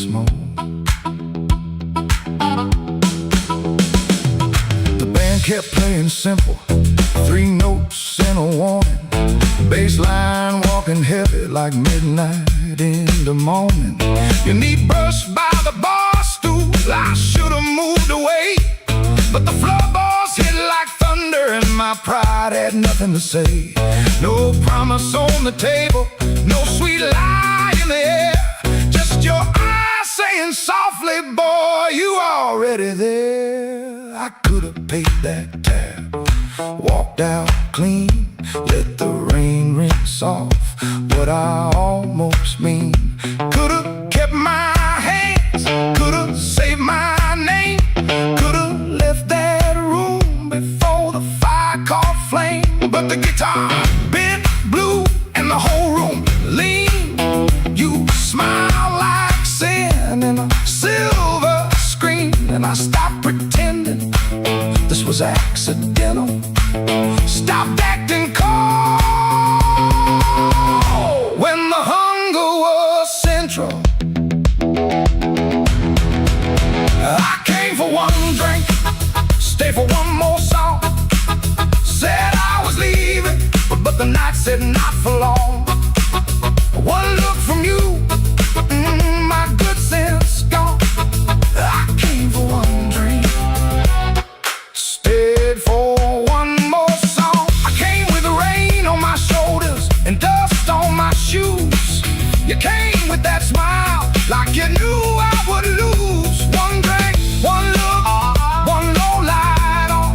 smoke. The band kept playing simple, 3 notes and a warning. Bass line walking heavy like midnight in the morning. Your knee brushed by the bar stool, I should've moved away, but the floorboards hit like thunder and my pride had nothing to say. No promise on the table, no sweet lie in the air, just your eyes saying softly, boy, you already there. I could've paid that tab, walked out clean, let the rain rinse off what I almost mean. Could've kept my hands, could've saved my name, could've left that room before the fire caught flame. But the guitar bent blue and the whole room leaned. You smile like sin in a silver screen, and I stopped pretending this was accidental. Stopped acting cold when the hunger was central. I came for one drink, stayed for one more song. Said I was leaving, but the night said not for long. One look from you, my good sense gone. I came for one drink, stayed for one more song. I came with the rain on my shoulders and dust on my shoes. You came with that smile like you knew I would lose. One drink, one look, one low light on.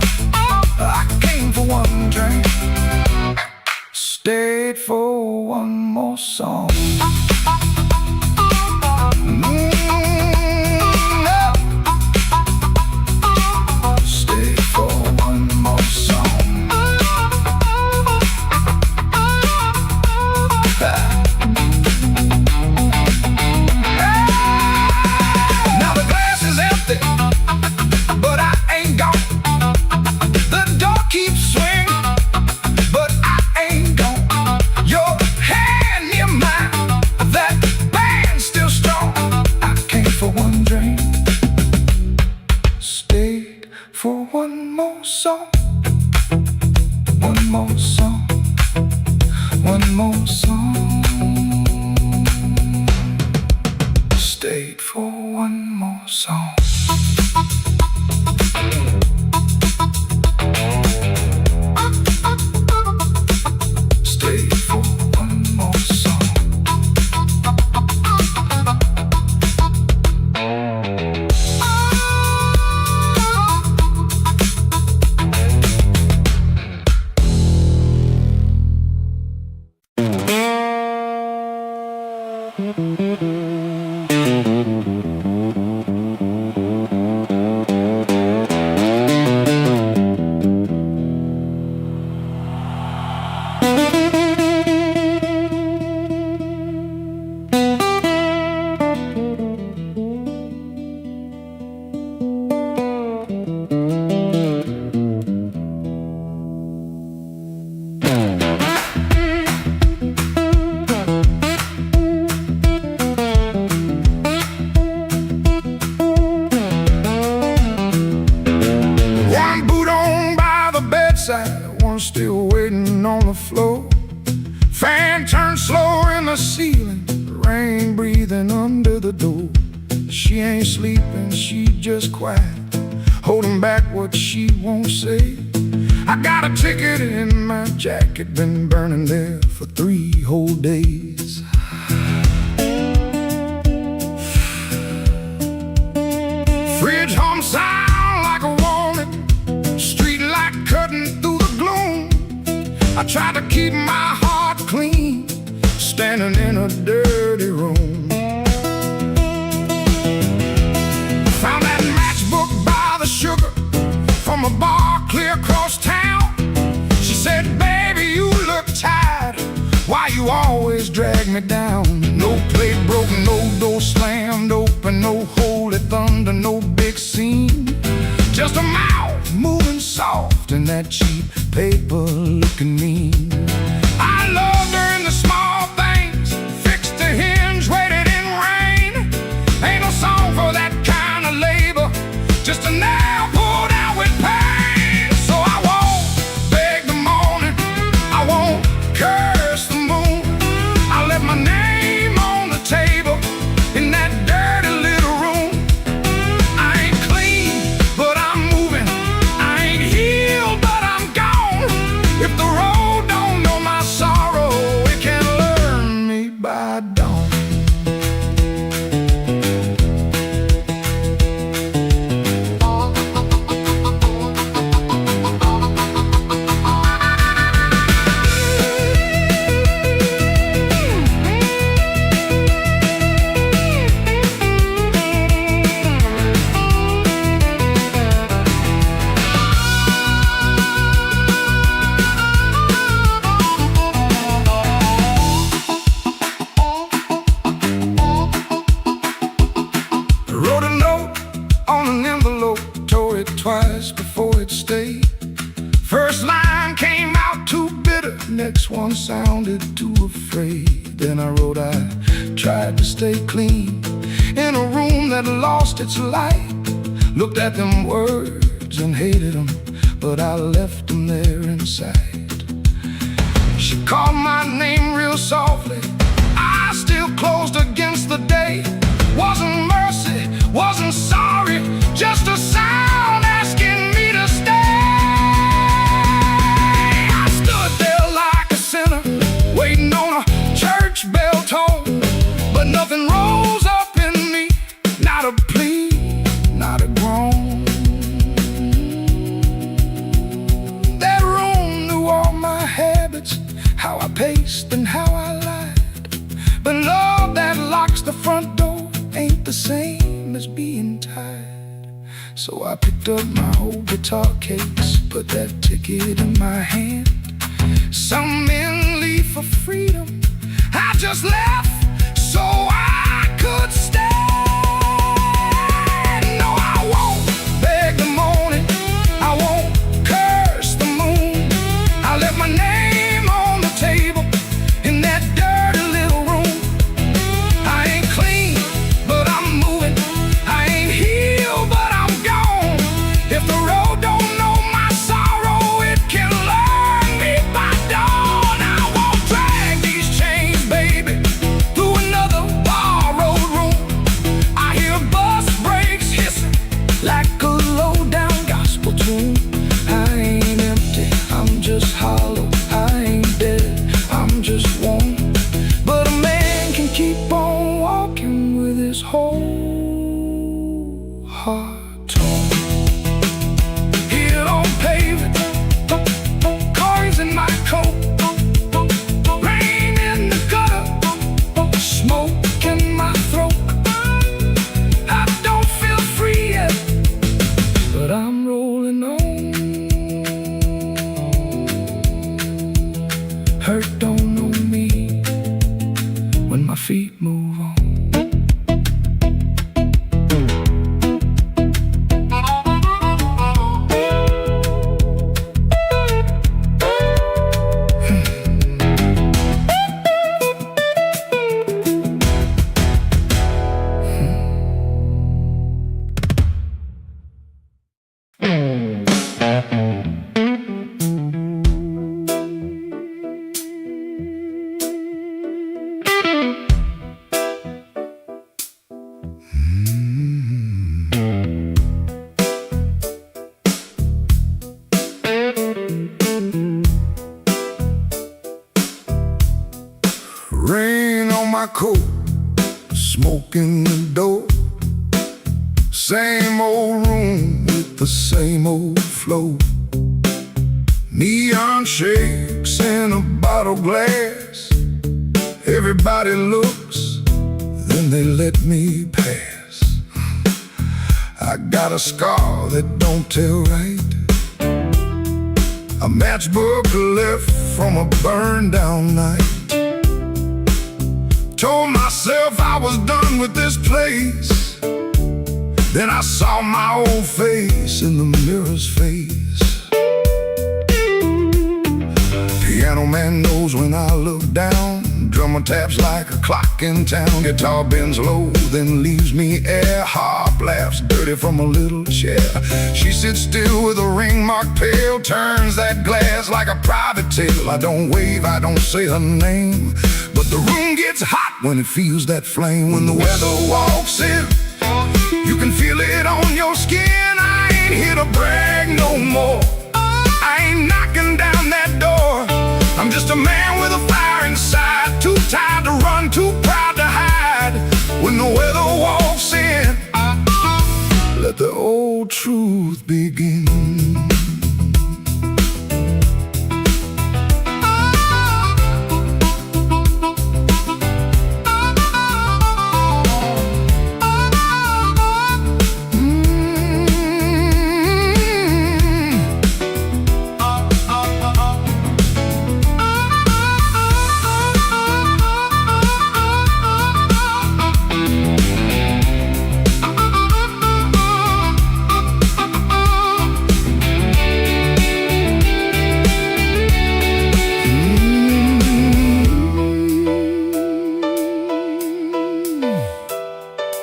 I came for one drink, stayed for one more song. Stayed for one more song. Now the glass is empty, but I ain't gone. The door keeps swinging, but I ain't gone. Your hand near mine, that band's still strong. I came for one drink, stayed for one more song. One more song, one more song. Stayed for one more song. Stayed for one more song. One still waiting on the floor. Fan turned slow in the ceiling, rain breathing under the door. She ain't sleeping, she just quiet, holding back what she won't say. I got a ticket in my jacket, been burning there for 3 whole days. Fridge hum sound like a warning, street light cutting through the gloom. I tried to keep my heart clean, standing in a dirty room. Found that matchbook by the sugar from a bar clear across town. She said, baby, you look tired, why you always drag me down? No plate broken, no door slammed open, no holy thunder, no big scene. Just a mouth moving soft and that cheap paper looking mean. I loved her in the small things, fixed a hinge, waited in rain. Ain't Wrote a note on an envelope, tore it twice before it stayed. First line came out too bitter, next one sounded too afraid. Then I wrote, I tried to stay clean in a room that lost its light. Looked at them words and hated them, but I left them there inside. She called my name real softly, I still closed against the day. Wasn't mercy, wasn't sorry, just a sound asking me to stay. I stood there like a sinner, waiting on a church bell tone, but nothing rose up in me, not a plea, not a groan. That room knew all my habits, how I paced and how I lied. But love that locks the front door ain't the same as being tied. So I picked up my old guitar case, put that ticket in my hand. Some men leave for freedom, I just left so I could stay. No, I won't beg the morning, I won't curse the moon. I left my name on the table in that dirty little room. I ain't clean, but I'm moving. I ain't healed, but I'm gone. If the road don't know my sorrow, it can learn me by dawn. I won't drag these chains, baby, through another borrowed room. I hear bus brakes hissing like a low-down gospel tune. I ain't empty, I'm just hollow. I ain't dead, I'm just warm. But a man can keep on walking with his whole heart torn. Here on pavement, cars in my coat, rain in the gutter, smoke in my throat. I don't feel free yet, but I'm rolling on. Hurt don't know me when my feet move on. Rain on my coat, smoke in the door. Same old room with the same old flow. Neon shakes in a bottle glass. Everybody looks, then they let me pass. I got a scar that don't tell right, a matchbook left from a burned down night. Told myself I was done with this place. Then I saw my old face in the mirror's face. Piano man knows when I look down. Drummer taps like a clock in town. Guitar bends low, then leaves me air. Harp laughs dirty from a little chair. She sits still with a ring marked pail, turns that glass like a private tale. I don't wave, I don't say her name, but the room gets hot when it feels that flame. When the weather walks in, you can feel it on your skin. I ain't here to brag no more, I ain't knocking down that door. I'm just a man with a fire inside, too tired to run, too proud to hide. When the weather walks in, let the old truth begin.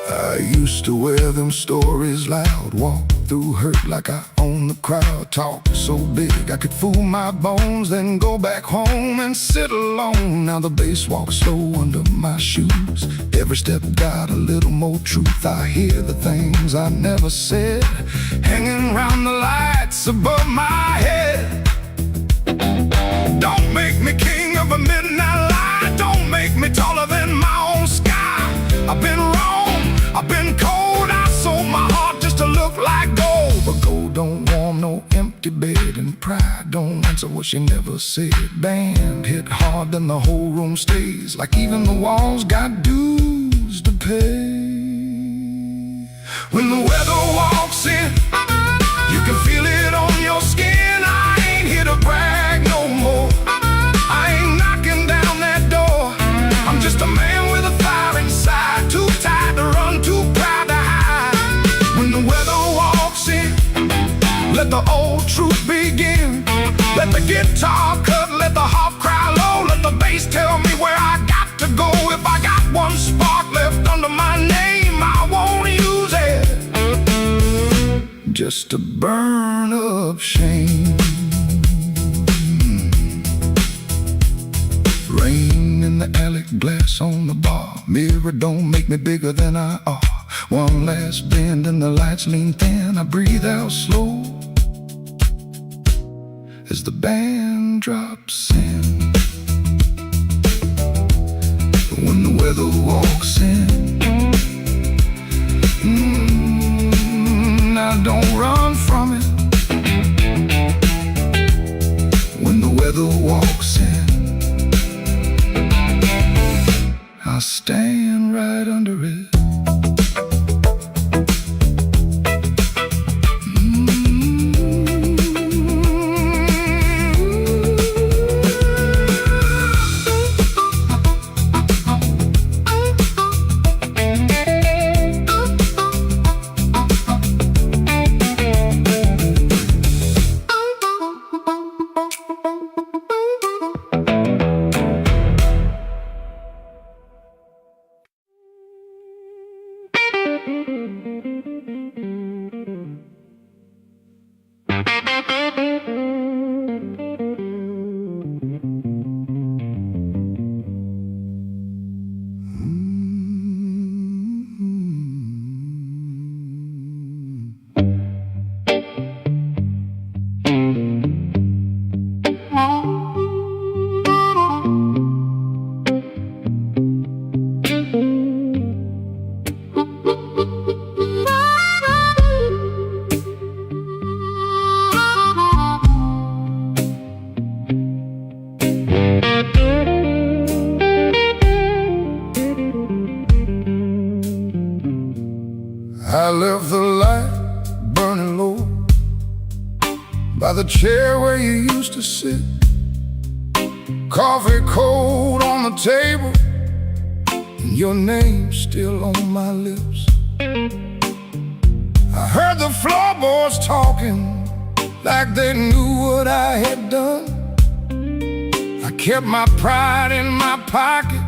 I used to wear them stories loud, walk through hurt like I own the crowd, talk so big I could fool my bones, then go back home and sit alone. Now the bass walks slow under my shoes, every step got a little more truth. I hear the things I never said, hanging round the lights above my head. Don't make me king of a midnight light, don't make me taller than my own sky. I've been wrong, I've been cold, I sold my heart just to look like gold. But gold don't warm no empty bed, and pride don't answer what she never said. Band hit hard, then the whole room stays, like even the walls got dues to pay. When the weather walks in, you can feel it on your skin. I ain't here to brag no more, I ain't knocking down that door. I'm just a man with a fire inside, too tired to run, too proud to hide. When the weather walks in, let the old truth begin. Let the guitar cut, let the harp cry low, let the bass tell me where I got to go. If I got one spark left under my name, I won't use it just to burn up shame. Rain in the alley, glass on the bar, mirror don't make me bigger than I are. One last bend and the lights lean thin, I breathe out slow as the band drops in. When the weather walks in, I don't run from it. When the weather walks in, I stand right under it. I left the light burning low by the chair where you used to sit. Coffee cold on the table, and your name still on my lips. I heard the floorboards talking like they knew what I had done. I kept my pride in my pocket,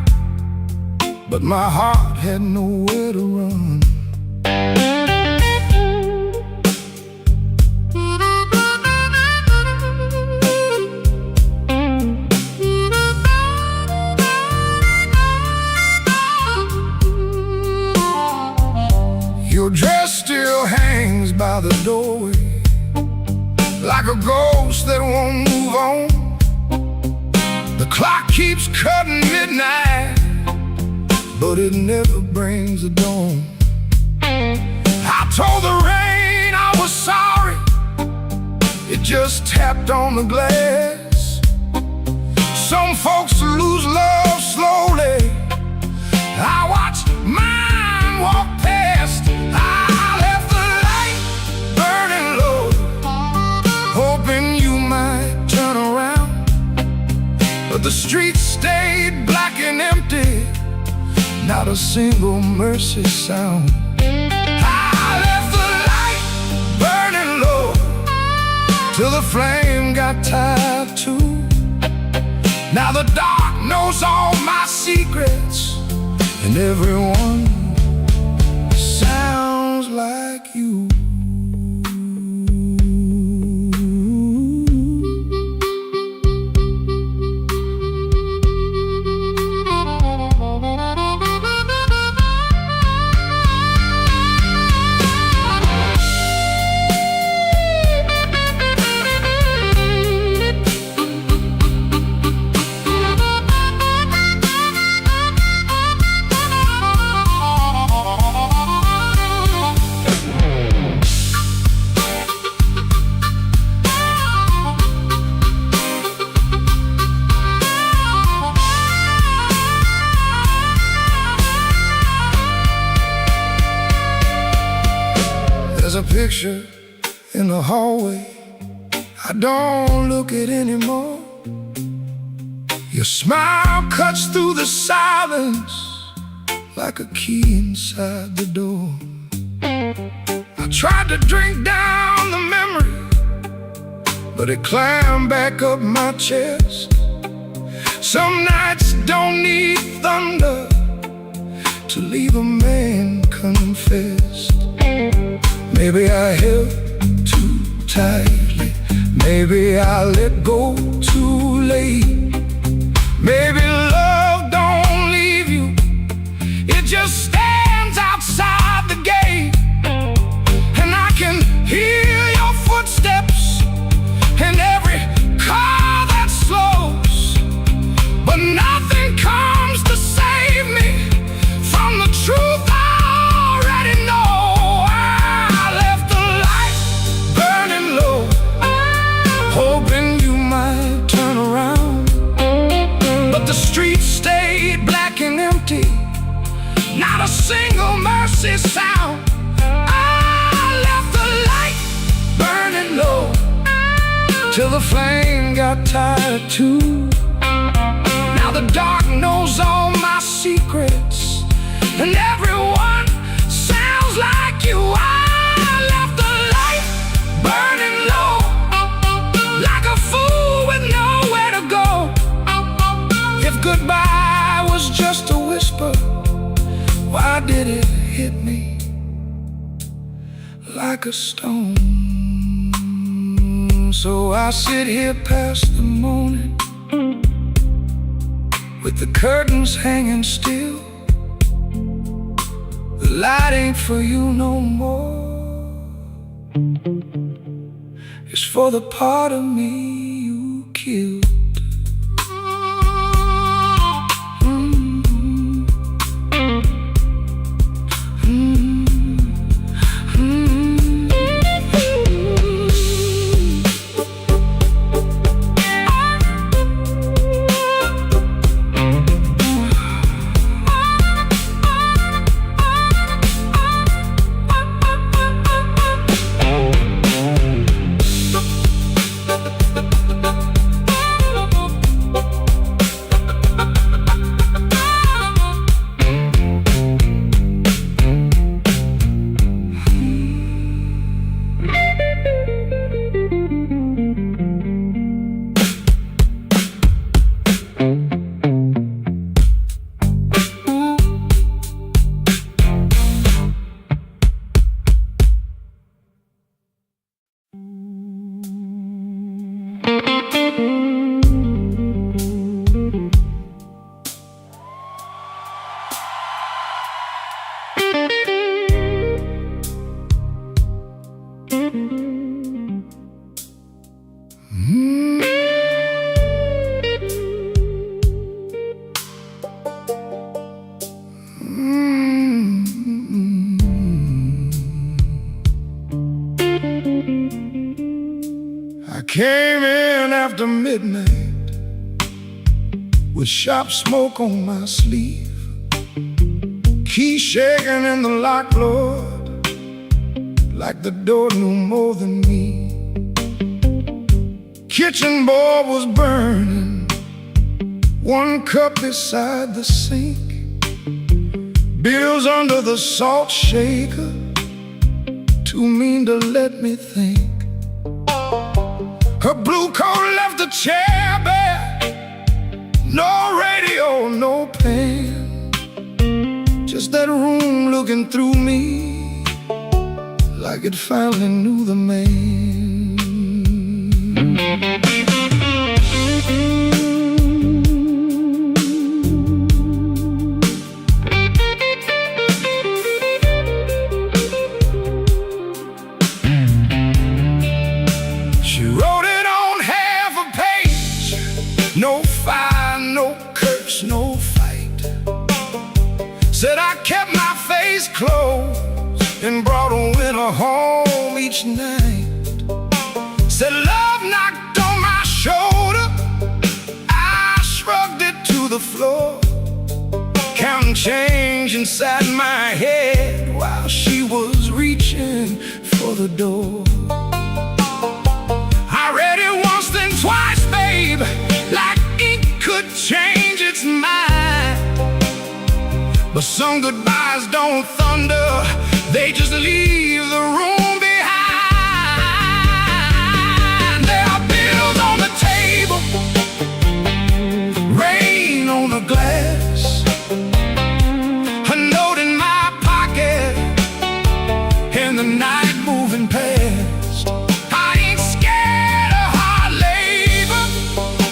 but my heart had nowhere to run. Your dress still hangs by the doorway like a ghost that won't move on. The clock keeps cutting midnight, but it never brings the dawn. I told the rain I was sorry, it just tapped on the glass. Some folks lose love slowly, I watched mine walk past. I left the light burning low, hoping you might turn around, but the streets stayed black and empty, not a single mercy sound. I left the light burning low till the flame got tired too. Now the dark knows all my secrets, and everyone like you. There's a picture in the hallway I don't look at anymore. Your smile cuts through the silence like a key inside the door. I tried to drink down the memory, but it climbed back up my chest. Some nights don't need thunder to leave a man confessed. Maybe I held too tightly, maybe I let go too late. Maybe love don't leave you, it just stands outside the gate. And I can hear your footsteps in every car that slows, but nothing comes to save me from the truth I already know. Hoping you might turn around, but the streets stayed black and empty, not a single mercy sound. I left the light burning low till the flame got tired too. Now the dark knows all my secrets, and everyone sounds like you. I left the light burning low, like a fool with nowhere to go. If goodbye was just a whisper, why did it hit me like a stone? So I sit here past the morning, with the curtains hanging still. The light ain't for you no more, it's for the part of me you killed. I came in after midnight with sharp smoke on my sleeve, key shaking in the lock, Lord, like the door knew more than me. Kitchen board was burning, one cup beside the sink, bills under the salt shaker, too mean to let me think. Her blue coat left the chair bare, no radio, no pen, just that room looking through me like it finally knew the man. She wrote it on half a page. No fire, no curse, no fight. Said I kept my face closed and brought a winter home each night. Said love knocked on my shoulder, I shrugged it to the floor, counting change inside my head while she was reaching for the door. I read it once then twice, babe, like ink could change its mind. But some goodbyes don't thunder, they just leave the room behind. There are bills on the table, rain on the glass, a note in my pocket, and the night moving past. I ain't scared of hard labor,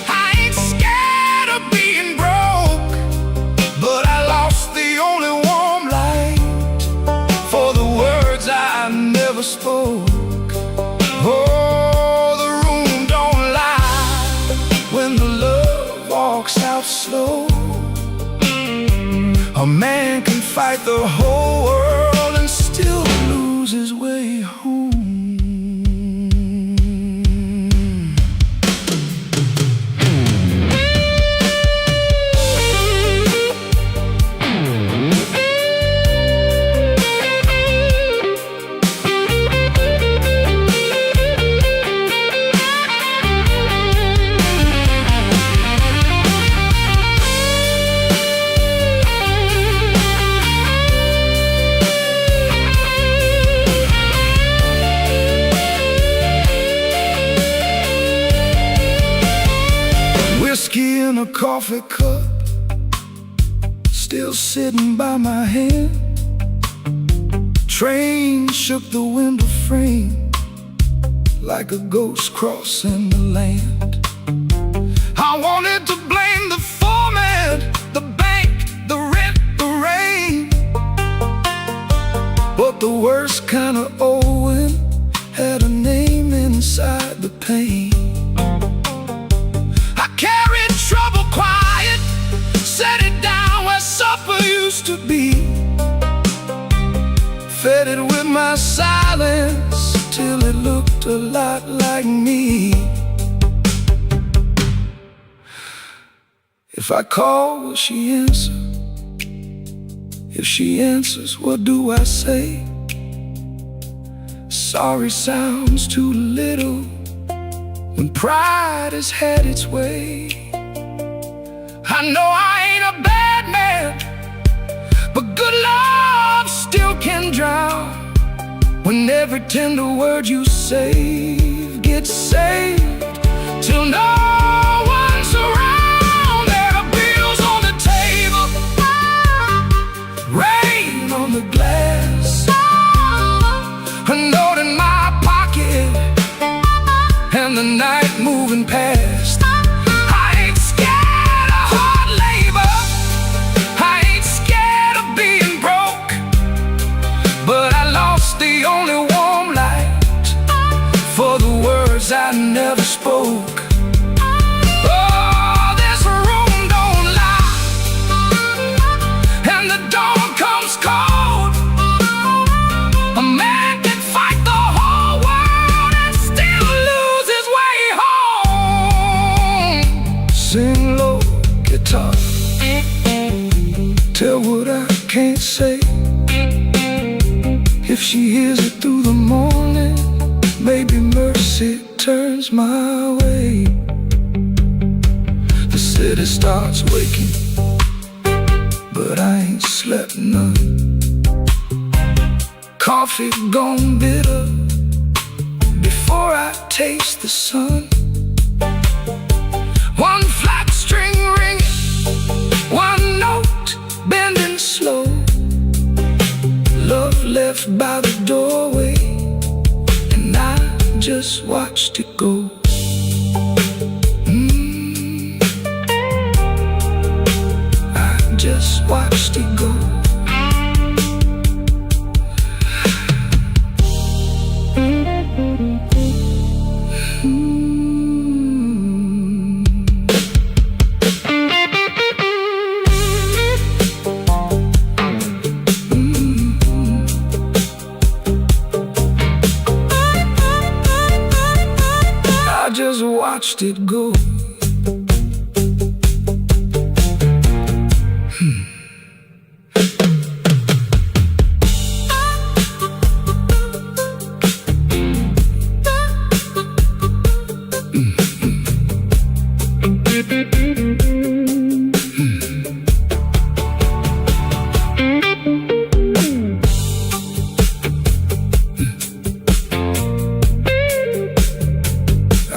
I ain't scared of being broke, but I lost the only warm light for the words I never spoke. Oh, the room don't lie when the love walks out slow. A man can fight the whole world and still lose his way home. Whiskey in a coffee cup, still sitting by my hand. Train shook the window frame like a ghost crossing the land. I wanted to blame the foreman, the bank, the rent, the rain, but the worst kind of owing had a name inside the pain. Carried trouble quiet, set it down where supper used to be, fed it with my silence till it looked a lot like me. If I call, will she answer? If she answers, what do I say? Sorry sounds too little when pride has had its way. I know I ain't a bad man, but good love still can drown when every tender word you say gets saved till no one's around. There are bills on the table, rain on the glass, a note in my pocket, and the night moving past. I ain't scared of hard labor, I ain't scared of being broke, but I lost the only warm light for the words I never spoke. Oh, this room don't lie, and the dawn comes cold. A man can fight the whole world and still lose his way home. Sing low, guitar, tell what I can't say. If she hears it through the morning, maybe mercy turns my way. The city starts waking, but I ain't slept none. Coffee gone bitter before I taste the sun. One flat string ringing, one note bending slow. Love left by the doorway, just watched it go. I just watched it go. I just watched it go.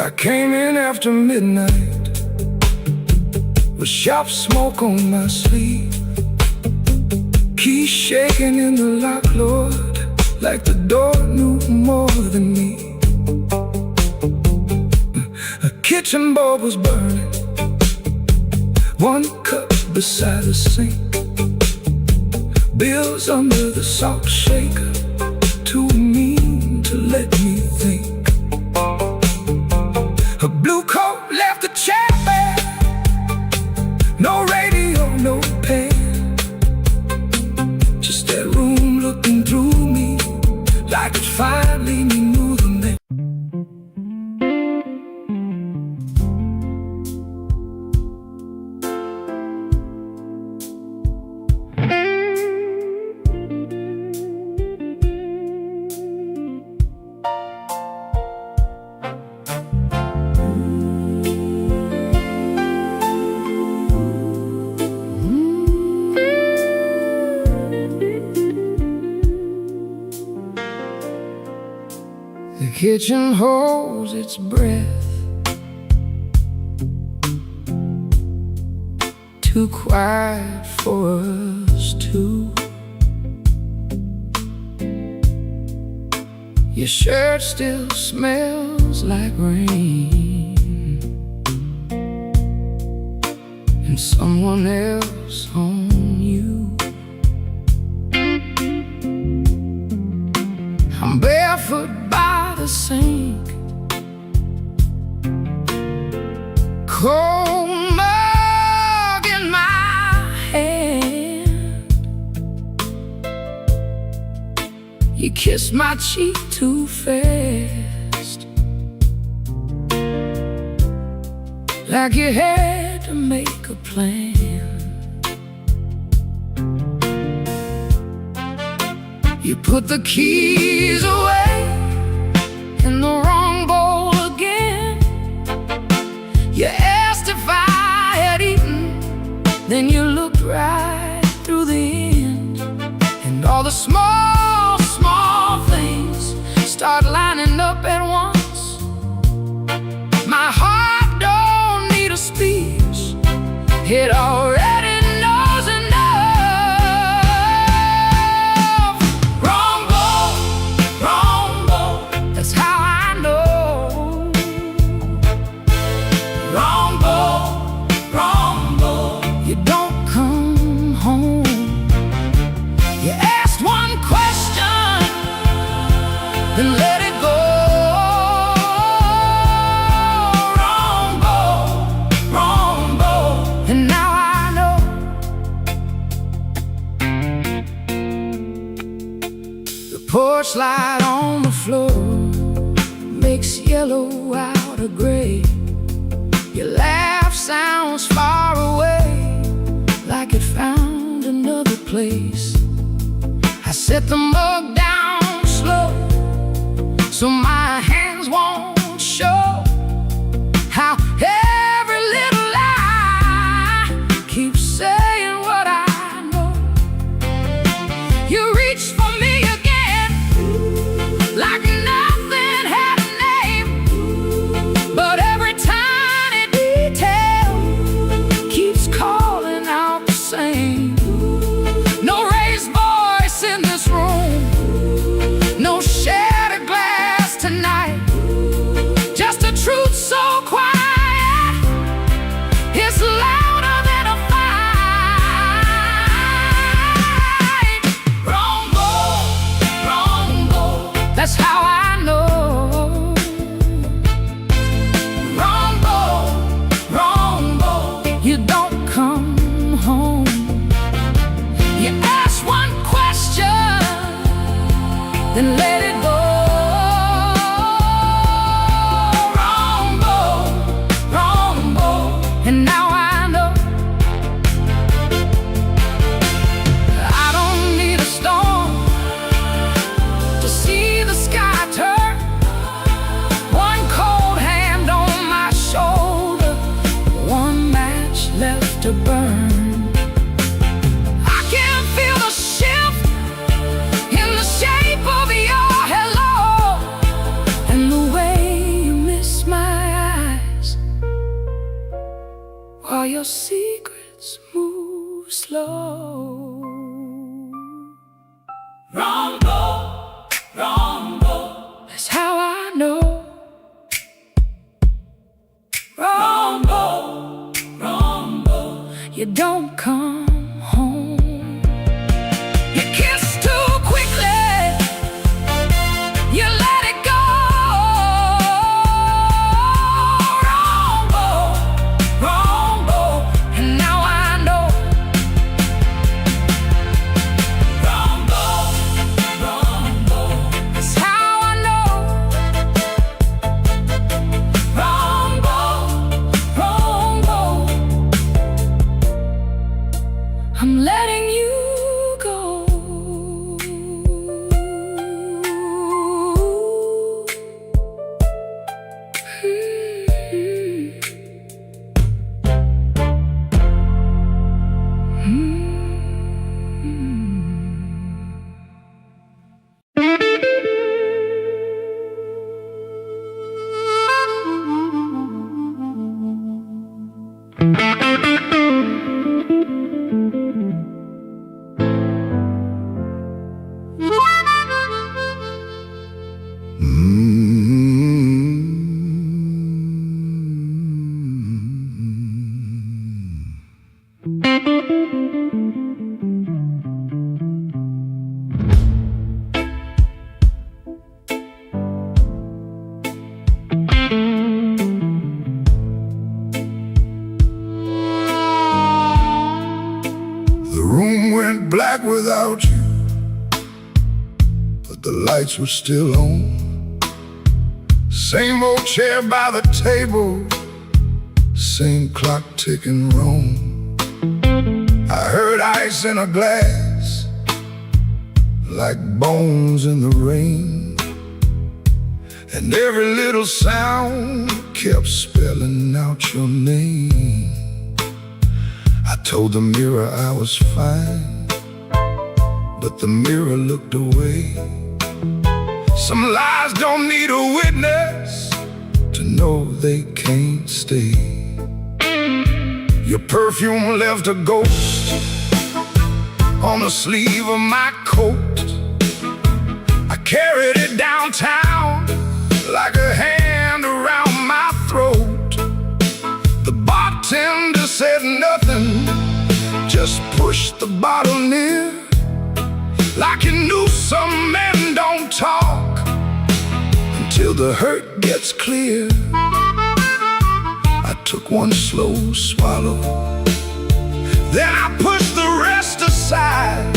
I came in after midnight with sharp smoke on my sleeve, keys shaking in the lock, Lord, like the door knew more than me. A kitchen bulb was burning, one cup beside the sink, bills under the salt shaker, too mean to let me think. A blue coat left the chair bare, no radio, no pen, just that room looking through me like it finally knew the name. The kitchen holds its breath, too quiet for us two. Your shirt still smells like rain, and someone else on you. I'm barefoot by the sink, cold mug in my hand. You kissed my cheek too fast, like you had to make a plan. You put the keys away in the wrong bowl again. You asked if I had eaten, then you looked right through the end. And all the small, small things start lining up at once. My heart don't need a speech, it already knows enough. Wrong bowl, that's how I know. Wrong bowl, you don't come home. You asked one question, then let it go. Wrong bowl, and now I know. The porch light on the floor makes yellow out of gray. Your laugh sounds far away, like it found another place. I set the mug down slow, so my hands won't show how every little lie keeps saying what I know. You reached for me again, like nothing had a name, but every tiny detail keeps calling out the same. No raised voice in this room, no shattered glass tonight. you don't come home. You kiss too quickly, you let it go. Wrong boy, and now I know. Wrong boy, that's how I know. Wrong boy, I'm letting you go. The room went black without you, but the lights were still on. Same old chair by the table, same clock ticking wrong. I heard ice in a glass, like bones in the rain, and every little sound kept spelling out your name. I told the mirror I was fine, but the mirror looked away. Some lies don't need a witness to know they can't stay. Your perfume left a ghost on the sleeve of my coat. I carried it downtown like a hand around my throat. The bartender said nothing, just pushed the bottle near, like he knew some men don't talk until the hurt gets clear. I took one slow swallow, then I pushed the rest aside.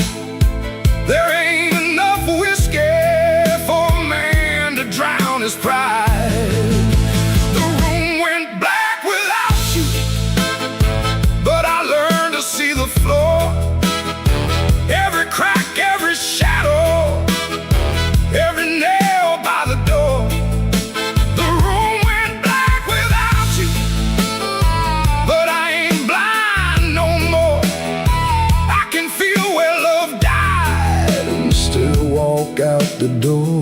There ain't enough whiskey for a man to drown his pride. The room went black without you, but I learned to see the floor. Every crack, every shadow, every nail by the door. The room went black without you, but I ain't blind no more. I can feel where love died and still walk out the door.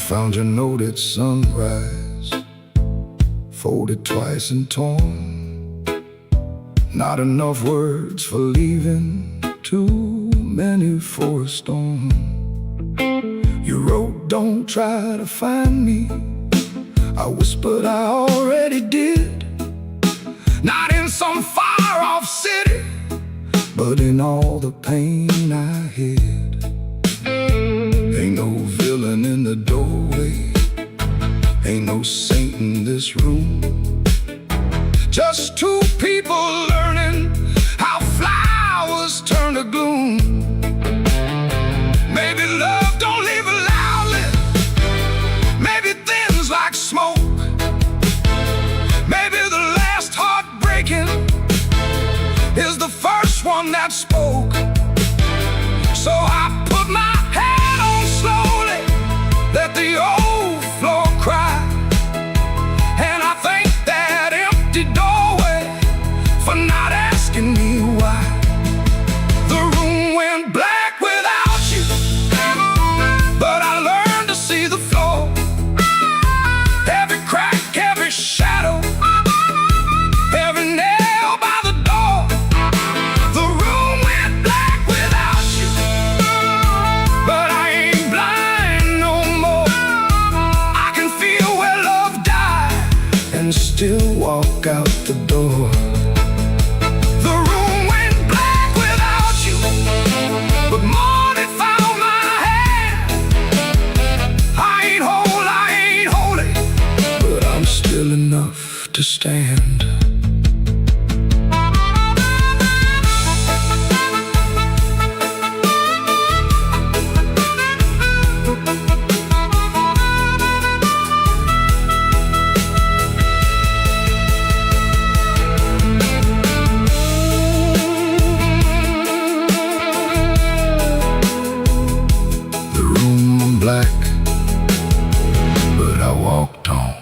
Found your note at sunrise, folded twice and torn. Not enough words for leaving, too many for a storm. You wrote, don't try to find me. I whispered, I already did. Not in some far-off city, but in all the pain I hid. Ain't no villain in the doorway, ain't no saint in this room. Just two people learning how flowers turn to gloom. Maybe love don't leave it loudly, maybe thins like smoke. Maybe the last heartbreaking is the first one that spoke. So I put my head on slowly, let the old floor cry. And I thank that empty doorway for not asking me why. walk out the door. The room went black without you, but morning found my hand. I ain't holy, but I'm still enough to stand. Black, but I walked on.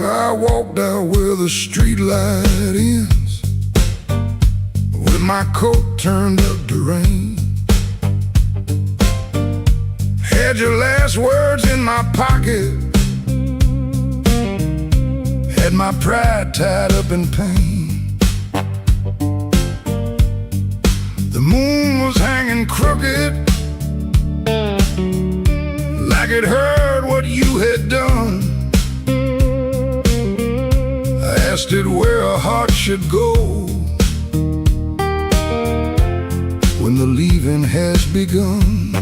I walked out where the street light ends, with my coat turned up to rain. Had your last words in my pocket, had my pride tied up in pain. The moon was hanging crooked, like it heard what you had done. I asked it where a heart should go when the leaving has begun.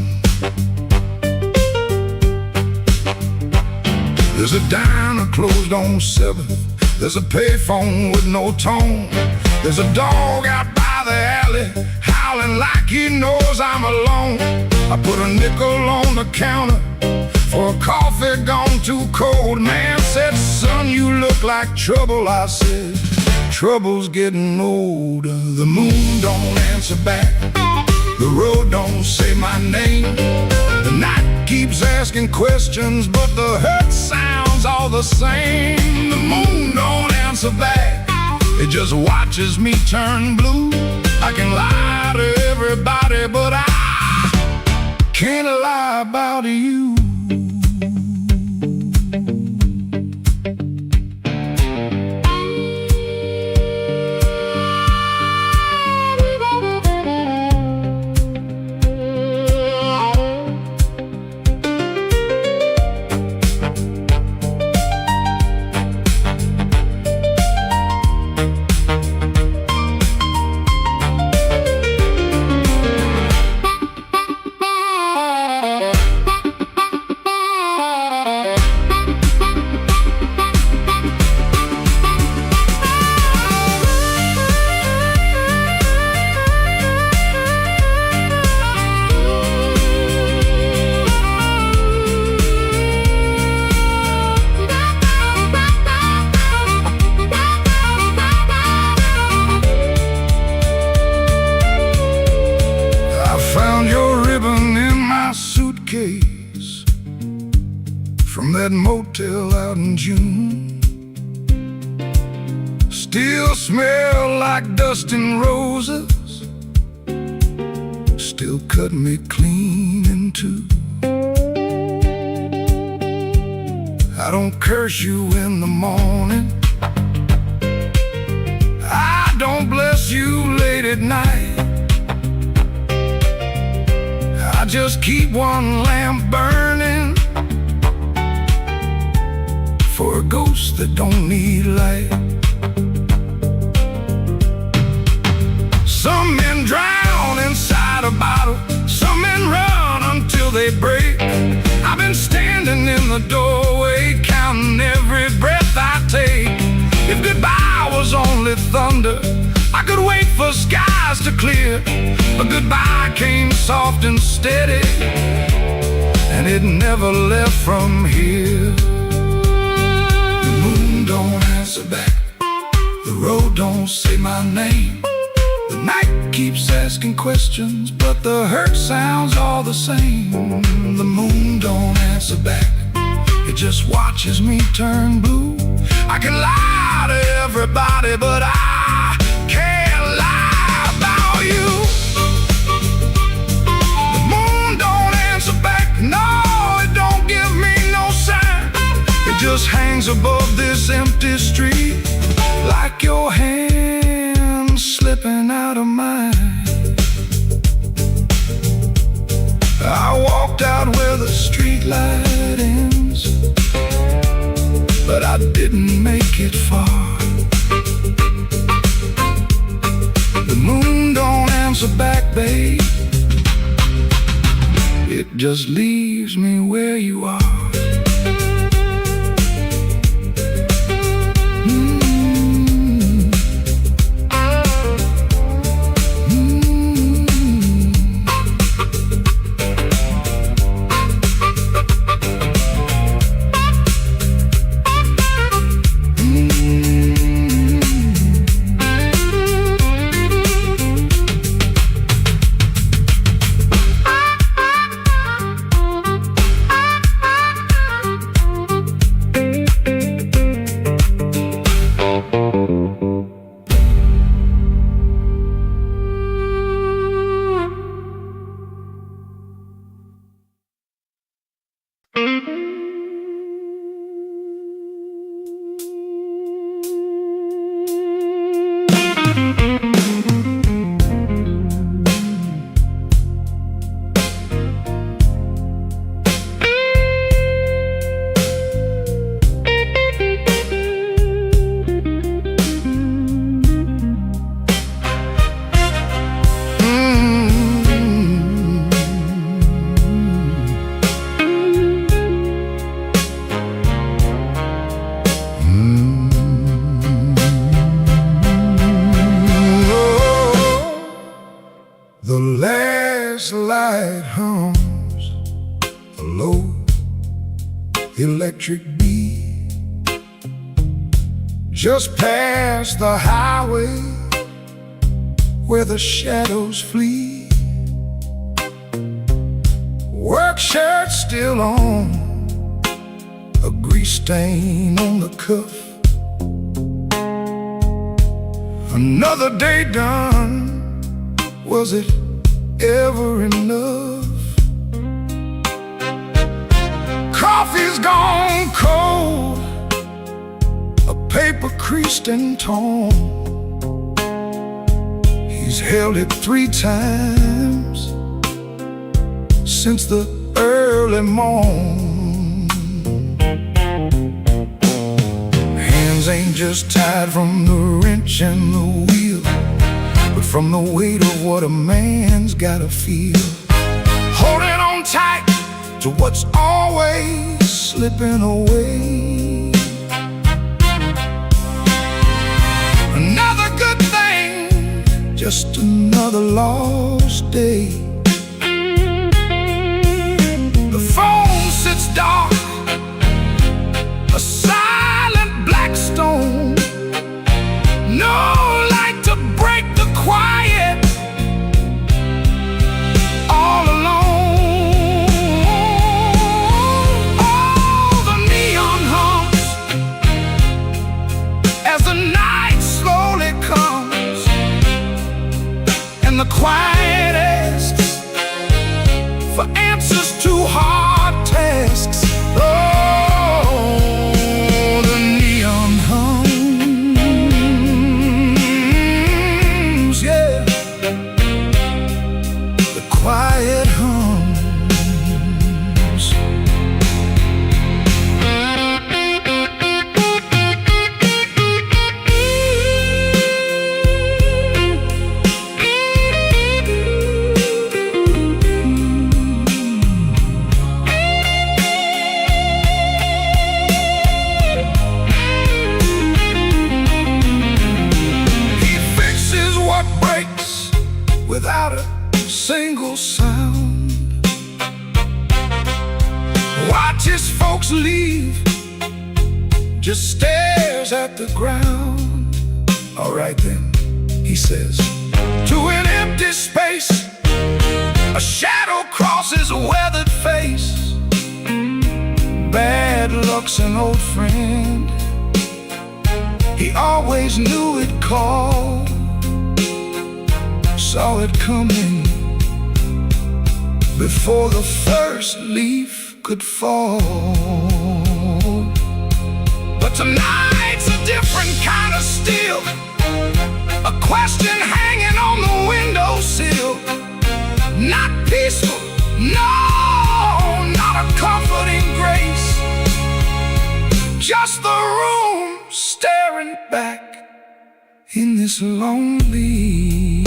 There's a diner closed on 7th. There's a payphone with no tone. There's a dog out by the alley howling like he knows I'm alone. I put a nickel on the counter for a coffee gone too cold. Man said, son, you look like trouble. I said, trouble's getting older. The moon don't answer back, the road don't say my name. The night keeps asking questions, but the hurt sounds all the same. The moon don't answer back, it just watches me turn blue. I can lie to everybody, but I can't lie about you. From that motel out in June, still smell like dust and roses, still cut me clean in two. I don't curse you in the morning, I don't bless you late at night. I just keep one lamp burning for a ghost that don't need light. Some men drown inside a bottle, some men run until they break. I've been standing in the doorway counting in every breath I take. If goodbye was only thunder, I could wait for skies to clear. But goodbye came soft and steady, and it never left from here. The moon don't answer back, the road don't say my name. The night keeps asking questions, but the hurt sounds all the same. The moon don't answer back, it just watches me turn blue. I can lie to everybody, but I can't lie about you. The moon don't answer back, no, it don't give me no sign. It just hangs above this empty street, like your hand slipping out of mine. I walked out where the street light ends, but I didn't make it far. The moon don't answer back, babe, it just leaves me where you are. The last light hums a low electric beat just past the highway where the shadows flee. Work shirt still on, a grease stain on the cuff. Another day done, was it ever enough? Coffee's gone cold, a paper creased and torn. He's held it 3 times since the early morn. Hands ain't just tied from the wrench and the wheel, but from the weight of what a man's gotta feel. Holding on tight to what's always slipping away. Another good thing, just another lost day. The phone sits dark, a silent black stone. No light to break the quiet, all alone. All the neon hums as the night slowly comes, and the quiet asks for answers to hard tasks. Oh, the neon hums, yeah, the quiet hums. watches folks leave, just stares at the ground. All right then, he says, to an empty space, a shadow crosses a weathered face. Bad luck's an old friend, he always knew it'd call, saw it coming before the first leaf could fall. But tonight's a different kind of still, a question hanging on the windowsill. Not peaceful, no, not a comforting grace, just the room staring back in this lonely.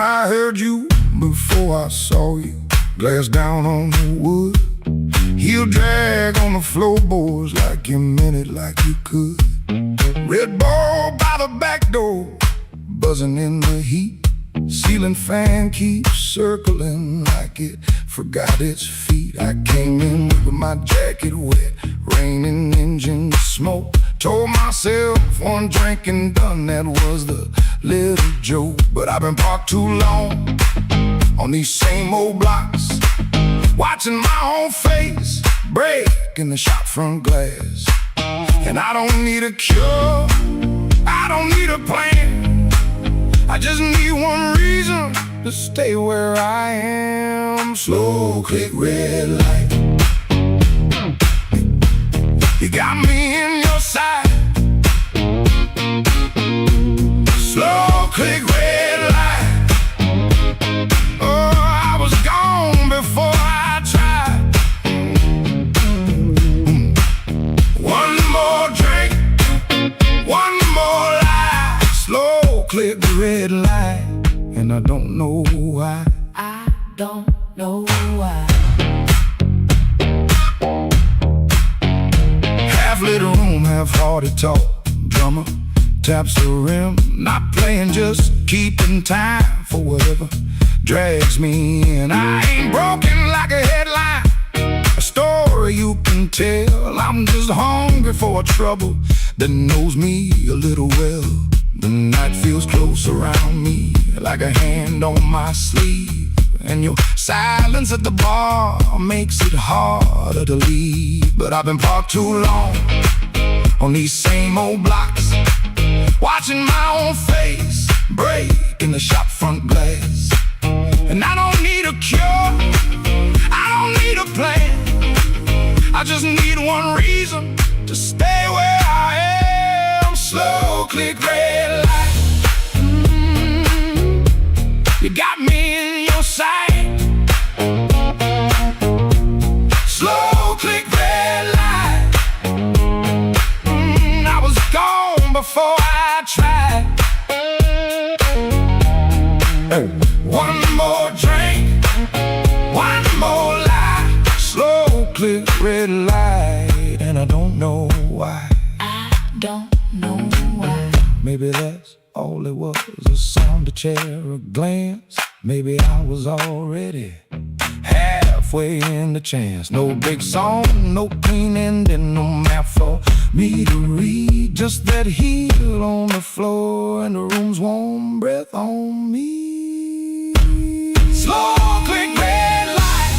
I heard you before I saw you, glass down on the wood, heel drag on the floorboards like you meant it, like you could. Red ball by the back door, buzzing in the heat, ceiling fan keeps circling like it forgot its feet. I came in with my jacket wet, raining engine smoke. Told myself one drink and done, that was the little joke. But I've been parked too long on these same old blocks, watching my own face break in the shop front glass. And I don't need a cure, I don't need a plan, I just need one reason to stay where I am. Slow click red light, you got me in your sight. Slow click red light, oh, I was gone before I tried. One more drink, one more lie. Slow click red light, and I don't know why. I don't know why. Half-lit room, half-hearted talk. Drummer taps the rim, not playing, just keeping time for whatever drags me in. I ain't broken like a headline, a story you can tell. I'm just hungry for a trouble that knows me a little well. The night feels close around me, like a hand on my sleeve, and your silence at the bar makes it harder to leave. But I've been parked too long on these same old blocks, watching my own face break in the shop front glass. And I don't need a cure, I don't need a plan, I just need one reason to stay where I am. Slow click red light, you got me in your sight. Slow click red light, I was gone before I tried. One more drink, one more lie. Slow click red light, and I don't know why. I don't know why. Maybe that's all it was, a sound, a chair, a glance. Maybe I was already halfway in the chance. No big song, no clean ending, no map for me to read, just that heel on the floor and the room's warm breath on me. Slow click red light,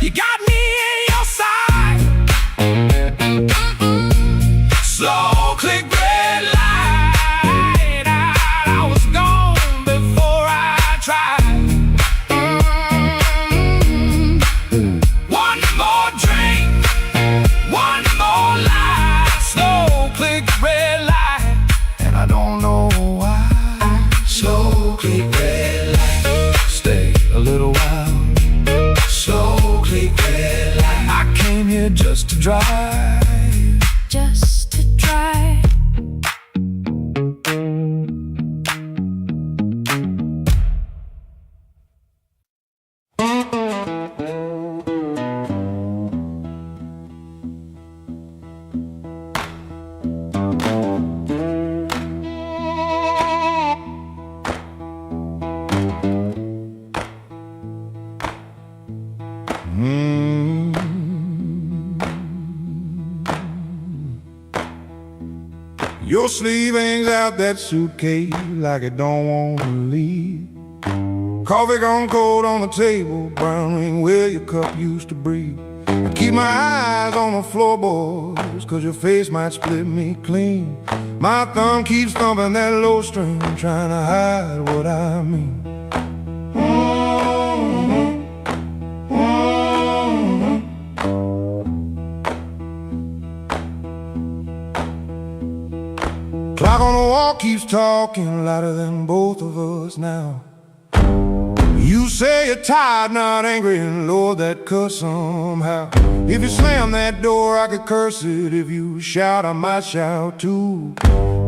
you got me in your sight. Slow click red light, I was gone before I tried. One more drink, one more light. Slow click red light, and I don't know why. Slow click red light, stay a little while. Slow click red light, I came here just to drive. Just to try. Your sleeve hangs out that suitcase like it don't want to leave. Coffee gone cold on the table, brown ring where your cup used to breathe. I keep my eyes on the floorboards, cause your face might split me clean. My thumb keeps thumping that low string, trying to hide what I mean. Clock on the wall keeps talking louder than both of us now. You say you're tired, not angry, and lower that cuss somehow. If you slam that door, I could curse it. If you shout, I might shout too.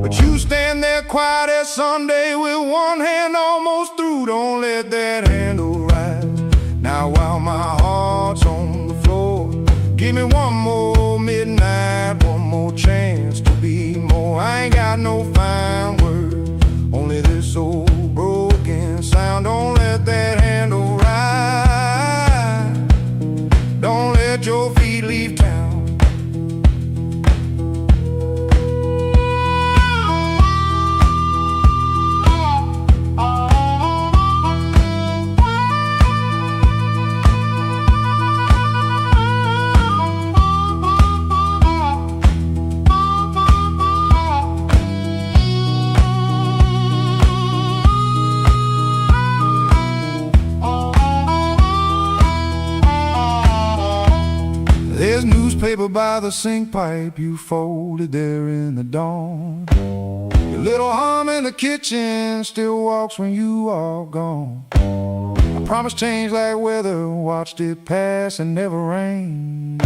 But you stand there quiet as Sunday with one hand almost through. Don't let that handle rise. Now while my heart's on the floor, give me one more midnight, one more chance to be more. I ain't got no fine words, only this old broken sound. Don't let that handle ride. Don't let your feet leave town. There's newspaper by the sink pipe you folded there in the dawn. Your little hum in the kitchen still walks when you are gone. I promised change like weather, watched it pass and never rain.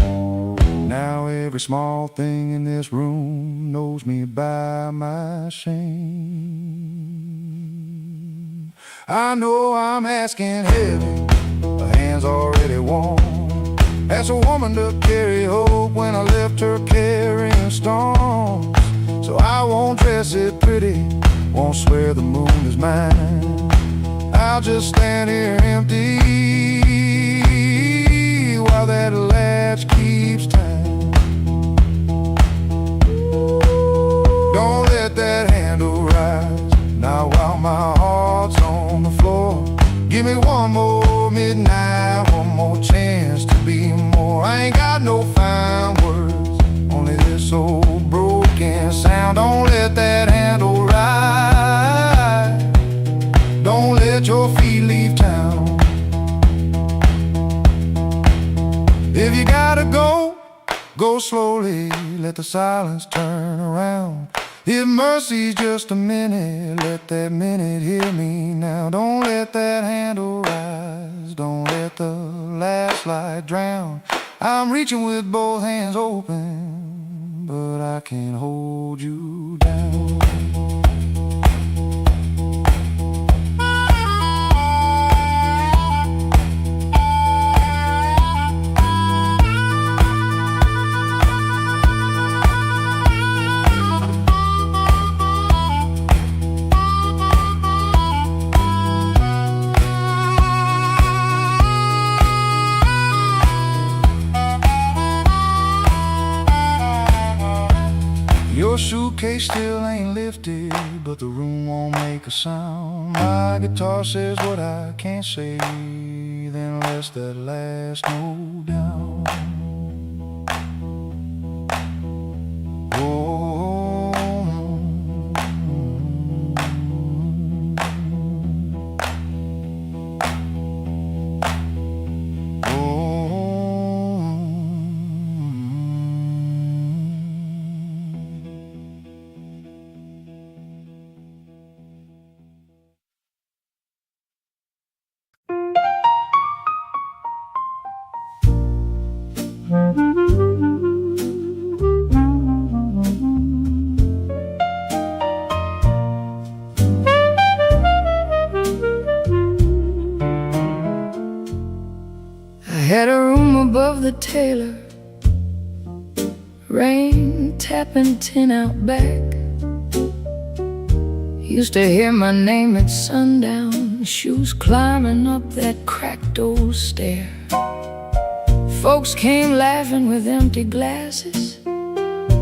Now every small thing in this room knows me by my shame. I know I'm asking heavy, the hand's already warm. Asked a woman to carry hope when I left her carrying storms. So I won't dress it pretty, won't swear the moon is mine. I'll just stand here empty while that latch keeps time. Don't let that handle rise. Now while my heart's on the floor, give me one more midnight, one more chance to be more. I ain't got no fine words, only this old broken sound. Don't let that handle ride. Don't let your feet leave town. If you gotta go, go slowly, let the silence turn around. If mercy's just a minute, let that minute hear me now. Don't let that handle rise, don't let the last light drown. I'm reaching with both hands open, but I can't hold you down. Your suitcase still ain't lifted, but the room won't make a sound. My guitar says what I can't say, then lets that last note down. I had a room above the tailor, rain tapping tin out back. Used to hear my name at sundown, shoes climbing up that cracked old stair. Folks came laughing with empty glasses,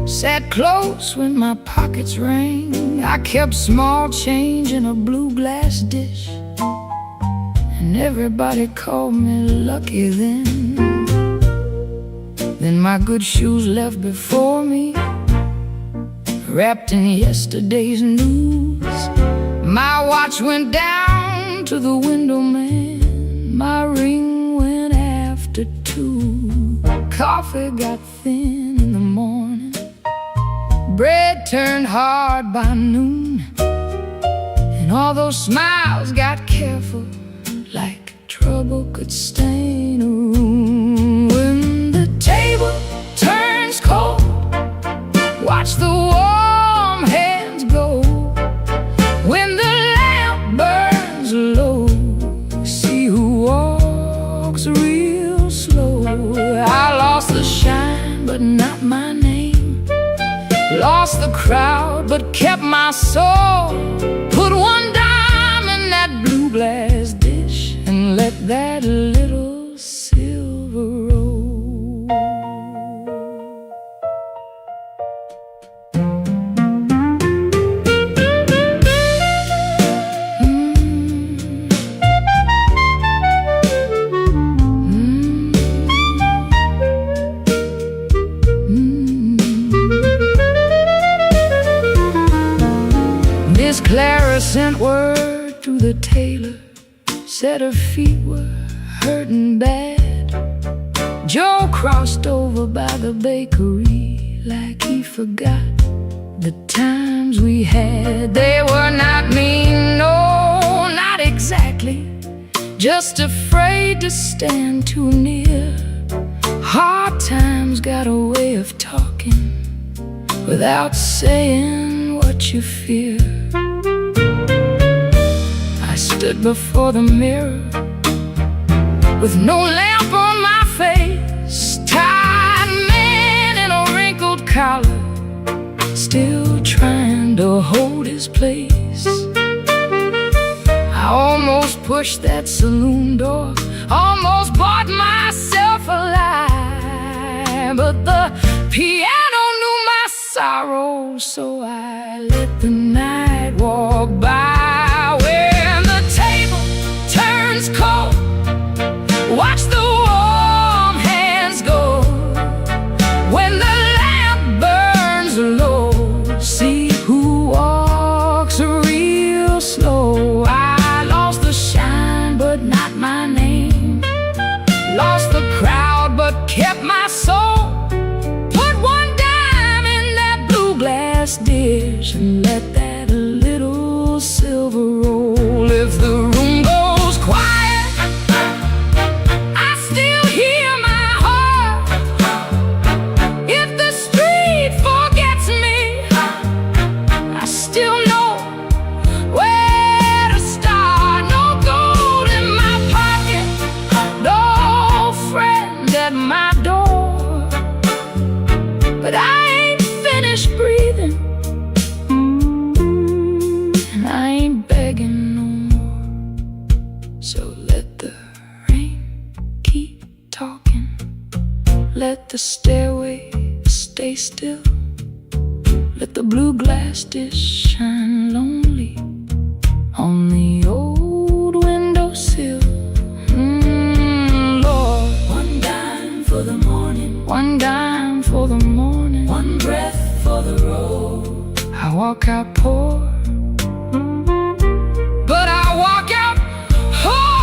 sat close when my pockets rang. I kept small change in a blue glass dish, and everybody called me lucky then. Then my good shoes left before me, wrapped in yesterday's news. My watch went down to the window man, my ring went after 2. Coffee got thin in the morning, bread turned hard by noon, and all those smiles got careful, like trouble could stain a room. When the table turns cold, watch the warm hands go. When the lamp burns low, see who walks real slow. I lost the shine, but not my name. Lost the crowd, but kept my soul. Put one dime in that blue glass dish, and let that little silver roll. Miss Clara sent word to the tailor, said her feet were hurting bad. Joe crossed over by the bakery like he forgot the times we had. They were not mean, no, not exactly, just afraid to stand too near. Hard times got a way of talking without saying what you fear. I stood before the mirror with no lamp on my face, tired man in a wrinkled collar, still trying to hold his place. I almost pushed that saloon door, almost bought myself a lie, but the piano knew my sorrow, so I let the night walk by. When the table turns cold, watch the warm hands go. When the lamp burns low, see who walks real slow. I lost the shine, but not my name. Lost the crowd, but kept my soul. Put one dime in that blue glass dish, and let that little silver roll. If the room goes quiet, I still hear my heart. If the street forgets me, I still know where to start. No gold in my pocket, no friend at my door, but I ain't finished breathing, and I ain't begging no more. So let the rain keep talking, let the stairway stay still, let the blue blue glass dish shine lonely on the old windowsill. Lord, one dime for the morning, one dime for the morning, one breath for the road. I walk out poor, but I walk out whole.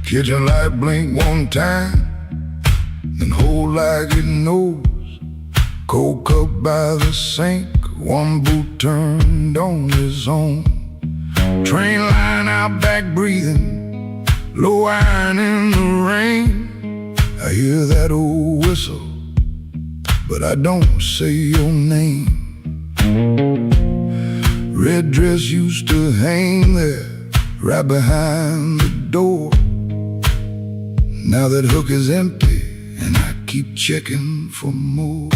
Kitchen light blink one time, then hold like it knows. Cold cup by the sink, one boot turned on its own. Train line out back breathing, low iron in the rain. I hear that old whistle, but I don't say your name. Red dress used to hang there, right behind the door. Now that hook is empty, and I keep checking for more.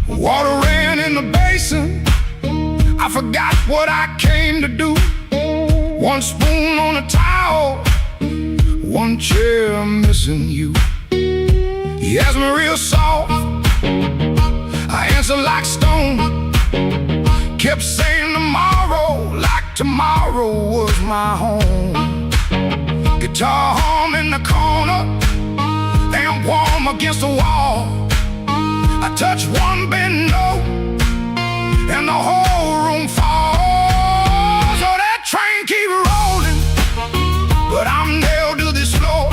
Water ran in the basin, I forgot what I came to do. One spoon on a towel, one chair missing you. He asked me real soft, I answered like stone. Kept saying tomorrow, like tomorrow was my home. Guitar hum in the corner, damn warm against the wall. I touch one bend note, and the whole room falls. So that train keep rolling, but I'm nailed to this floor.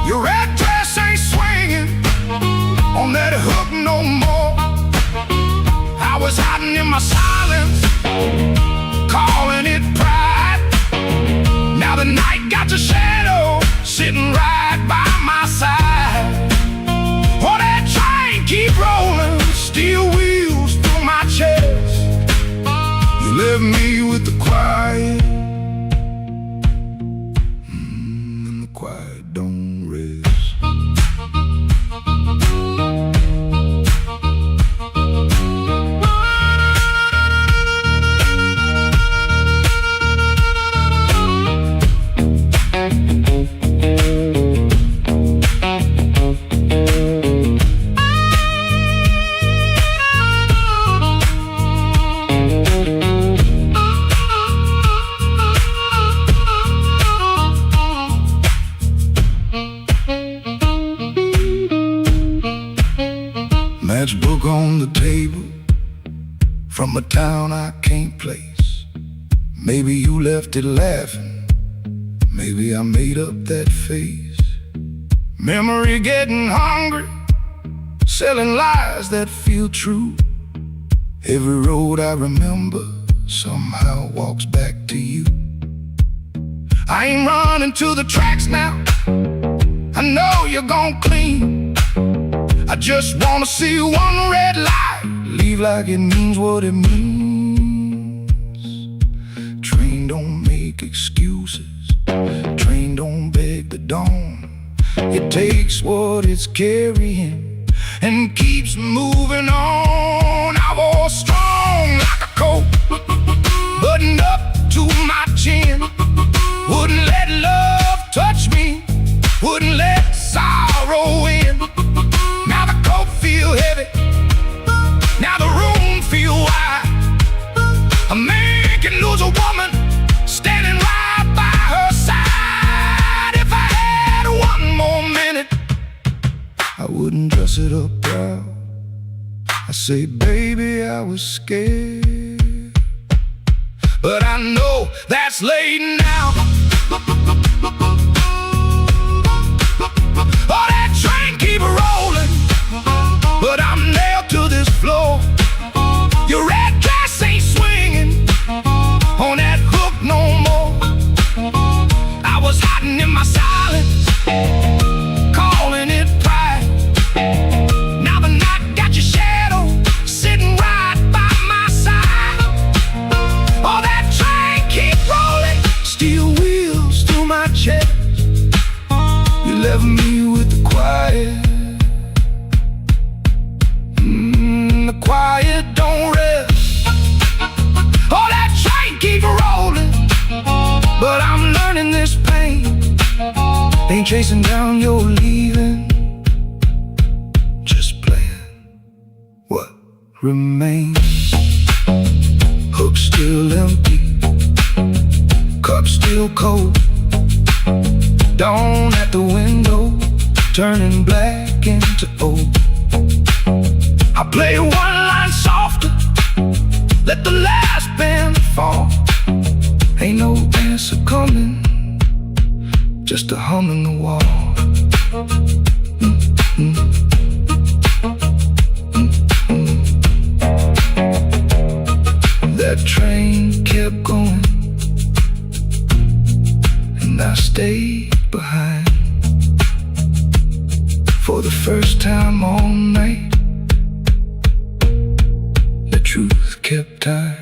Your red dress ain't swinging on that hook no more. I was hiding in my silence, calling it pride. Now the night got the shadow sitting right by my side. Oh, that train keep rolling, steel wheels through my chest. You left me with the quiet, and the quiet don't rest. Matchbook on the table, from a town I can't place. Maybe you left it laughing, maybe I made up that face. Memory getting hungry, selling lies that feel true. Every road I remember somehow walks back to you. I ain't running to the tracks now, I know you're gon' clean. I just wanna see one red light, leave like it means what it means. Train don't make excuses, train don't beg the dawn. It takes what it's carrying and keeps moving on. I was strong like a coat, buttoned up to my chin. Wouldn't let love touch me, wouldn't let sorrow in. Now the coat feel heavy, now the room feel wide. A man can lose a woman standing right by her side. If I had one more minute, I wouldn't dress it up proud. I say, baby, I was scared, but I know that's late now. Oh, that train keep rolling, but but I'm nailed to this floor. Your red dress ain't swinging on that hook no more. I was hiding in my silence, calling it pride. Now the night got your shadow sitting right by my side. Oh, that train keep rolling, steel wheels through my chest. You left me with the quiet. The quiet don't rest. Oh, that train keep rolling, but I'm learning this pain ain't chasing down your leaving, just playing what remains. Hook still empty, cup still cold. Dawn at the window, turning black into old. I play one line softer, let the last band fall. Ain't no answer coming, just a hum in the wall. That train kept going, and I stayed behind. For the first time all night, the truth kept time.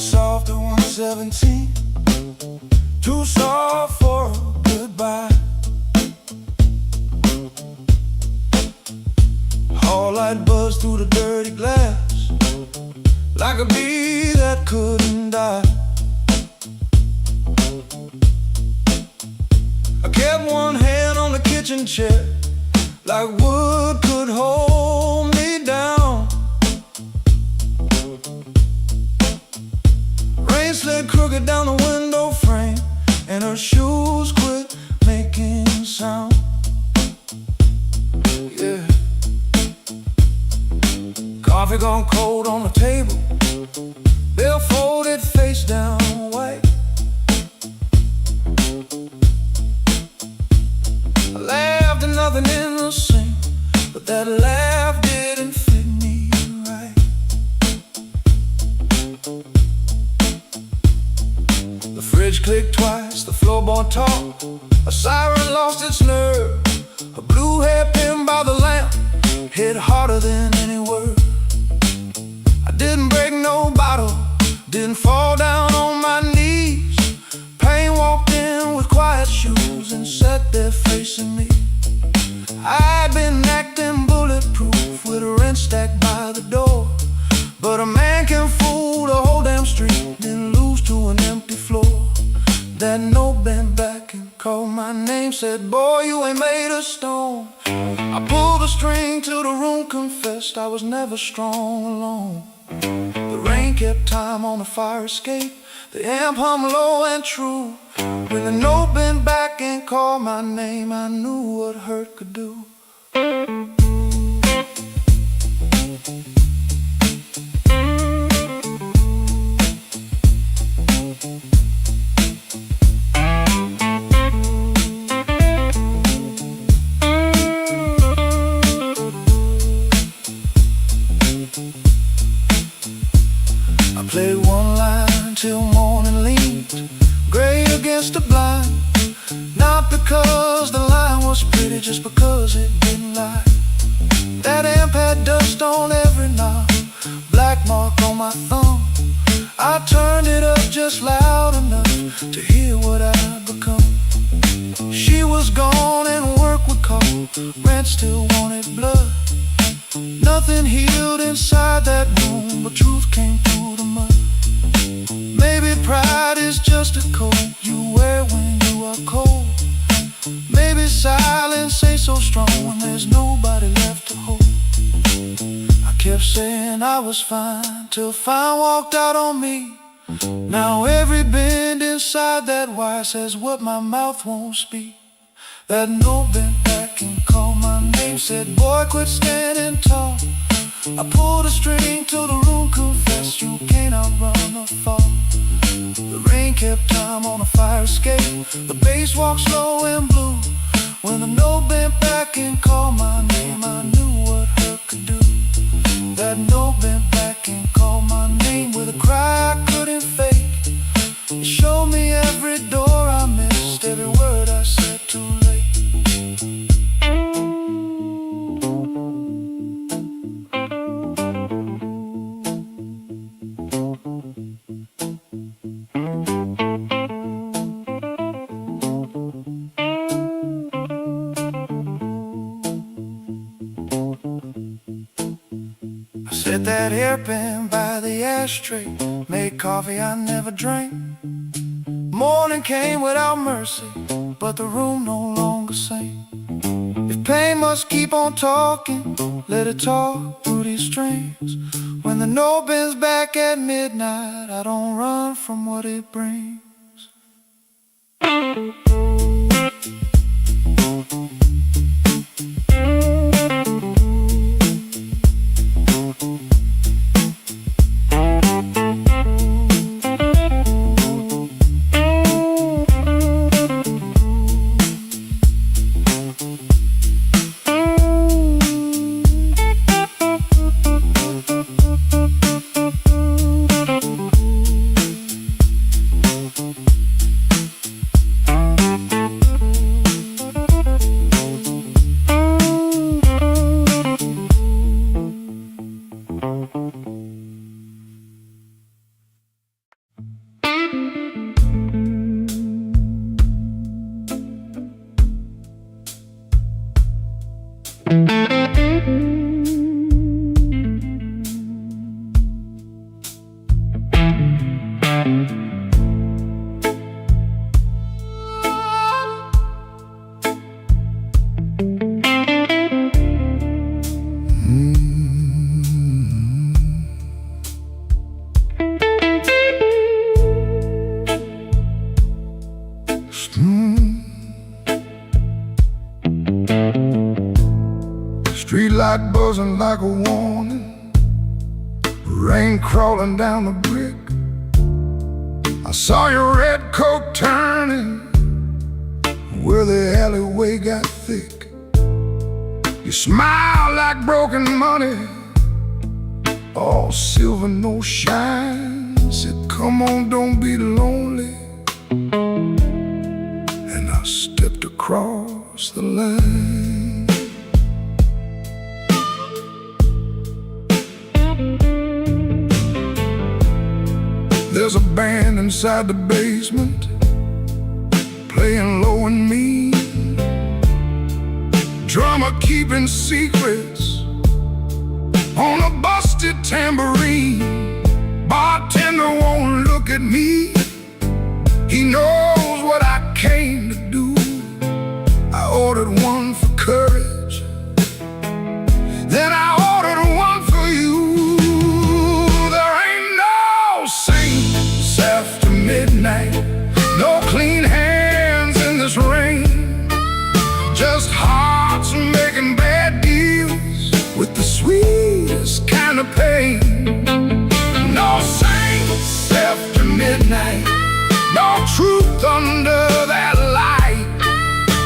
Soft at 117, too soft for a goodbye. All light buzz through the dirty glass, like a bee that couldn't die. I kept one hand on the kitchen chair, like wood could hold me down. Slid crooked down the window frame, and her shoes quit making sound. Yeah. Coffee gone cold on the table, bill folded face down white. I laughed and nothing innocent, but that laugh didn't fit me right. The fridge clicked twice, the floorboard talked. A siren lost its nerve. A blue hairpin by the lamp hit harder than any word. I didn't break no bottle, didn't fall down on my knees. Pain walked in with quiet shoes and sat there facing me. I'd been acting bulletproof with a rent stacked by the door, but a man can fool the whole damn street, then lose to an empty floor. That note bent back and called my name, said, boy, you ain't made of stone. I pulled the string till the room confessed I was never strong alone. The rain kept time on the fire escape, the amp hummed low and true. When the note bent back and called my name, I knew what hurt could do. Played one line till morning leaned gray against the blind. Not because the line was pretty, just because it didn't lie. That amp had dust on every knob, black mark on my thumb. I turned it up just loud enough to hear what I'd become. She was gone and work would call, rent still wanted blood. Nothing healed inside that room, but truth came through the mud. Maybe pride is just a cold saying I was fine, till fine walked out on me. Now every bend inside that wire says what my mouth won't speak. That note bent back and called my name, said, boy, quit standing tall. I pulled a string till the room confessed, you can't outrun the fall. The rain kept time on a fire escape, the bass walked slow and blue. When the note bent back and called my name, I knew what her could do. That note bent back and called my name with a cry I couldn't fake. It showed me every door I missed, every word I said too late. Set that hairpin by the ashtray, made coffee I never drank. Morning came without mercy, but the room no longer sang. If pain must keep on talking, let it talk through these strings. When the note bends back at midnight, I don't run from what it brings. Street light buzzing like a warning, rain crawling down the brick. I saw your red coat turning where the alleyway got thick. You smiled like broken money, all silver, no shine. Said, come on, don't be lonely. And I stepped across the line. There's a band inside the basement, playing low and mean. Drummer keeping secrets on a busted tambourine. Bartender won't look at me, he knows what I came to do. I ordered one for courage, then I ordered one for you. There ain't no saints after midnight, no clean hands in this rain, just hearts making bad deals with the sweetest kind of pain. No saints after midnight, no truth under that light,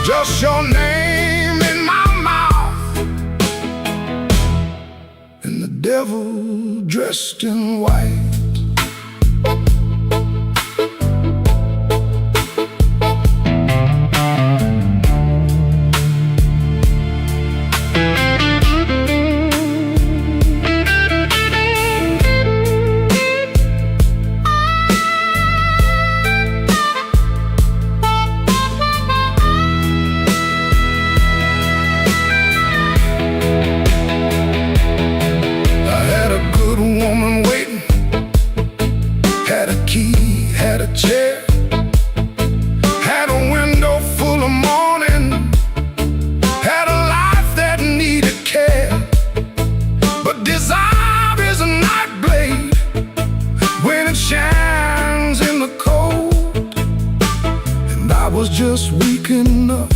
just your name in my mouth and the devil dressed in white. I was just weak enough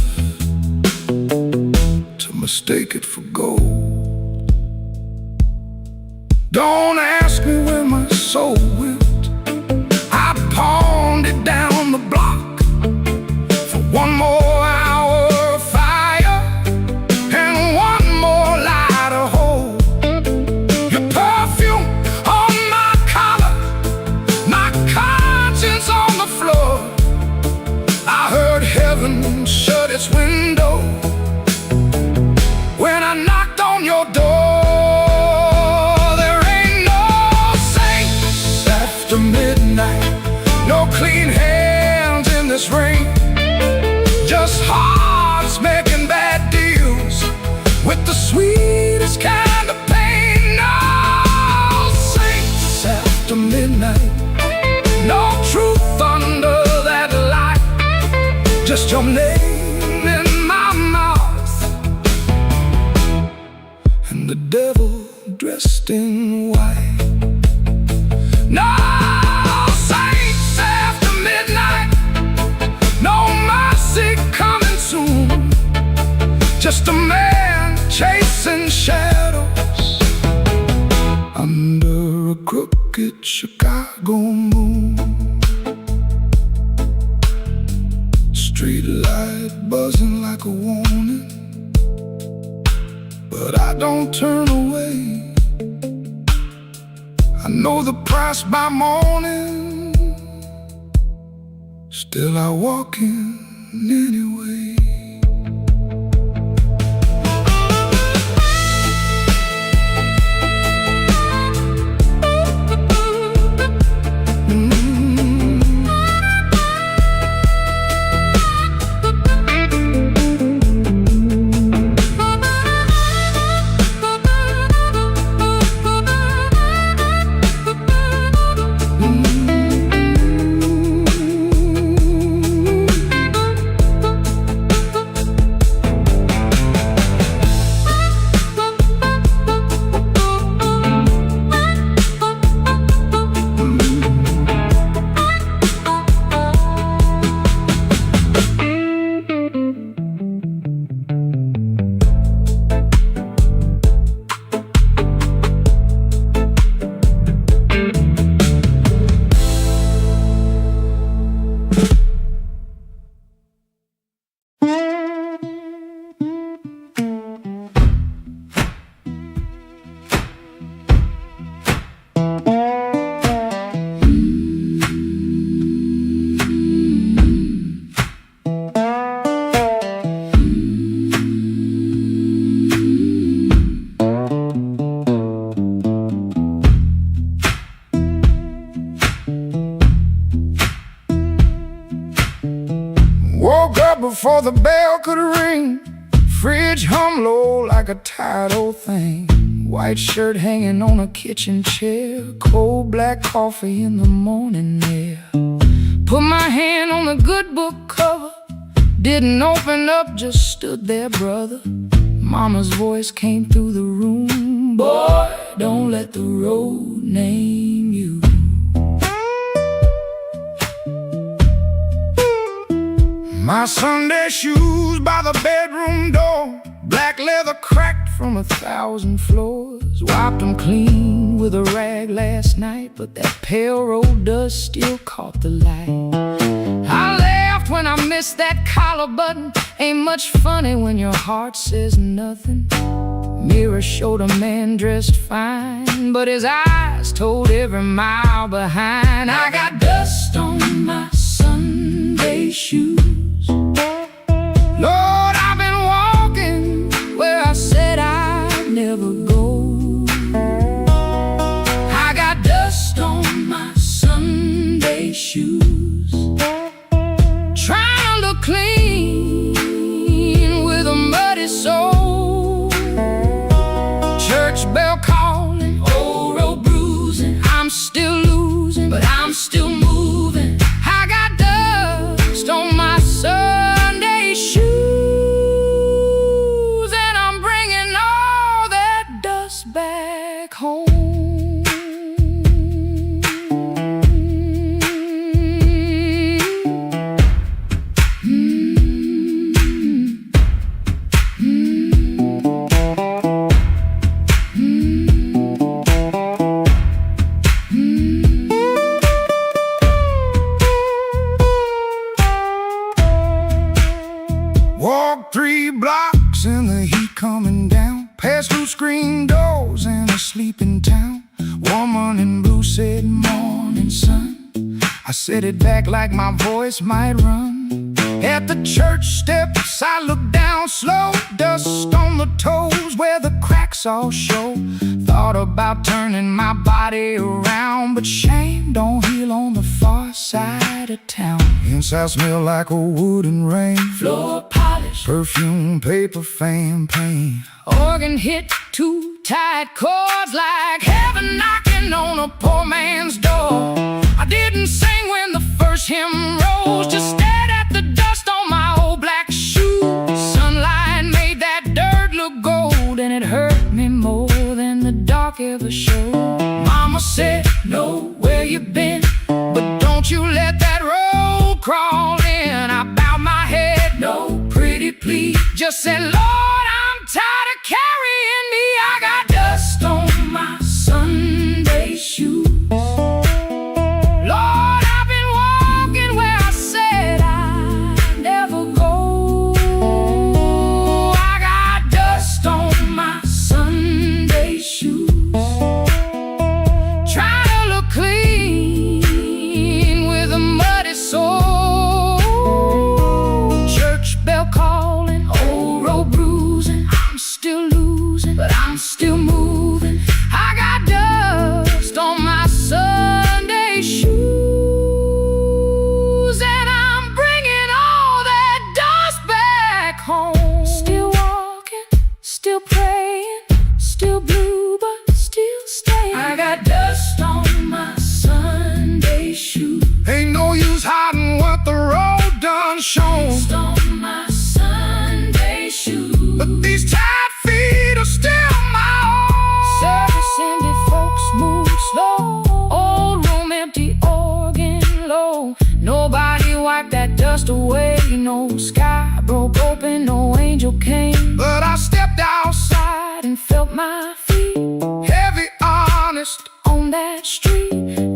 to mistake it for gold. Don't ask me where my soul went. I pawned it down the block for one more hour of fire and one more light of hope. Your perfume on my collar, my conscience on the floor. I heard heaven shut its window when I knocked on your door. There ain't no saints after midnight, no clean hands in this rain, just hearts making bad deals with the sweetest kind of pain. No saints after midnight, no truth under that light, just your name in my mouth and the devil dressed in white. No saints after midnight, no mercy coming soon, just a man chasing shadows under a crooked Chicago moon. Street light buzzing like a warning, but I don't turn away. I know the price by morning, still I walk in anyway. Woke up before the bell could ring, fridge hum low like a tired old thing. White shirt hanging on a kitchen chair, cold black coffee in the morning air. Put my hand on the good book cover, didn't open up, just stood there, brother. Mama's voice came through the room, boy, don't let the road name you. My Sunday shoes by the bedroom door, black leather cracked from 1,000 floors. Wiped them clean with a rag last night, but that pale road dust still caught the light. I laughed when I missed that collar button. Ain't much funny when your heart says nothing. Mirror showed a man dressed fine, but his eyes told every mile behind. I got dust on my Sunday shoes. Lord, I've been walking where I said I'd never go. I got dust on my Sunday shoes, trying to look clean with a muddy soul. Church bell calling, old road bruising. I'm still losing, but I'm still moving. I got dust on my Sunday shoes, and I'm bringing all that dust back home. Walked 3 blocks in the heat coming down, passed through screen doors in a sleeping town. Woman in blue said, "Morning, sun." I set it back like my voice might run. At the church steps I looked down slow, dust on the toes where the cracks all show. Thought about turning my body around, but shame don't heal on the far side of town. Inside smell like a wood and rain, Floor polish, perfume, paper, fan, pain. organ hit 2 tight chords like heaven knocking on a poor man's door. I didn't sing when the first hymn rose, just stared at the dust on my old black shoes. Sunlight made that dirt look gold, and it hurt me more than the dark ever showed. Mama said, "Know where you been, but don't you let that road crawl in." I bowed my head, "No, pretty please," just said, "Lord, I'm tired of carrying me. I got dust on my Sunday shoes. Lord, I've been walking where I said I'd never go. I got dust on my Sunday shoes. Trying to look clean with a muddy soul. Church bell calling, old road bruising. I'm still losing, but I'm still moving. I got dust on my Sunday shoes, and I'm bringing all that dust back home. Still walking, still praying, still blue, but still staying. I got dust on my Sunday shoes. Ain't no use hiding what the road done shown. Dust on my Sunday shoes. But these tired feet are still my own. Service ended, folks move slow. Old room empty, organ low. Nobody wiped that dust away. No sky broke open, no angel came. But I stepped outside And felt my feet heavy, honest. on that street.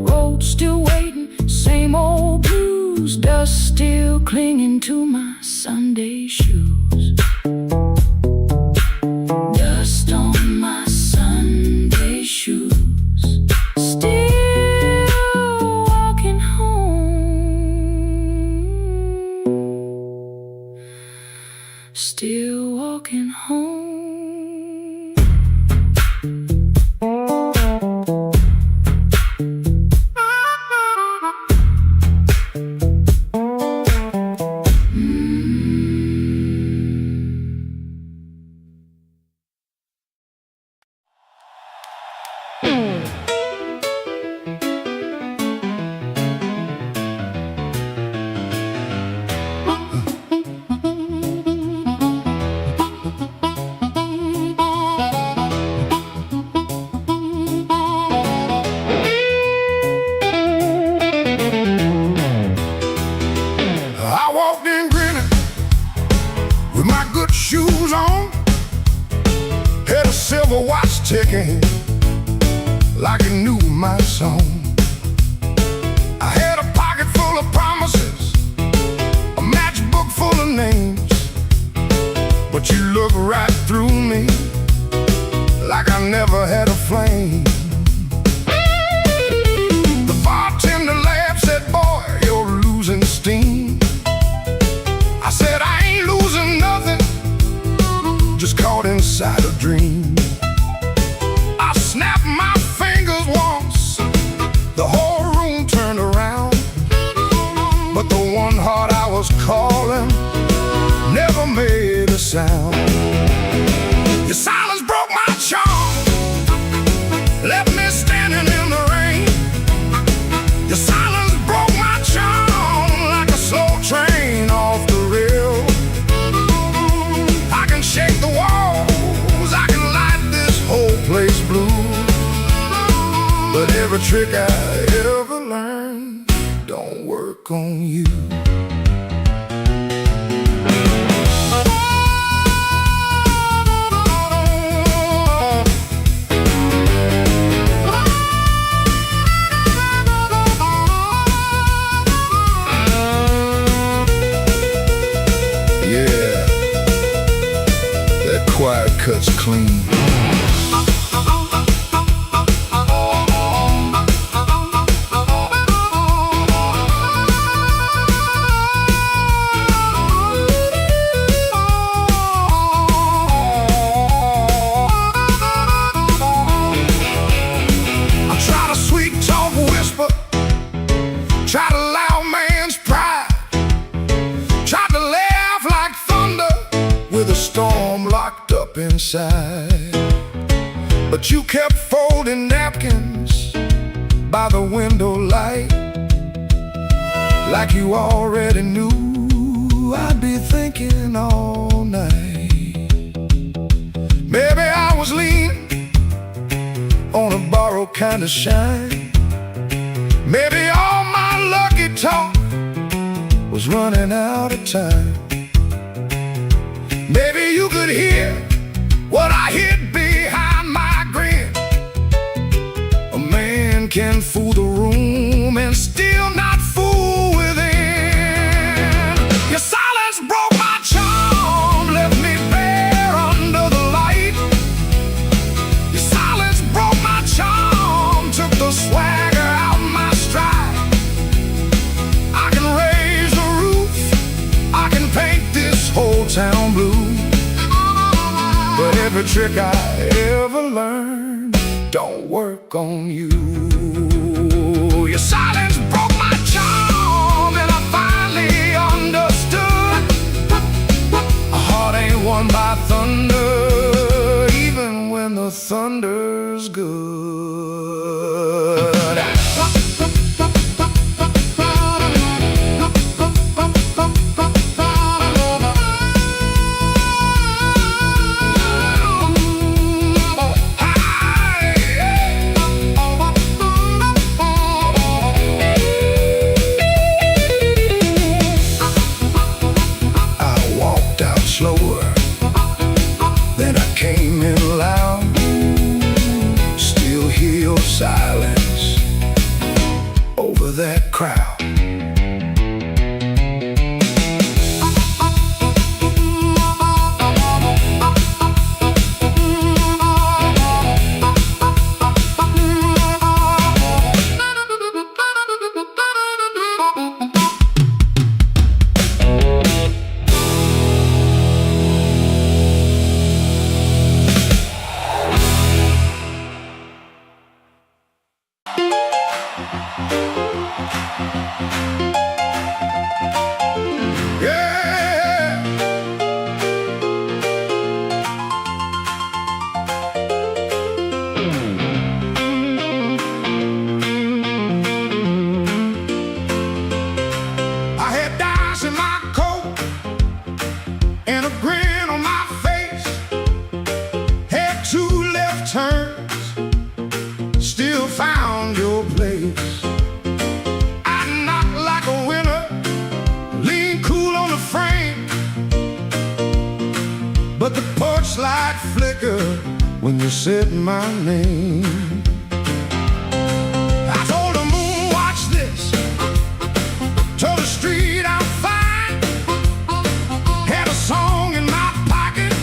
Road still waiting, same old blues. Dust still clinging to my Sunday shoes. Dust on my Sunday shoes. Still walking home. Still walking home. I walked in grinning with my good shoes on. Had a silver watch ticking like it knew my song. I had a pocket full of promises, a matchbook full of names. But you look right through me like I never had a flame. The bartender laughed, said, "Boy, you're losing steam." I said, "I ain't losing nothing, just caught inside a dream." I snapped my fingers once, the whole room turned around. But the one heart I was calling never made a sound. Your silence broke my charm, left me standing in the rain. Your silence broke my charm like a slow train off the rail. I can shake the walls, I can light this whole place blue. But every trick I ever learned don't work on you. Yeah, cuts clean. Try to loud man's pride. Tried to laugh like thunder with a storm locked up inside. but you kept folding napkins by the window light, like you already knew I'd be thinking all night. Maybe I was leaning on a borrowed kind of shine. Maybe all my lucky talk was running out of time. Maybe you could hear what I hid behind my grin. A man can fool the room and still not fool within. Your silence broke my charm, left me bare under the light. Your silence broke my charm, took the swagger out my stride. I can raise the roof, I can paint this whole town blue, but every trick I ever learned don't work on you. Your silence broke my charm, and I finally understood. A heart ain't won by thunder, even when the thunder's good. Slower, then I came in loud. Still hear your silence over that crowd. and a grin on my face. Had two left turns, still found your place. I knocked like a winner, lean cool on the frame, but the porch light flickered when you said my name. I told the moon, watch this. Told the street I'm fine. Had a song in my pocket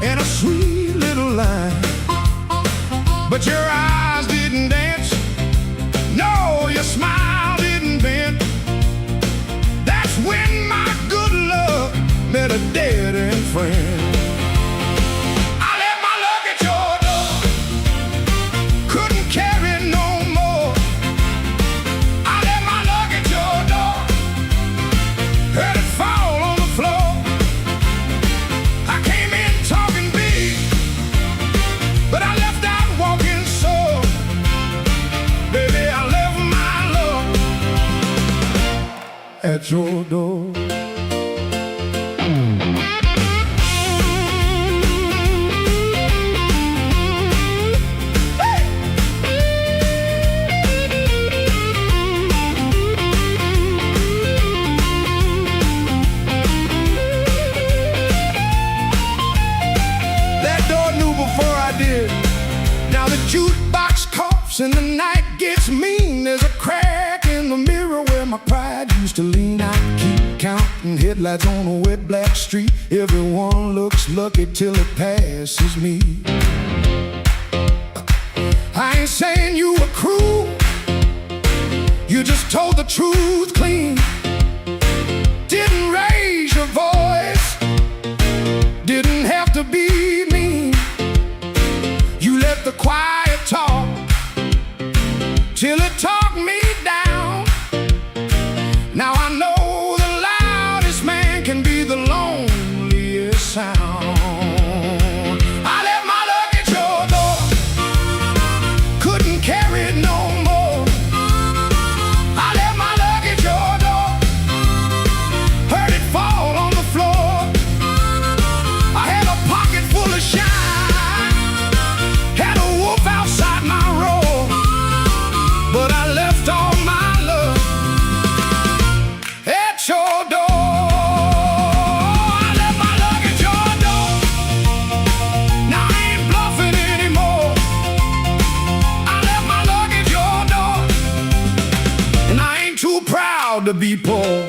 And a sweet little line, but your eyes didn't dance. No, your smile didn't bend. That's when my good luck met a dead-end friend. I left my luck at your door, couldn't carry no more. I left my luck at your door, heard it fall on the floor. I came in talking big, but I left out walking sore. Baby, I left my luck At your door. That door knew before I did. Now the jukebox coughs and the night gets mean. There's a crack in the mirror where my pride used to lean. I keep counting flashing headlights on a wet black street. Everyone looks lucky till it passes me. I ain't saying you were cruel, you just told the truth clean. Didn't raise your voice, didn't have to be mean. You let the quiet talk till it talked me down. Now I know the loudest man can be the loneliest sound. I left my luggage at your door, couldn't carry it no more. I left my luggage at your door, heard it fall on the floor. I had a pocket full of shine, had a wolf outside my roar, but I left all my love at your door. I left my luggage at your door, now I ain't bluffing anymore. I left my luggage at your door, and I ain't too proud to be poor.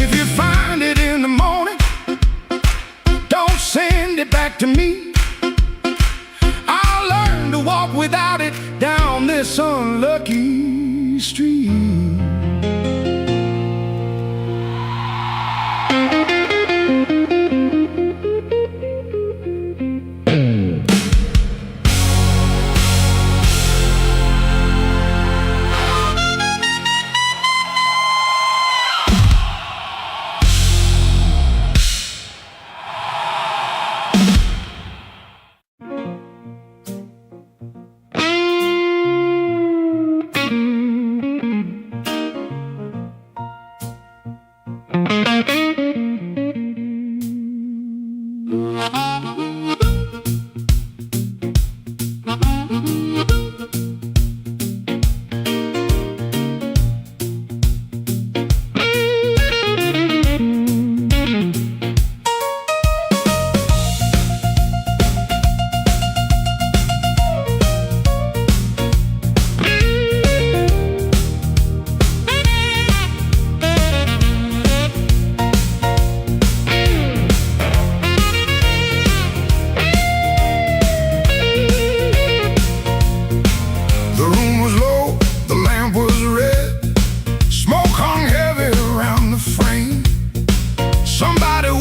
If you find it in the morning, don't send it back to me. I'll learn to walk without it down this unlucky street.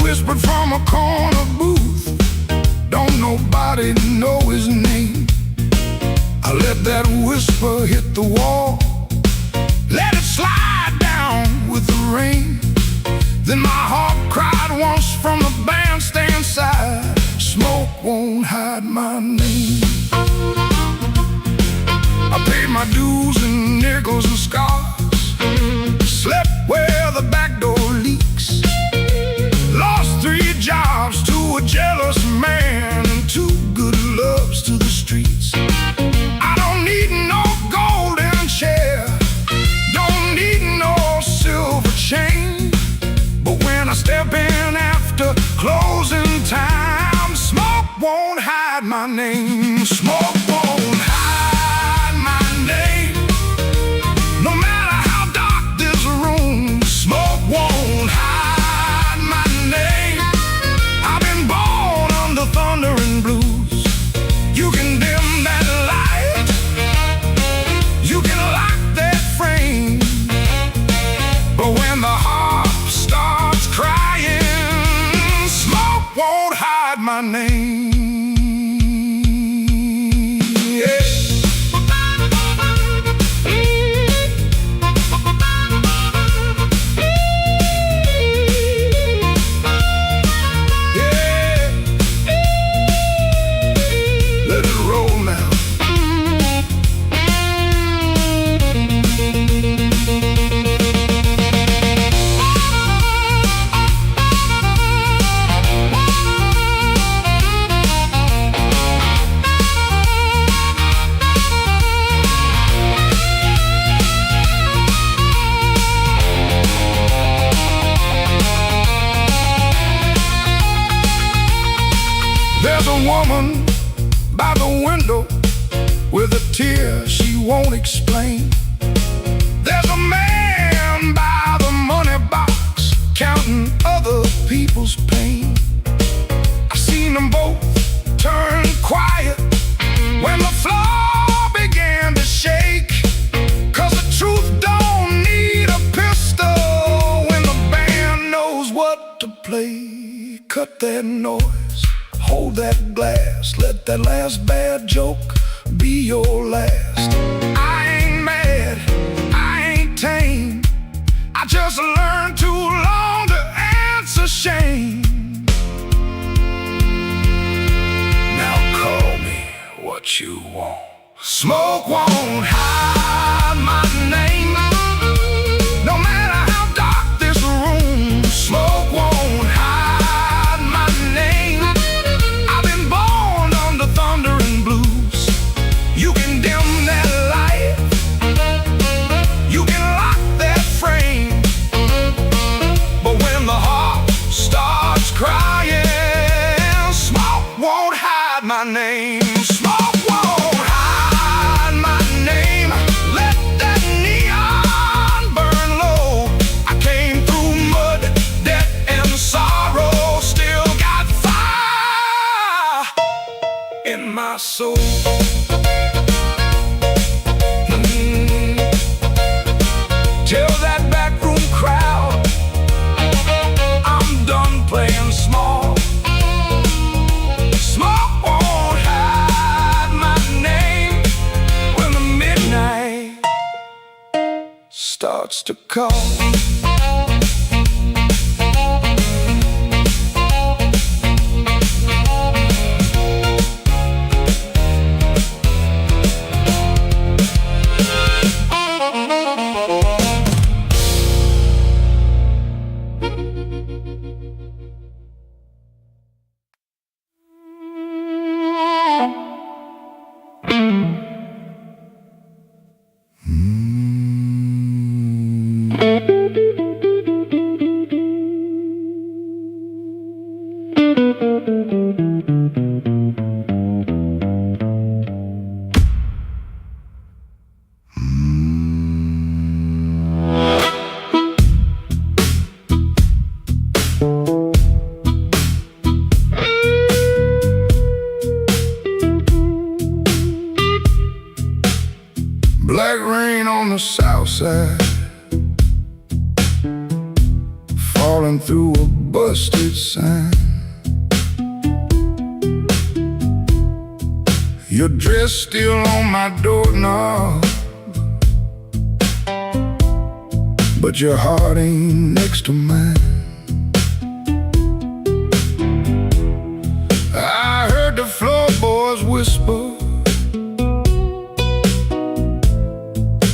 Whispered from a corner booth, don't nobody know his name. I let that whisper hit the wall, let it slide down with the rain. Then my heart cried once from the bandstand side, smoke won't hide my name. I paid my dues in nickels and scars, slept where the back door leaks, lost 3 jobs to a jealous man and 2 good loves to the streets. I don't need no golden chair, don't need no silver chain, but when I step in after closing time, smoke won't hide my name. Smoke won't hide my name, no matter how dark this room. Smoke won't hide my name. I've been born under thunder and blues. You can dim that light, you can lock that frame, but when the heart starts crying, smoke won't hide my name. Yeah. Yeah. There's a woman by the window with a tear she won't explain. There's a man by the money box counting other people's pain. I seen them both turn quiet when the floor began to shake. 'Cause the truth don't need a pistol when the band knows what to play. Cut that noise, hold that glass, let that last bad joke be your last. I ain't mad, I ain't tame, I just learned too long to answer shame. Now call me what you want. Smoke won't hide my name. No matter how dark this room, smoke won't hide my name. I've been born under thunder and blues. You can dim that light, you can lock that frame, but when the heart starts crying, smoke won't hide my name. Smoke won't hide my name. Let that neon burn low. I came through mud, death, and sorrow. Still got fire in my soul. Tell that backroom crowd I'm done playing small. Smoke won't hide my name when the midnight starts to call. Black rain on the south side, falling through a busted sign. Your dress still on my doorknob, but your heart ain't next to mine. I heard the floorboards whisper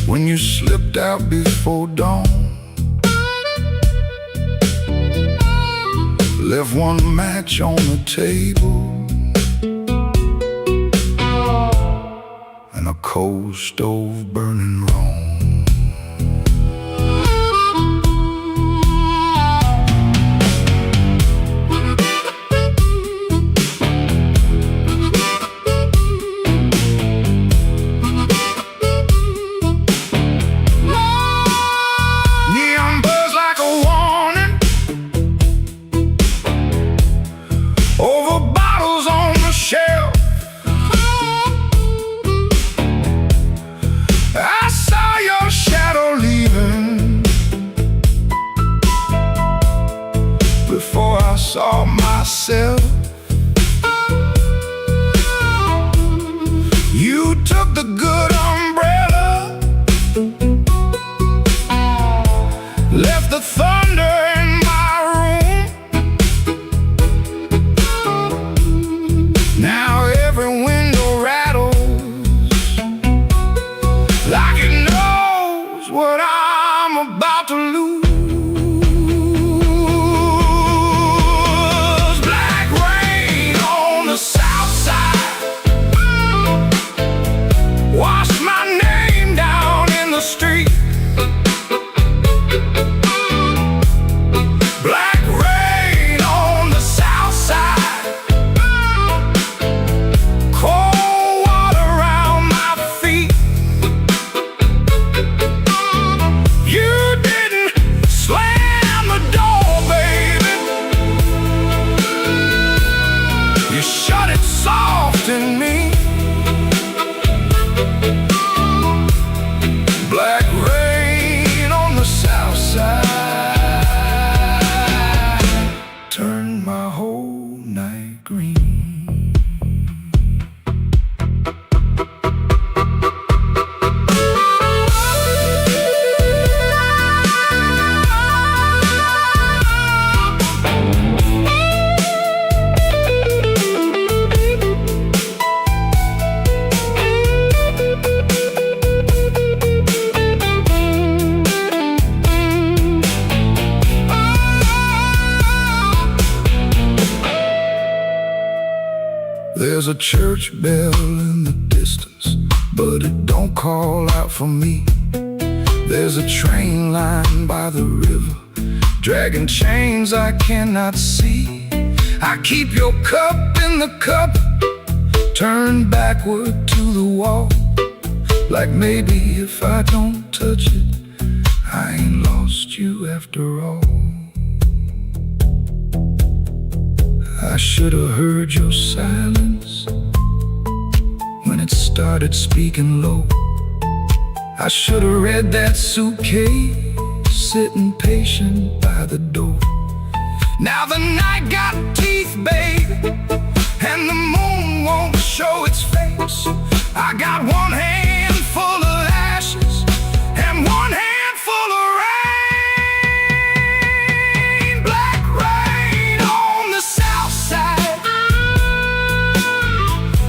when you slipped out before dawn. Left one match on the table and a cold stove burning wrong. Saw myself. You took the good umbrella, left the thunder in my room. Now every window rattles like it knows what I'm about to lose. Black There's a church bell in the distance, but it don't call out for me. There's a train line by the river, dragging chains I cannot see. I keep your cup in the cup, turned backward to the wall, like maybe if I don't touch it, I ain't lost you after all. I should have heard your silence when it started speaking low. I should have read that suitcase sitting patient by the door. Now the night got teeth, babe, and the moon won't show its face. I got one hand full of ashes and one hand full of rain. Black rain on the south side,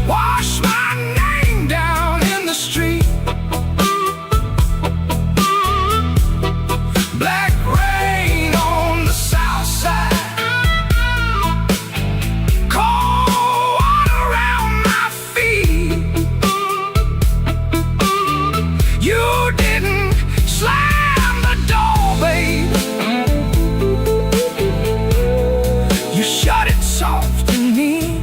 wash my name down in the street. Black rain on the south side, cold water around my feet. You didn't slam the door, babe, you shut it soft to me.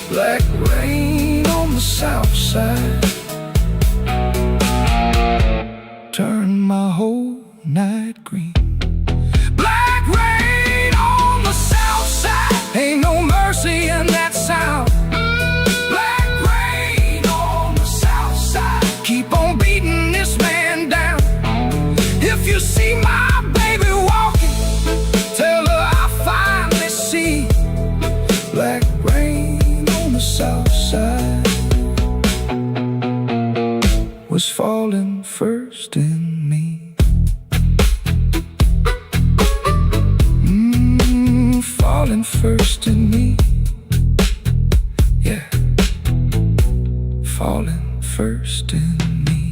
Black rain on the south side, turn my whole night green. Black rain on the south side, ain't no mercy in that sound. Black rain on the south side, keep on beating this man down. If you see my baby walking, tell her I finally see. Black rain on the south side was falling first in me. Falling first in me. Yeah, falling first in me.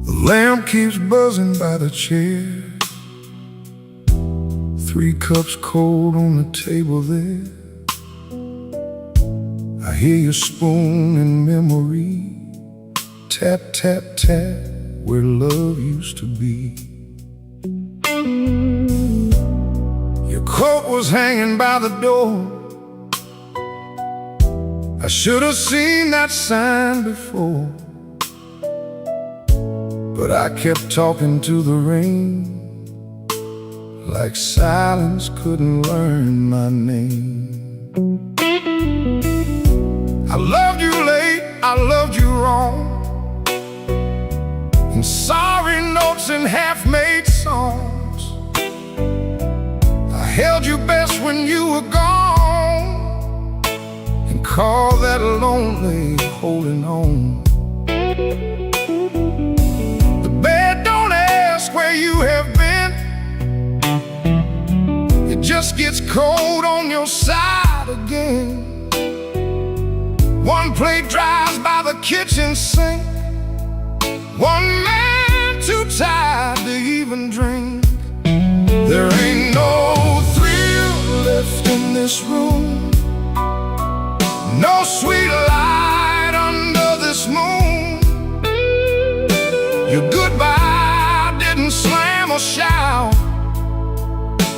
The lamp keeps buzzing by the chair, 3 cups cold on the table there. I hear your spoon in memory, tap, tap, tap, where love used to be. Your coat was hanging by the door, I should have seen that sign before, but I kept talking to the rain, like silence couldn't learn my name. I loved you late, I loved you wrong, in sorry notes and half-made songs. I held you best when you were gone, and called that lonely holding on. The bed don't ask where you have been, it just gets cold on your side again. One plate dries by the kitchen sink, one man too tired to even drink. There ain't no thrill left in this room, no sweet light under this moon. Your goodbye didn't slam or shout,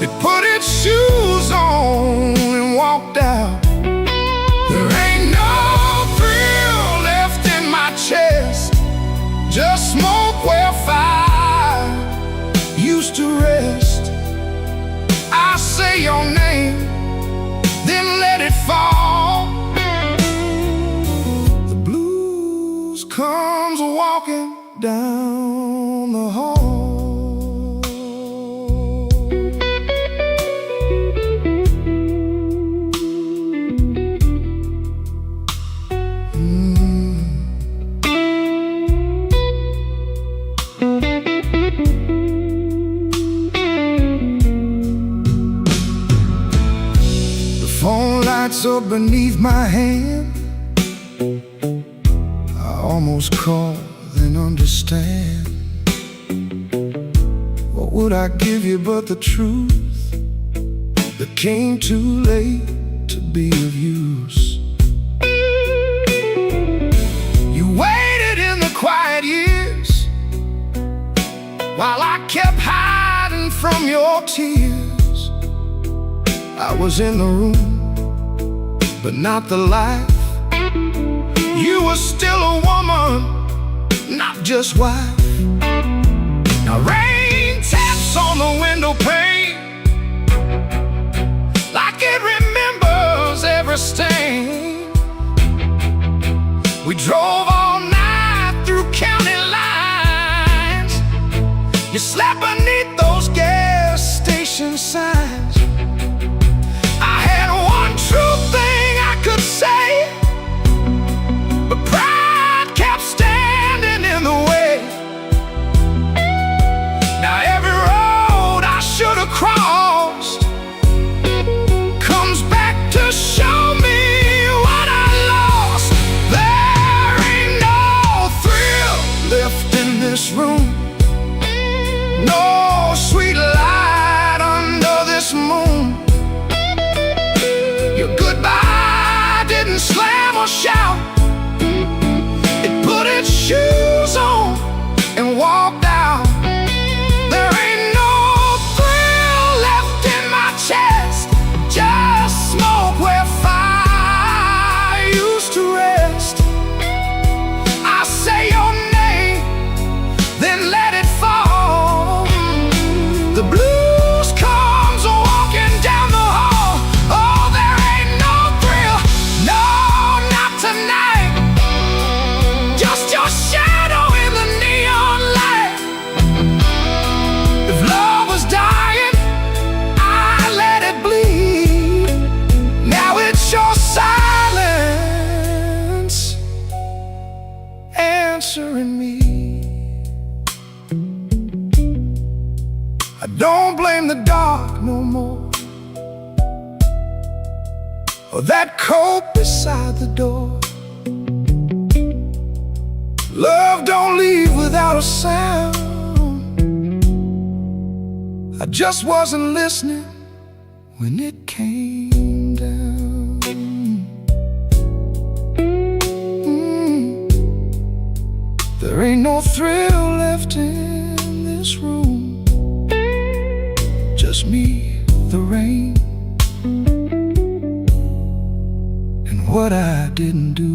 it put its shoes on and walked out. There ain't no thrill left in my chest, just smoke where fire used to rest. I say your name, then let it fall. The blues comes walking down the hall. Phone lights up beneath my hand. I almost call, then understand. What would I give you but the truth that came too late to be of use? You waited in the quiet years while I kept hiding from your tears. I was in the room, but not the life. You were still a woman, not just wife. Now rain taps on the window pane like it remembers every stain. We drove all night through county lines. You slept beneath those gas station signs. I had one true thing I could say, but pride kept standing in the way. Now every road I should have crossed comes back to show me what I lost. There ain't no thrill left in this room, no sweet light under this moon. Your goodbye didn't slam or shout. It put its shoes on and walked out. There ain't no thrill left in my chest, just smoke where fire used to rest. I say your name, then let it fall. The blues comes walking down the hall. Oh, there ain't no thrill, no, not tonight. Just your shadow in the neon light. If love was dying, I let it bleed. Now it's your silence answering me. I don't blame the dark no more, or that coat beside the door. Love don't leave without a sound. I just wasn't listening when it came down. There ain't no thrill left in this room, just me, the rain, and what I didn't do.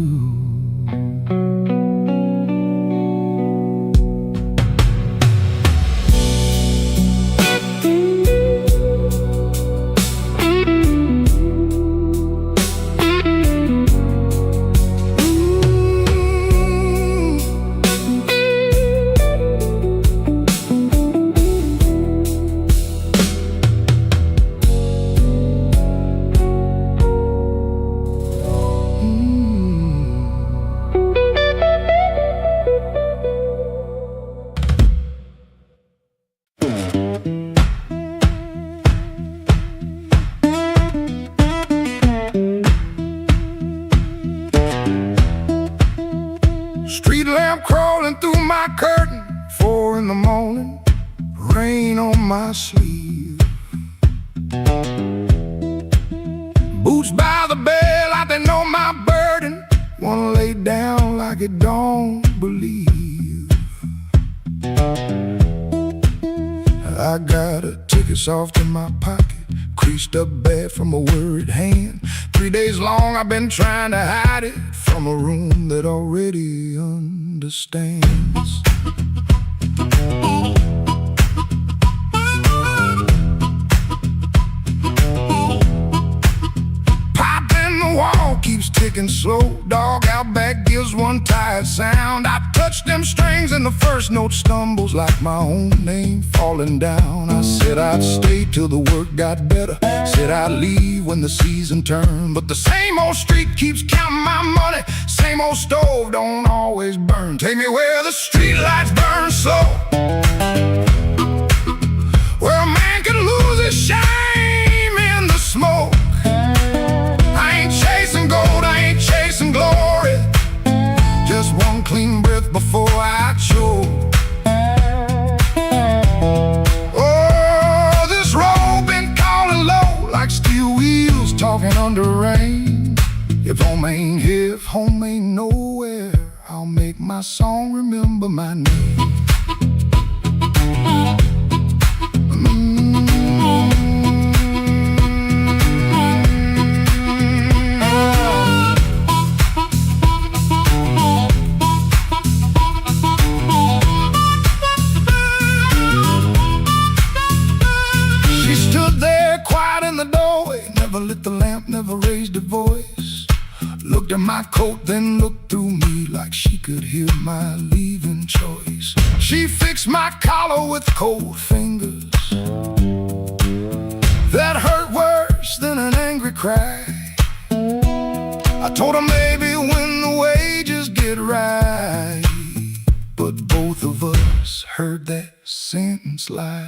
Street lamp crawling through my curtain, 4 in the morning, rain on my sleeve. Boots by the bed like they know my burden, wanna lay down like it don't believe. I got a ticket soft in my pocket, creased up bad from a worried hand. 3 days long I've been trying to hide it from a room that already undone. understands. Pipe in the wall keeps ticking slow. Dog out back gives one tired sound. I touch them strings and the first note stumbles like my own name falling down. I said I'd stay till the work got better. Said I'd leave when the season turned. But the same old street keeps counting my money. Same old stove don't always burn. Take me where the street lights burn slow, where a man can lose his shame in the smoke. I ain't chasing gold, I ain't chasing glory. Just one clean breath before I choke. Oh, this road been calling low like steel wheels talking under rain. If home ain't here, if home ain't nowhere, I'll make my song remember my name. She stood there quiet in the doorway, never lit the lamp, never raised her voice. Looked at my coat, then looked through me like she could hear my leaving choice. She fixed my collar with cold fingers that hurt worse than an angry cry. I told her maybe when the wages get right, but both of us heard that sentence lie.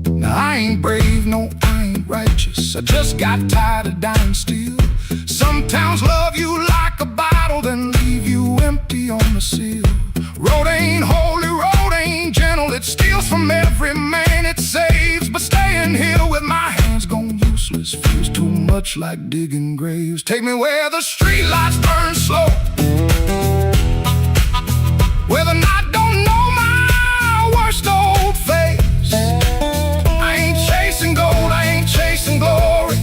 Now I ain't brave, no, I ain't righteous. I just got tired of dying still. Some towns love you like a bottle, then leave you empty on the seal. Road ain't holy, road ain't gentle. It steals from every man it saves. But staying here with my hands gone useless feels too much like digging graves. Take me where the street lights burn slow, where the night don't know my worst old face. I ain't chasing gold, I ain't chasing glory,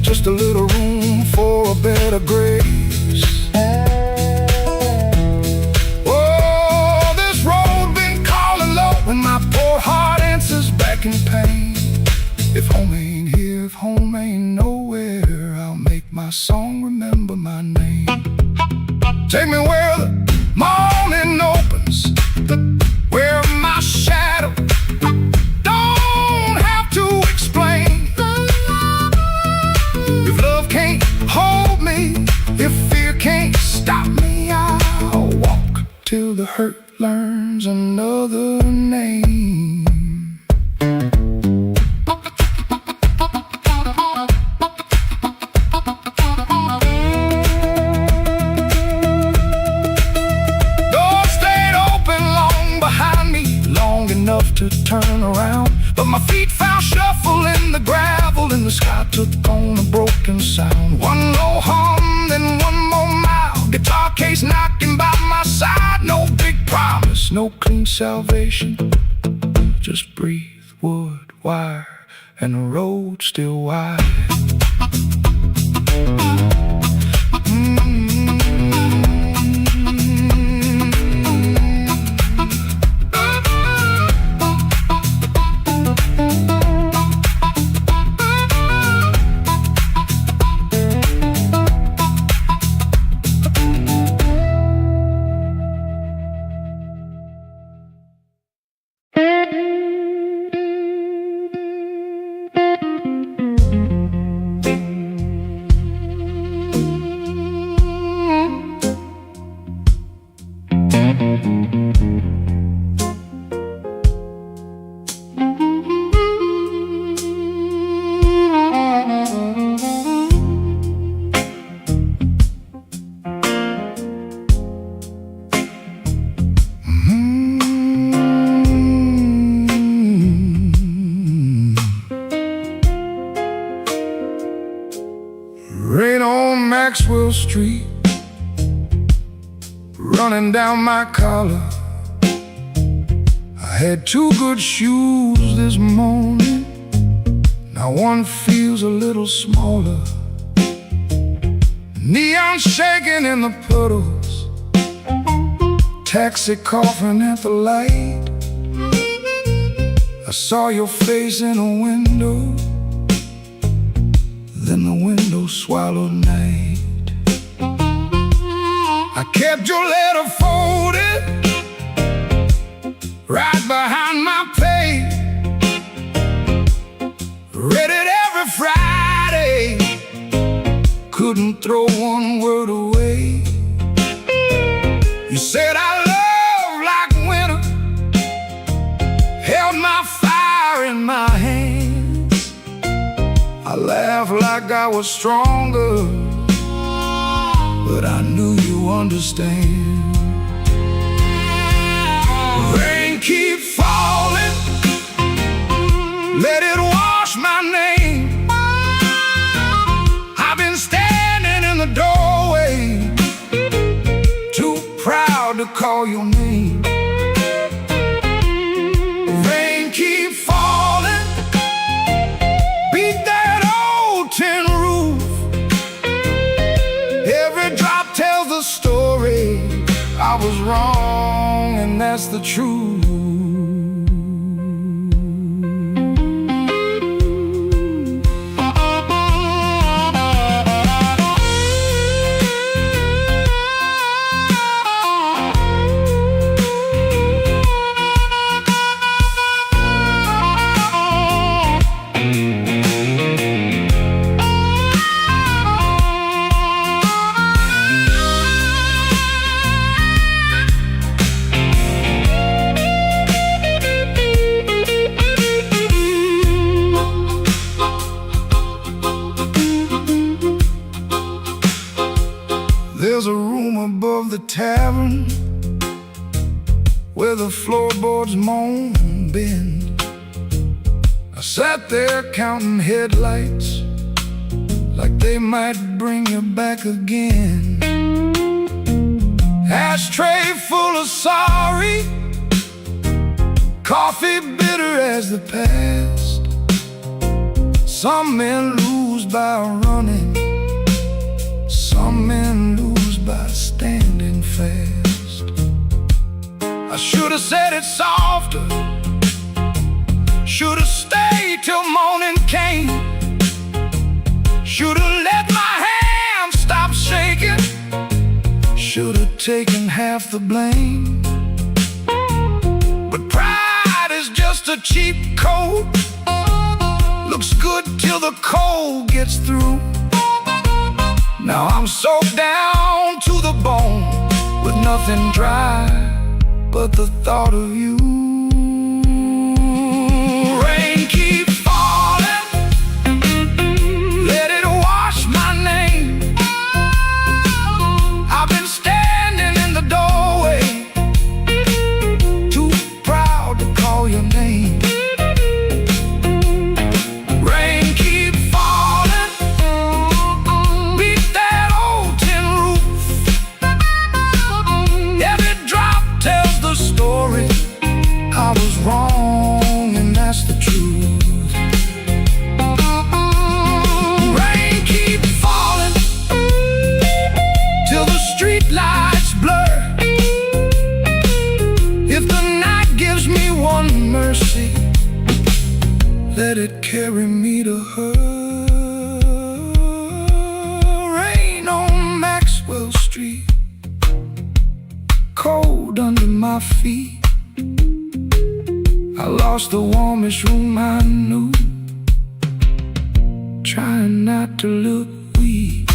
just a little room for a better grace. Oh, this road been calling low, and my poor heart answers back in pain. If home ain't here, if home ain't nowhere, I'll make my song remember my name. Take me where the morning opens, where my shadow don't have to explain. If love can't hold me, if fear can't stop me, I'll walk till the hurt learns another name. Doors stayed open long behind me, long enough to turn around, but my feet found shuffle in the gravel, and the sky took on a broken sound. One low hum, then one more mile, guitar case knocking by my side. No big promise, no clean salvation, just breathe, wood, wire, and the road still wide. Rain on Maxwell Street, running down my collar. I had two good shoes this morning, now one feels a little smaller. Neon shaking in the puddles, taxi coughing at the light. I saw your face in a window, then the window swallowed night. I kept your letter folded right behind my page. Read it every Friday, couldn't throw one word away. You said I love like winter, held my fire in my hands. I laughed like I was stronger, but I knew you understand. Rain keep falling, let it wash my name. I've been standing in the doorway, too proud to call your name. Rain keep falling, beat that old tin roof. Every drop tells the story. I was wrong, and that's the truth. There's a room above the tavern where the floorboards moan and bend. I sat there counting headlights like they might bring you back again. Ashtray full of sorry, coffee bitter as the past. Some men lose by running, some men lose by standing fast. I should have said it softer, should have stayed till morning came. Should have let my hand stop shaking, should have taken half the blame. But pride is just a cheap coat, looks good till the cold gets through. Now I'm soaked down to the bone with nothing dry but the thought of you. Rain keep falling, let it wash my name. I've been standing in the doorway, too proud to call your name. Rain keep falling, beat that old tin roof. Every drop tells the story. I was wrong, and that's the truth. Rain keep falling till the street lights blur. If the night gives me one mercy, let it carry me to her. Rain on Maxwell Street, cold under my feet. I lost the warmest room I knew, trying not to look weak.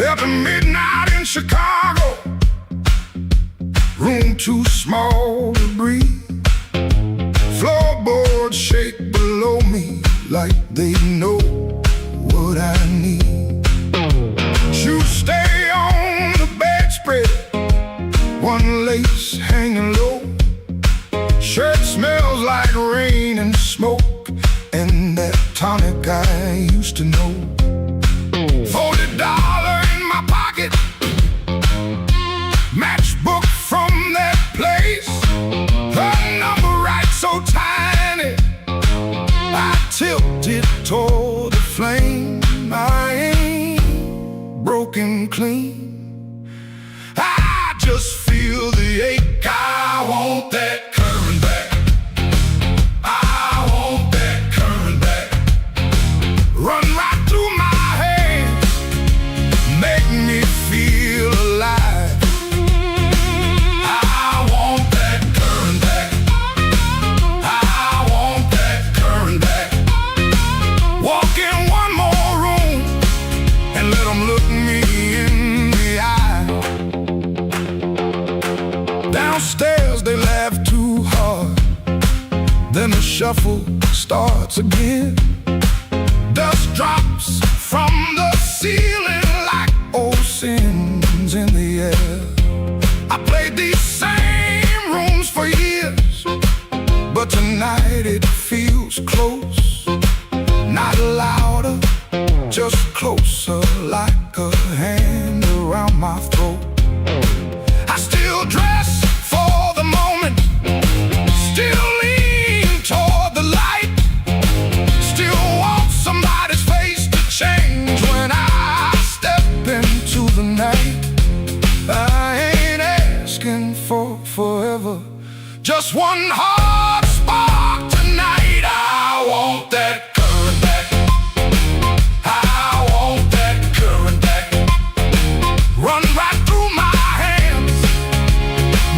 After midnight in Chicago, room too small to breathe. Floorboards shake below me like they know what I need. Shoes stay on the bedspread, one lace hanging low. Shirt smells like rain and smoke, and that tonic I used to know. $40 in my pocket, matchbook from that place. Her number right so tiny, I tilted toward the flame. I ain't broken clean, I just feel the ache. I want that current back, I want that current back. Run right through my hands, make me feel alive. I want that current back, I want that current back. Walk in one more room and let them look me in the eye. Downstairs they laugh too hard, then the shuffle starts again. Dust drops from the ceiling like old sins in the air. I played these same rooms for years, but tonight it feels close. Not louder, just closer, like a hand around my throat. I still dress for the moment, still lean toward the light, still want somebody's face to change when I step into the night. I ain't asking for forever, just one hard spark tonight. I want that current back, I want that current back. Run right through my hands,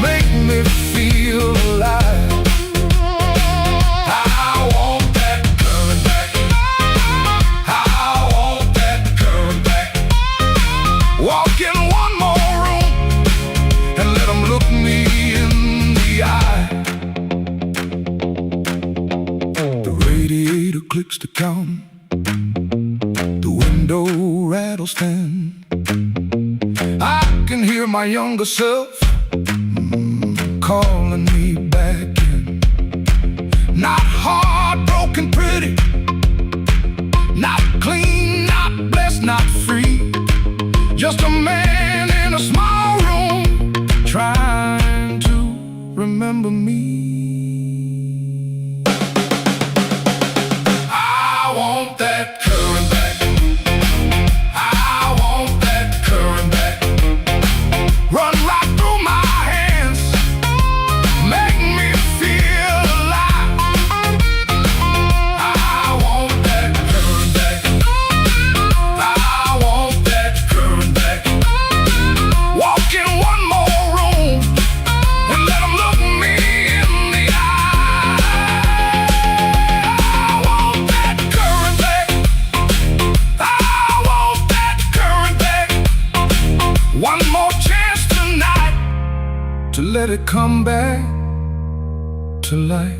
make me feel alive. I want that current back, I want that current back. Walk in one more room and let them look me in the eye. The radiator clicks to count, the window rattles 10. I can hear my younger self calling me back in. Not heartbroken pretty, not clean, not blessed, not free. Just a man in a small room trying to remember me. I want that current back, I want that current back. Run right through my hands, make me feel alive. I want that current back, I want that current back. Walk in one more room and let them look me in the eye. I want that current back, I want that current back. One more chance tonight to let it come back to life.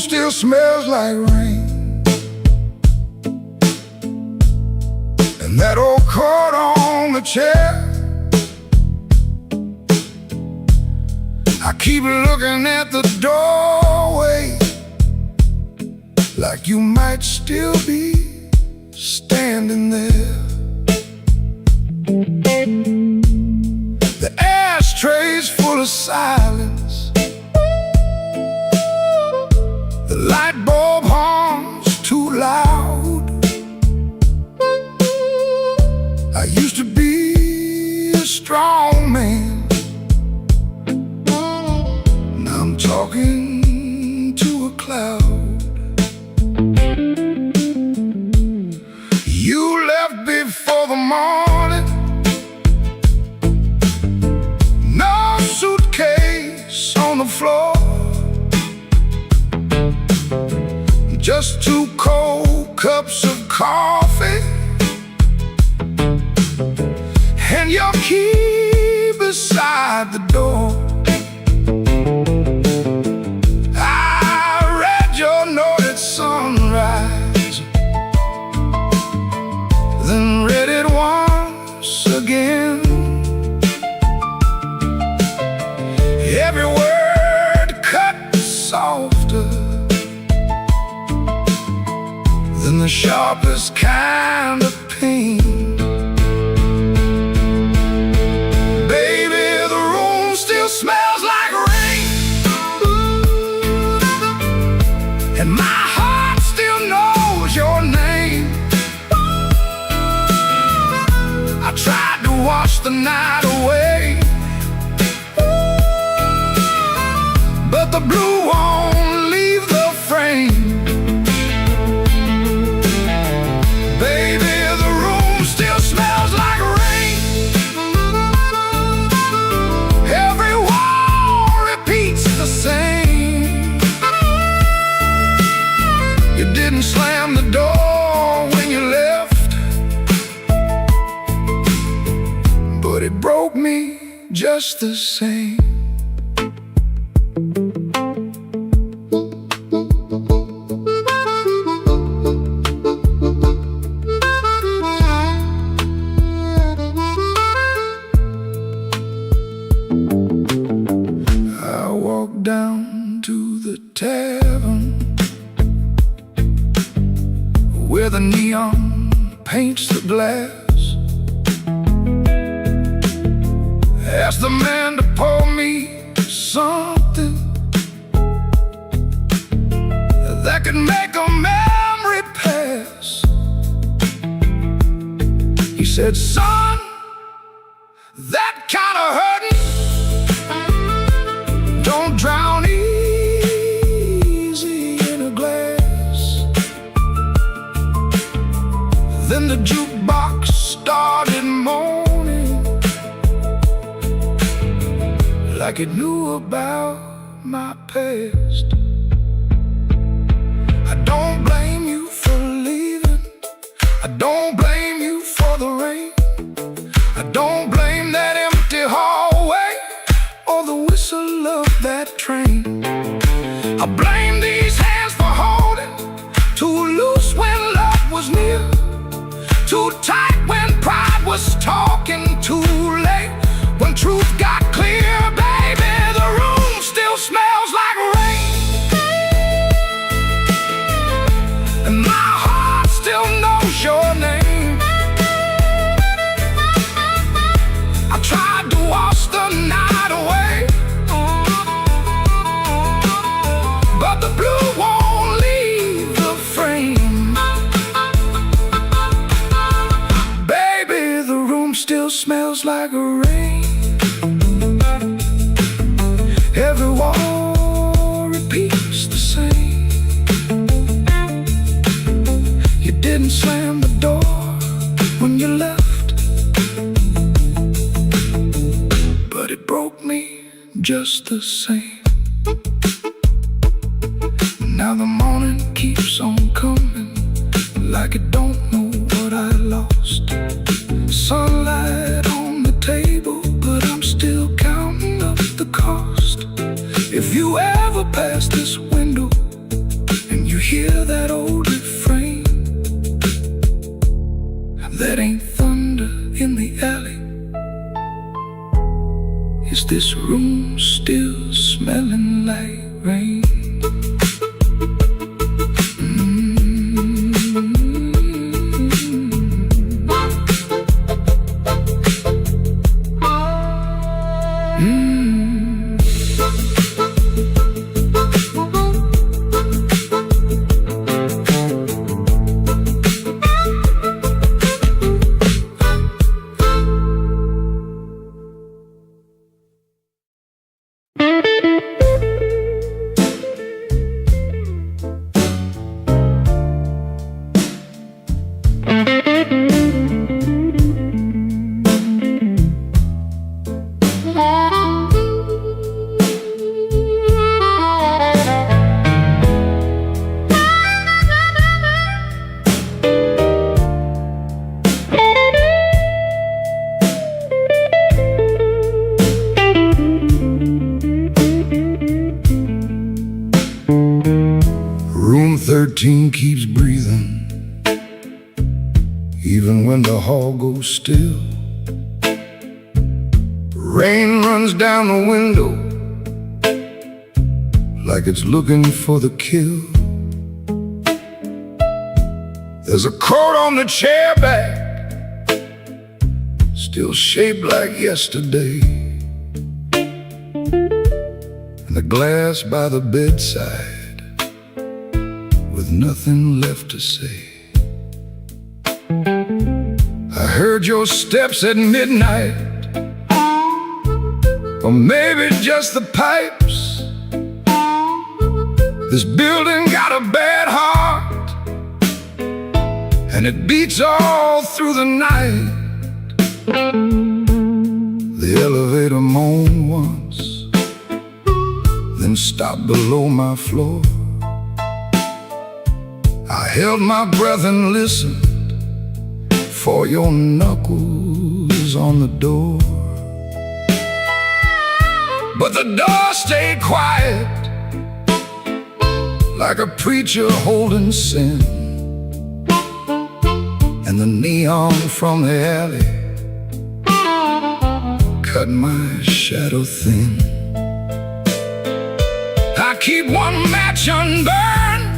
still smells like rain, and that old coat on the chair. I keep looking at the doorway, like you might still be standing there. The ashtray's full of silence, the light bulb hums too loud. I used to be a strong man, now I'm talking to a cloud. You left before the morning, no suitcase on the floor, just 2 cold cups of coffee and your key beside the door. I read your note at sunrise, then read it once again. Every word cut softer than the sharpest kind of pain. Baby, the room still smells like rain, and my heart still knows your name. I tried to wash the night away, but the blue won't leave the frame. Baby, the room still smells like rain. Every wall repeats the same. You didn't slam the door when you left, but it broke me just the same. I walked down to the tavern where the neon paints the glass. Asked the man to pour me something that could make a memory pass. He said, son, that kind of hurting don't drown easy in a glass. Then the jukebox started moaning like it knew about my past. I don't blame you for leaving, I don't blame you for the rain, I don't blame that empty hallway or the whistle of that train. I blame these hands for holding too loose when love was near, too tight when pride was talking, too late when truth got clear. Baby, the room still smells like rain, and my heart still knows your name. I tried to wash the night away, but the blue won't leave the frame. Baby, the room still smells like rain. Every wall repeats the same. You didn't slam the door when you left, but it broke me just the same. Now the morning keeps on coming, like it don't know what I lost. Sunlight on the table, but I'm still counting up the cost. If you ever pass this window, hear that old refrain? That ain't thunder in the alley. Is this room still smelling like rain? Room 13 keeps breathing, even when the hall goes still. Rain runs down the window like it's looking for the kill. There's a coat on the chair back, still shaped like yesterday, and the glass by the bedside with nothing left to say. I heard your steps at midnight, or maybe just the pipes. This building got a bad heart, and it beats all through the night. The elevator moaned once, then stopped below my floor. I held my breath and listened for your knuckles on the door. But the door stayed quiet, like a preacher holding sin. And the neon from the alley cut my shadow thin. I keep one match unburned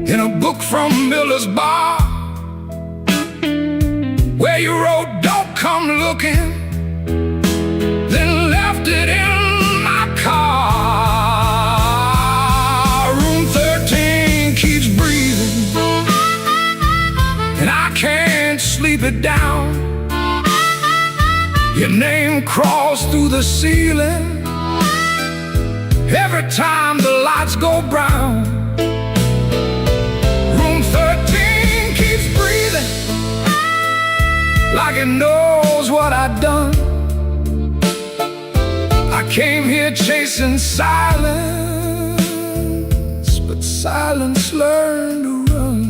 in a book from Miller's bar, where you wrote, "Don't come looking," then left it in my car. Room 13 keeps breathing, and I can't sleep it down. Your name crawls through the ceiling every time the lights go brown. Room 13 keeps breathing, like it knows what I've done. I came here chasing silence, but silence learned to run.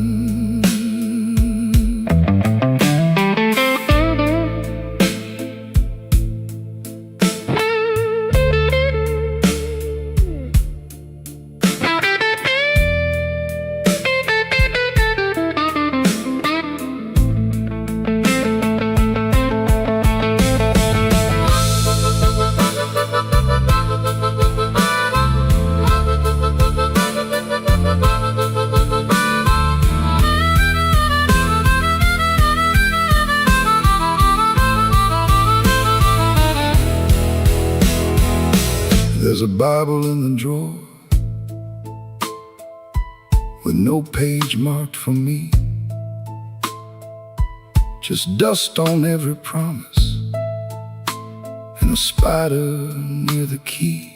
There's a Bible in the drawer with no page marked for me, just dust on every promise and a spider near the key.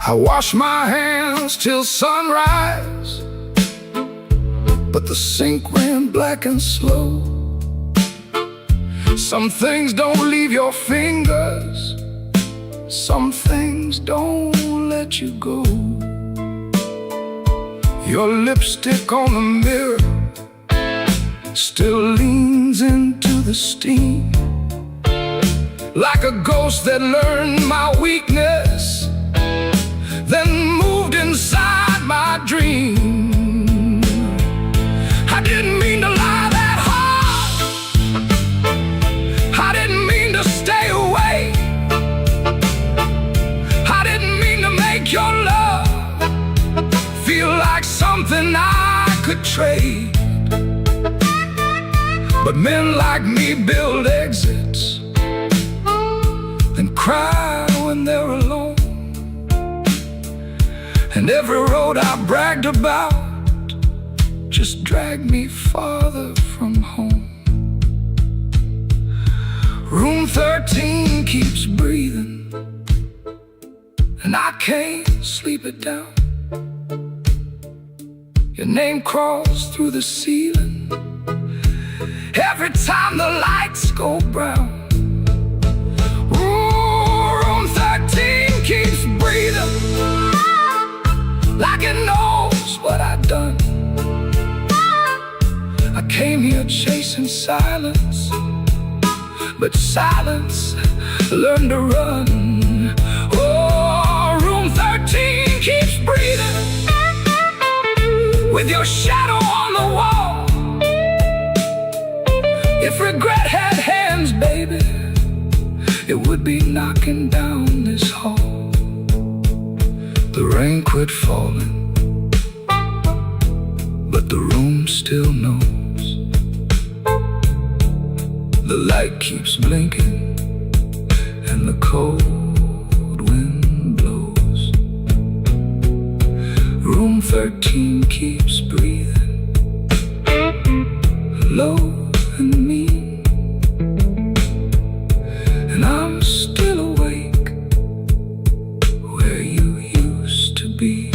I wash my hands till sunrise, but the sink ran black and slow. Some things don't leave your fingers, some things don't let you go. Your lipstick on the mirror still leans into the steam, like a ghost that learned my weakness, then moved in dream. I didn't mean to lie that hard. I didn't mean to stay away. I didn't mean to make your love feel like something I could trade. But men like me build exits and cry when they're alone. And every road I bragged about just dragged me farther from home. Room 13 keeps breathing, and I can't sleep it down. Your name crawls through the ceiling every time the lights go brown. Ooh, room 13 keeps breathing like it knows what I've done. I came here chasing silence, but silence learned to run. Oh, room 13 keeps breathing with your shadow on the wall. If regret had hands, baby, it would be knocking down this hall. The rain quit falling, but the room still knows. The light keeps blinking and the cold wind blows. Room 13 keeps breathing low and mean, and I'm still awake where you used to be.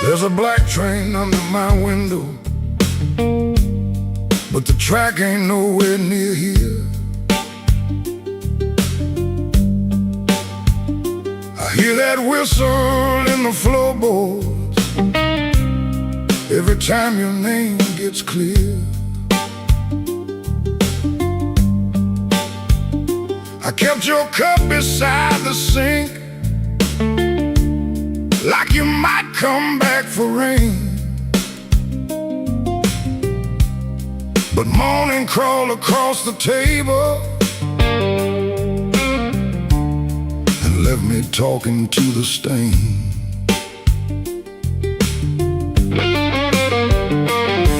There's a black train under my window, but the track ain't nowhere near here. I hear that whistle in the floorboards every time your name gets clear. I kept your cup beside the sink, like you might come back for rain. But morning crawled across the table and left me talking to the stain.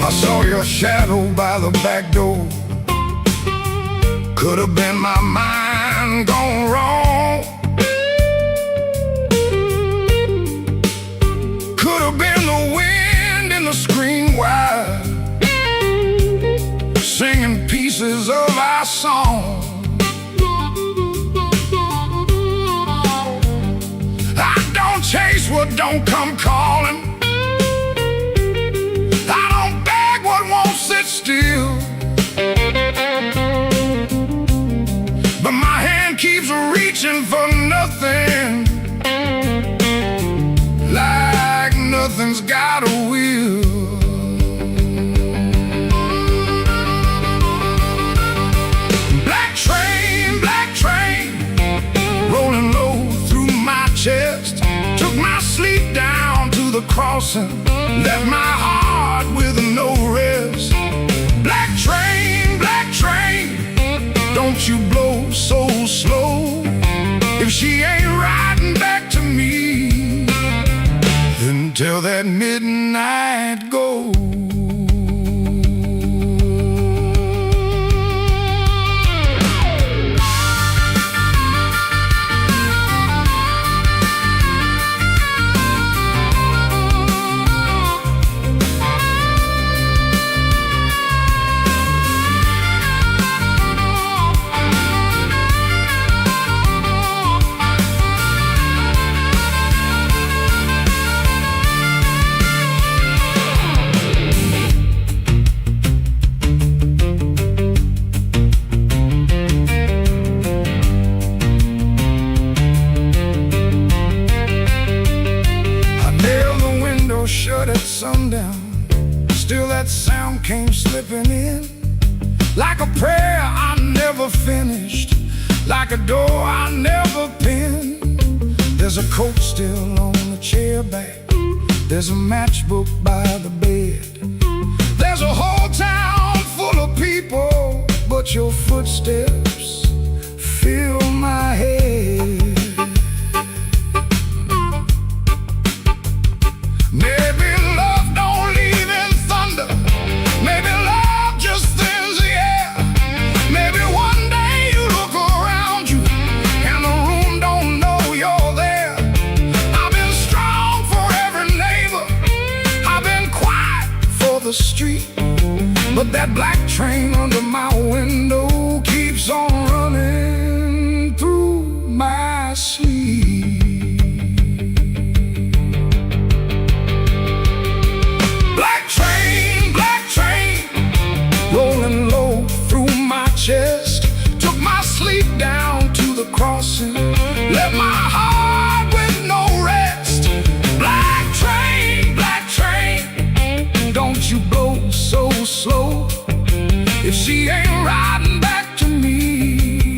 I saw your shadow by the back door. Could have been my mind gone wrong. Could have been the wind in the screen wire, singing pieces of our song. I don't chase what don't come calling. I don't beg what won't sit still. But my hand keeps reaching for nothing, like nothing's got a will. Black train, rolling low through my chest, took my sleep down to the crossing, left my heart with no rest. Black train, don't you blow so slow. If she ain't riding back to me, that midnight goes. Shut at sundown, still that sound came slipping in, like a prayer I never finished, like a door I never pinned. There's a coat still on the chair back, there's a matchbook by the bed, there's a whole town full of people, but your footsteps fill my head. Maybe love don't leave in thunder, maybe love just thins the air. Maybe one day you look around you and the room don't know you're there. I've been strong for every neighbor, I've been quiet for the street, but that black train under my window keeps on running through my sleep. Rolling low through my chest, took my sleep down to the crossing, left my heart with no rest. Black train, don't you blow so slow. If she ain't riding back to me,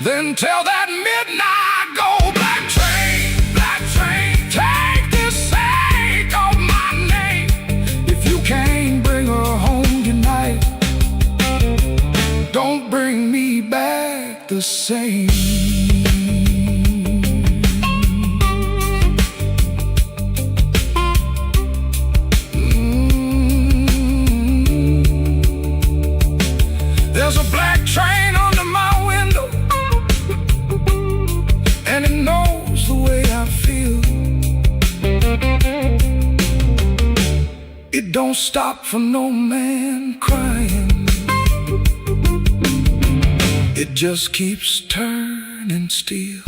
then tell that midnight go. Black train, take this sack off my name. If you can't bring her home tonight, don't bring me back the same. There's a black train under my window, and it knows the way I feel. It don't stop for no man crying, it just keeps turning steel.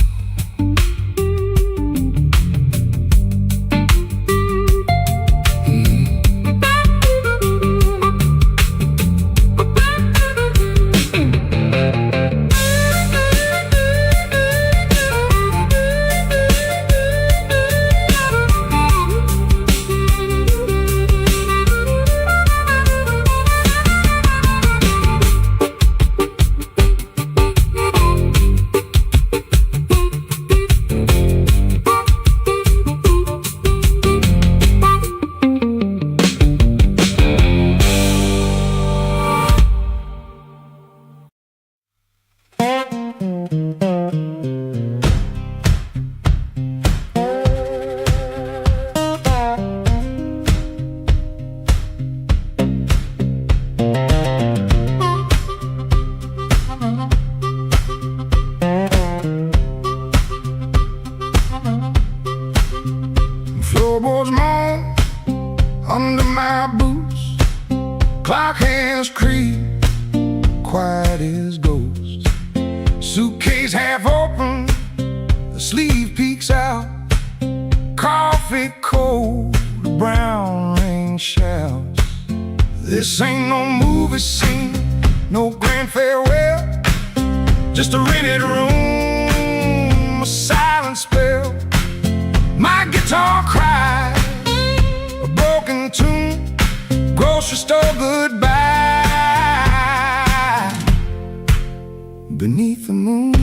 Floorboards moan under my boots, clock hands creep, quiet as ghosts. Suitcase half open, the sleeve peeks out, coffee cold, brown rain showers. This ain't no movie scene, no grand farewell, just a rented room, a silent spell. My guitar cries, a broken tune, grocery store goodbye, beneath the moon.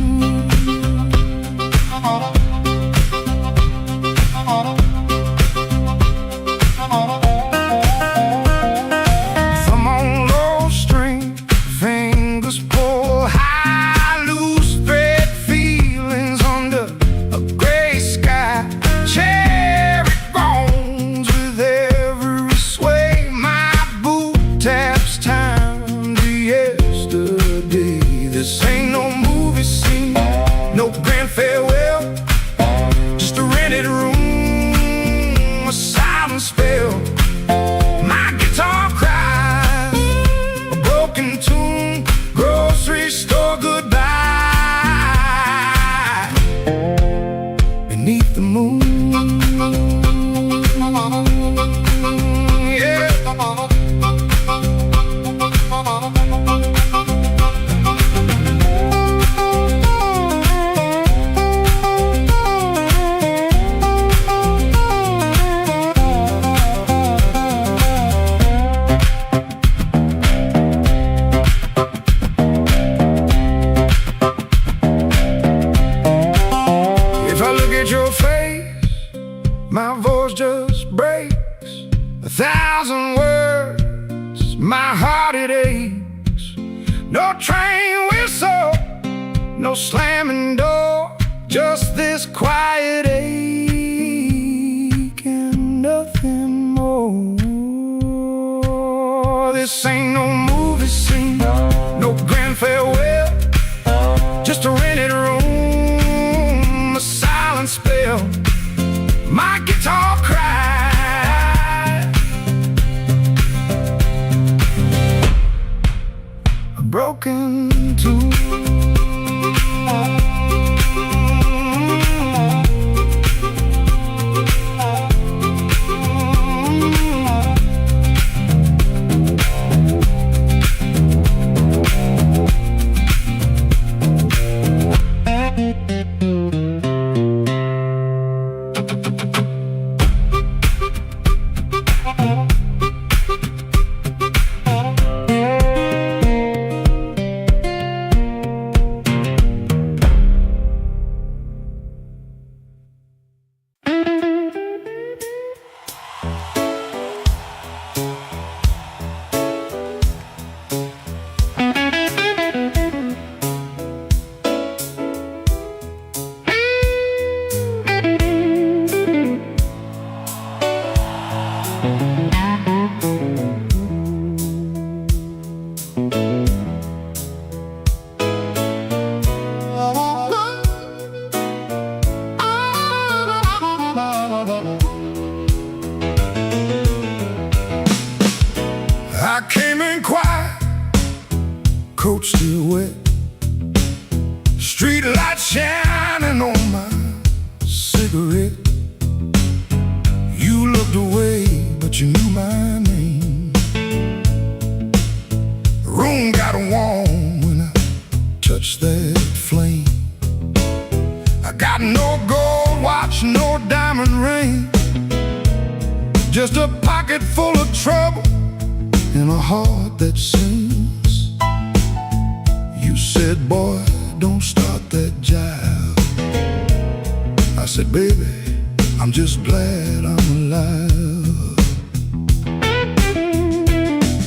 Thumb on low string, fingers pull high, loose thread feelings under a gray sky. Cherry train whistle, no slamming door, just this quiet ache and nothing more. This ain't no movie scene, no grand farewell, just a rented room, a silent spell. My guitar cried, a broken tune. I came in quiet, coat still wet, street light shining on my cigarette. You looked away, but you knew my name. The room got warm when I touched that flame. I got no gold watch, no diamond ring, just a pocket full of trouble and a heart that sings. You said, boy, don't start that jive. I said, baby, I'm just glad I'm alive.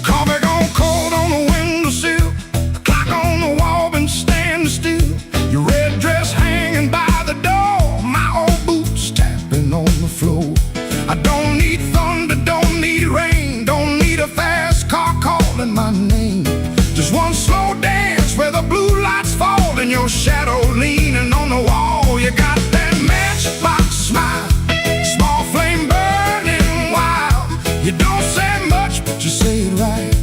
Coffee gone cold on the windowsill, the clock on the wall been standing still. Your red dress hanging by the door, my old boots tapping on the floor. I don't need thunder, don't need rain, don't need a fast car calling my name. Just one slow dance where the blue lights fall and your shadow leaning on the wall. You got that matchbox smile, small flame burning wild. You don't say much, but you say it right.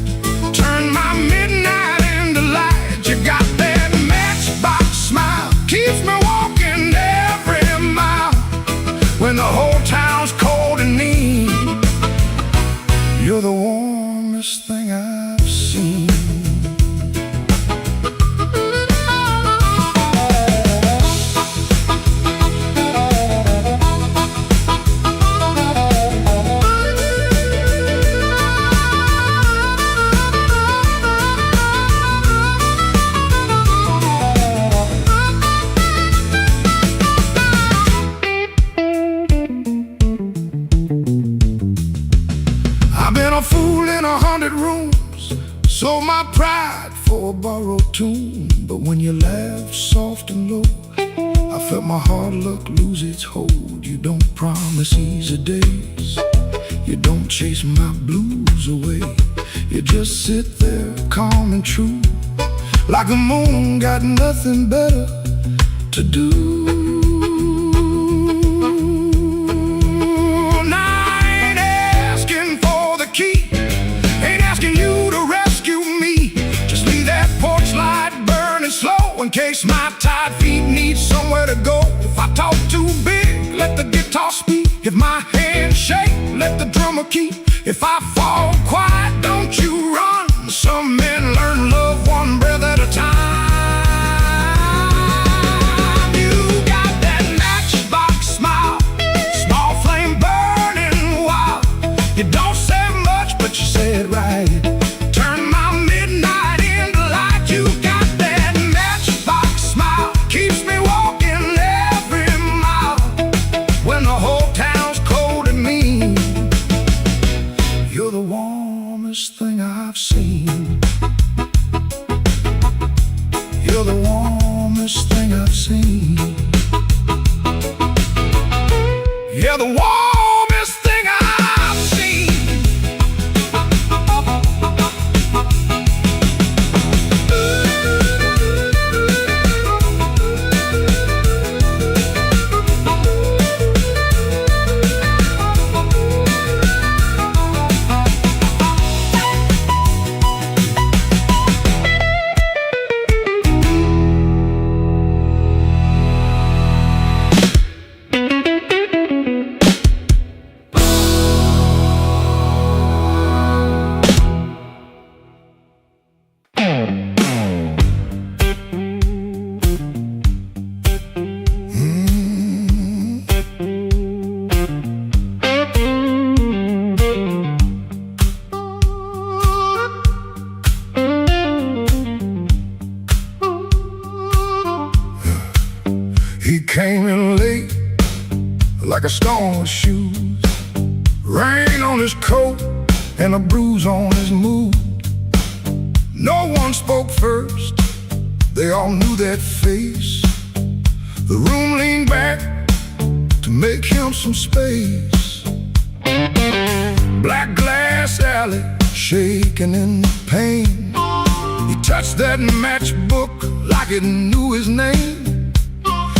Turn my midnight into light. You got that matchbox smile, keeps me walking every mile when the whole town's cold and mean. You're the warmest thing I've seen. I've been a fool in 100 rooms, sold my pride for a borrowed tune. But when you laughed soft and low, I felt my hard luck lose its hold. You don't promise easy days, you don't chase my blues away. You just sit there calm and true, like the moon got nothing better to do. In case my tired feet need somewhere to go. If I talk too big, let the guitar speak. If my hands shake, let the drummer keep. If I fall quiet, don't you run. Some men learn love one breath at a time. You got that matchbox smile, small flame burning wild. You don't say much, but you say it right. Turn my midnight into light. You got that matchbox smile, keeps me walking every mile when the whole town's cold and mean. You're the warmest thing I've seen. You're the warmest thing I've seen. You're the warmest thing I've seen. He came in late like a storm with shoes, rain on his coat and a bruise on his mood. No one spoke first, they all knew that face. The room leaned back to make him some space. Black glass alley shaking in the pain. He touched that matchbook like it knew his name.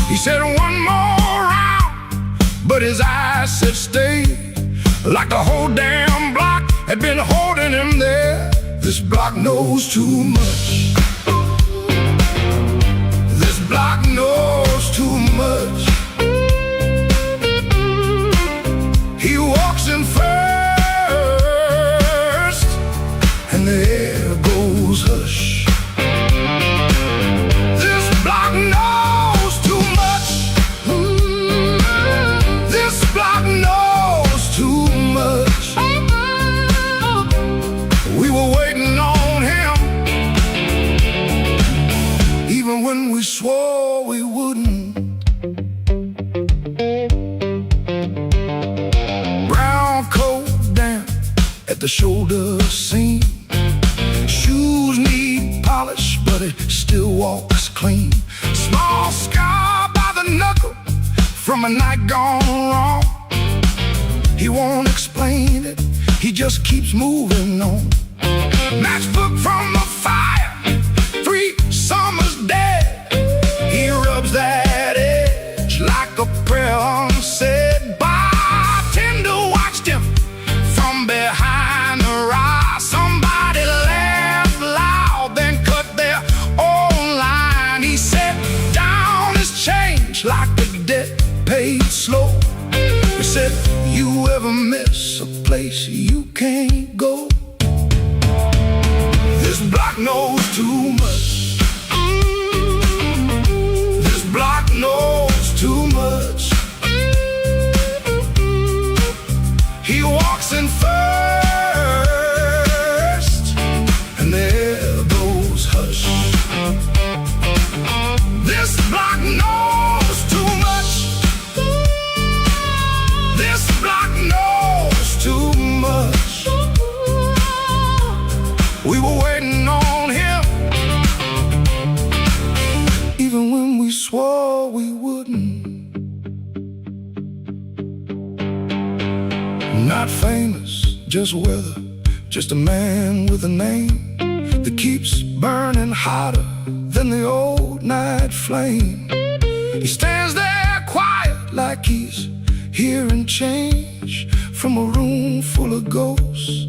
He said one more round, but his eyes said stay. Like the whole damn block had been holding him there. This block knows too much. This block knows too much. He walks in first, and the air goes hush. This block knows too much. This block knows too much. We were waiting on him, even when we swore we wouldn't. Brown coat down at the shoulder seam. Shoes need polish, but it still walks clean. Small scar by the knuckle from a night gone wrong. He won't explain it, he just keeps moving on. Matchbook from the fire, 3 summers dead. He rubs that edge like a prayer unsaid. Bartender watched him from behind the rise. Somebody laughed loud, then cut their own line. He set down his change like a debt paid slow. He said, you ever miss a place you can't go? This block knows too much. This block knows too much. He walks in first, and there goes hush. This block knows too much. This block knows too much. We were waiting on him, even when we swore we wouldn't. Not famous, just weather, just a man with a name that keeps burning hotter than the old night flame. He stands there quiet like he's hearing change from a room full of ghosts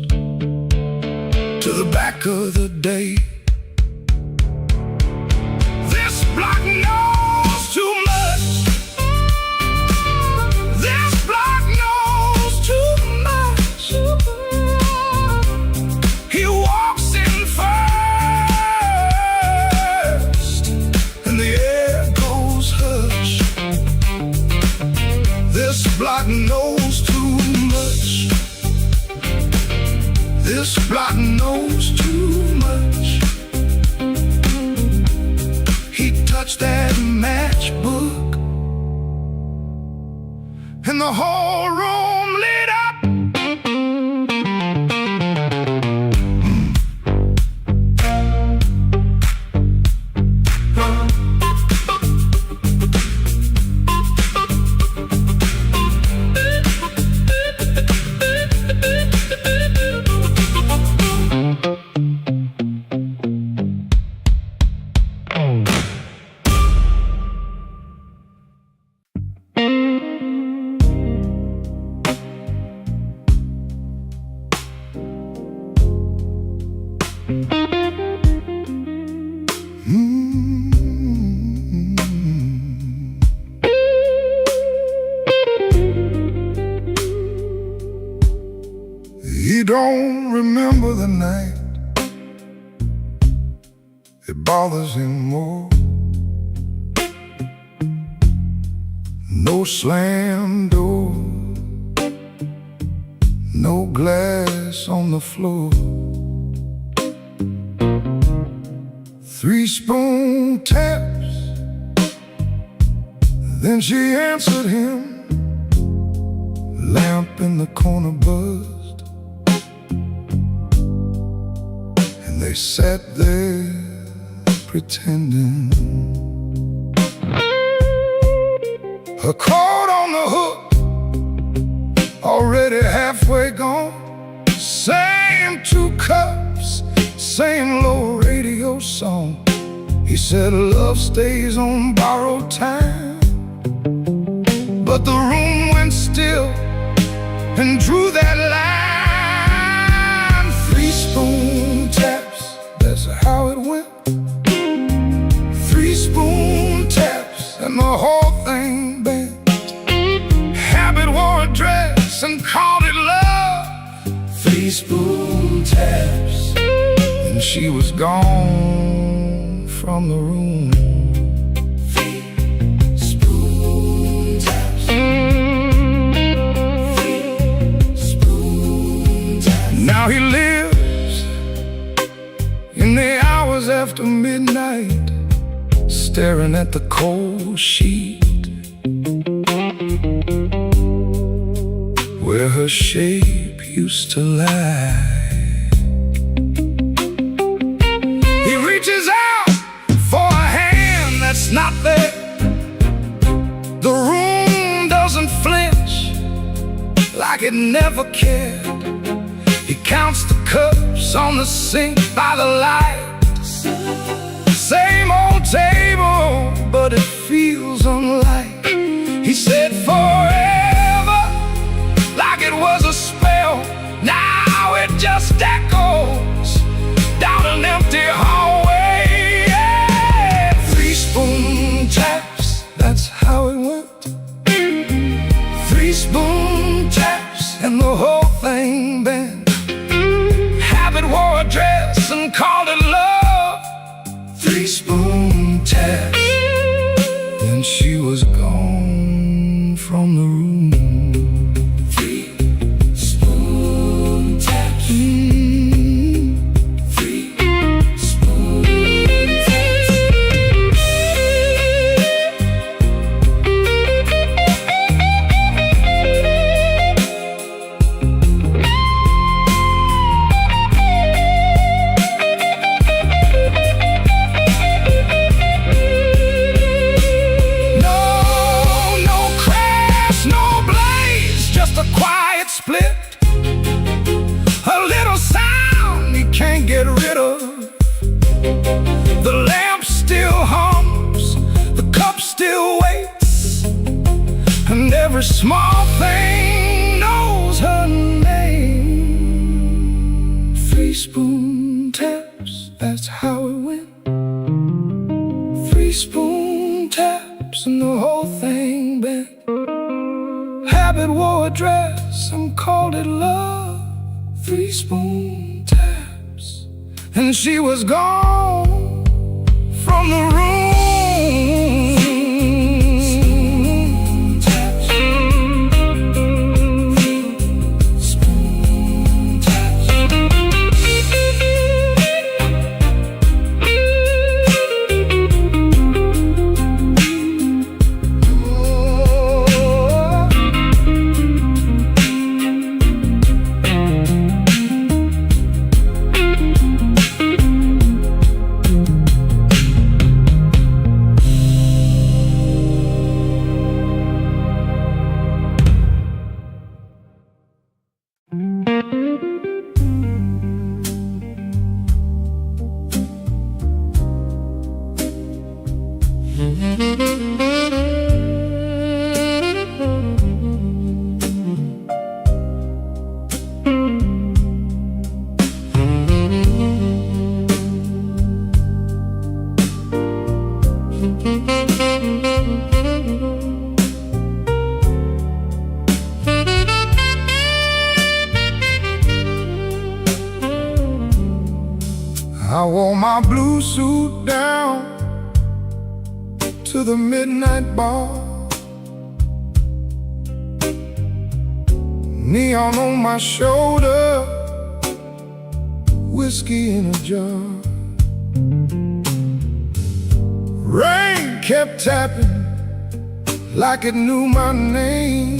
to the back of the day. This block knows too much. This block knows too much. He walks in first, and the air goes hush. This block knows too much. This block knows too much. He touched that matchbook, and the whole room lit up. don't remember the night, it bothers him more. No slam door, no glass on the floor. 3 spoon taps, then she answered him. Lamp in the corner buzzed, and they sat there pretending. Her coat on the hook, already halfway gone. Saying 2 cups, saying low radio song. He said love stays on borrowed time, but the room went still and drew that line. 3 spoon taps, that's how it went. 3 spoon taps and the whole thing bent. Habit wore a dress and called it love. 3 spoon taps, and she was gone from the room. 3 spoon taps. 3 spoon taps. Now he lives in the hours after midnight, staring at the cold sheet where her shape used to lie. He reaches out for a hand that's not there. The room doesn't flinch like it never cared. He counts the cups on the sink by the light. Same old table, but it feels unlike. He said forever, like it was a spell. Now it just echoes down an empty hallway. Yeah. 3 spoon taps, that's how it went. 3 spoon taps and the whole thing bent. Habit wore a dress and called it love. 3 spoon taps, then she was gone from the room. 3 spoon taps. 3 spoon taps. Split, a little sound he can't get rid of. The lamp still hums, the cup still waits, and every small thing knows her name. 3 spoon taps, that's how it went. 3 spoon taps and the whole thing bent. Habit wore a dress and called it love. 3 spoon taps, and she was gone from the room. Spoon taps. my blue suit down to the midnight bar. Neon on my shoulder, whiskey in a jar. Rain kept tapping like it knew my name.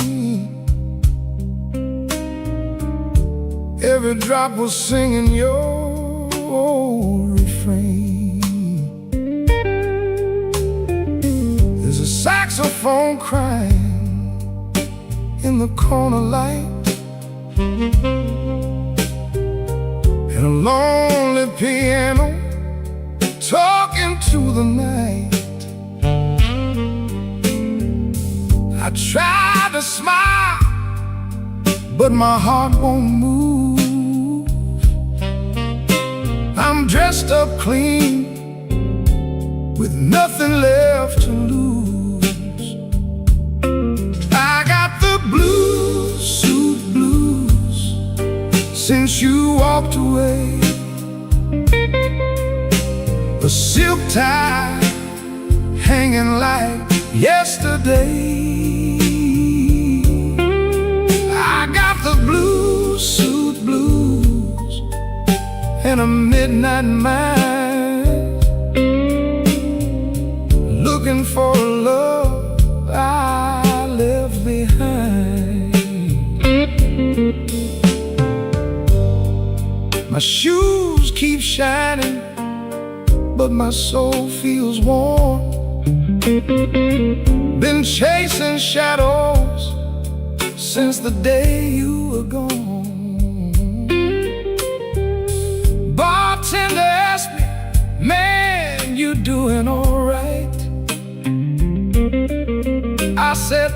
Every drop was singing your refrain. There's a saxophone crying in the corner light, and a lonely piano talking to the night. I tried to smile, but my heart won't move. I'm dressed up clean, with nothing left to lose. I got the blue suit blues since you walked away. A silk tie hanging like yesterday. I got the blue suit blues and a midnight mind, looking for a love I left behind. My shoes keep shining, but my soul feels warm. Been chasing shadows since the day you were gone. Bartender asked me, man, you doing alright? I said,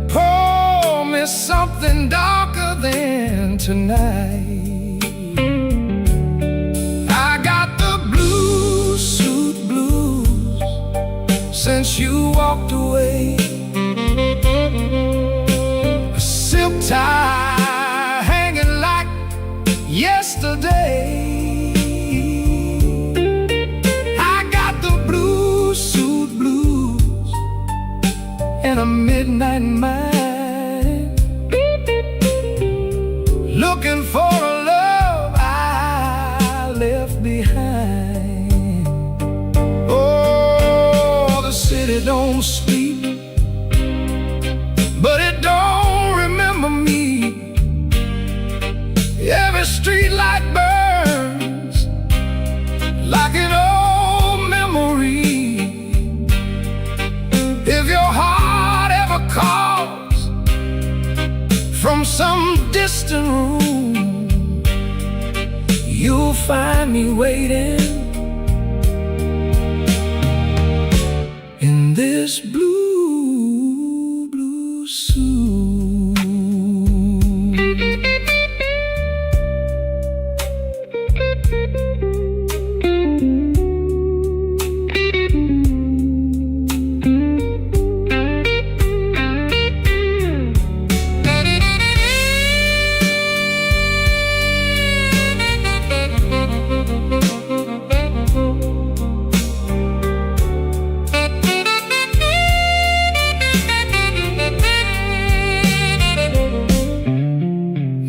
pour me something darker than tonight. I got the blue suit blues since you walked away. A silk tie hanging like yesterday. I got the blue suit blues and a midnight mind, looking for a love I left behind. Oh, the city don't sleep, but it don't remember me. Every street light burns like an old memory. If your heart ever calls from some distant room, you'll find me waiting in this blue suit.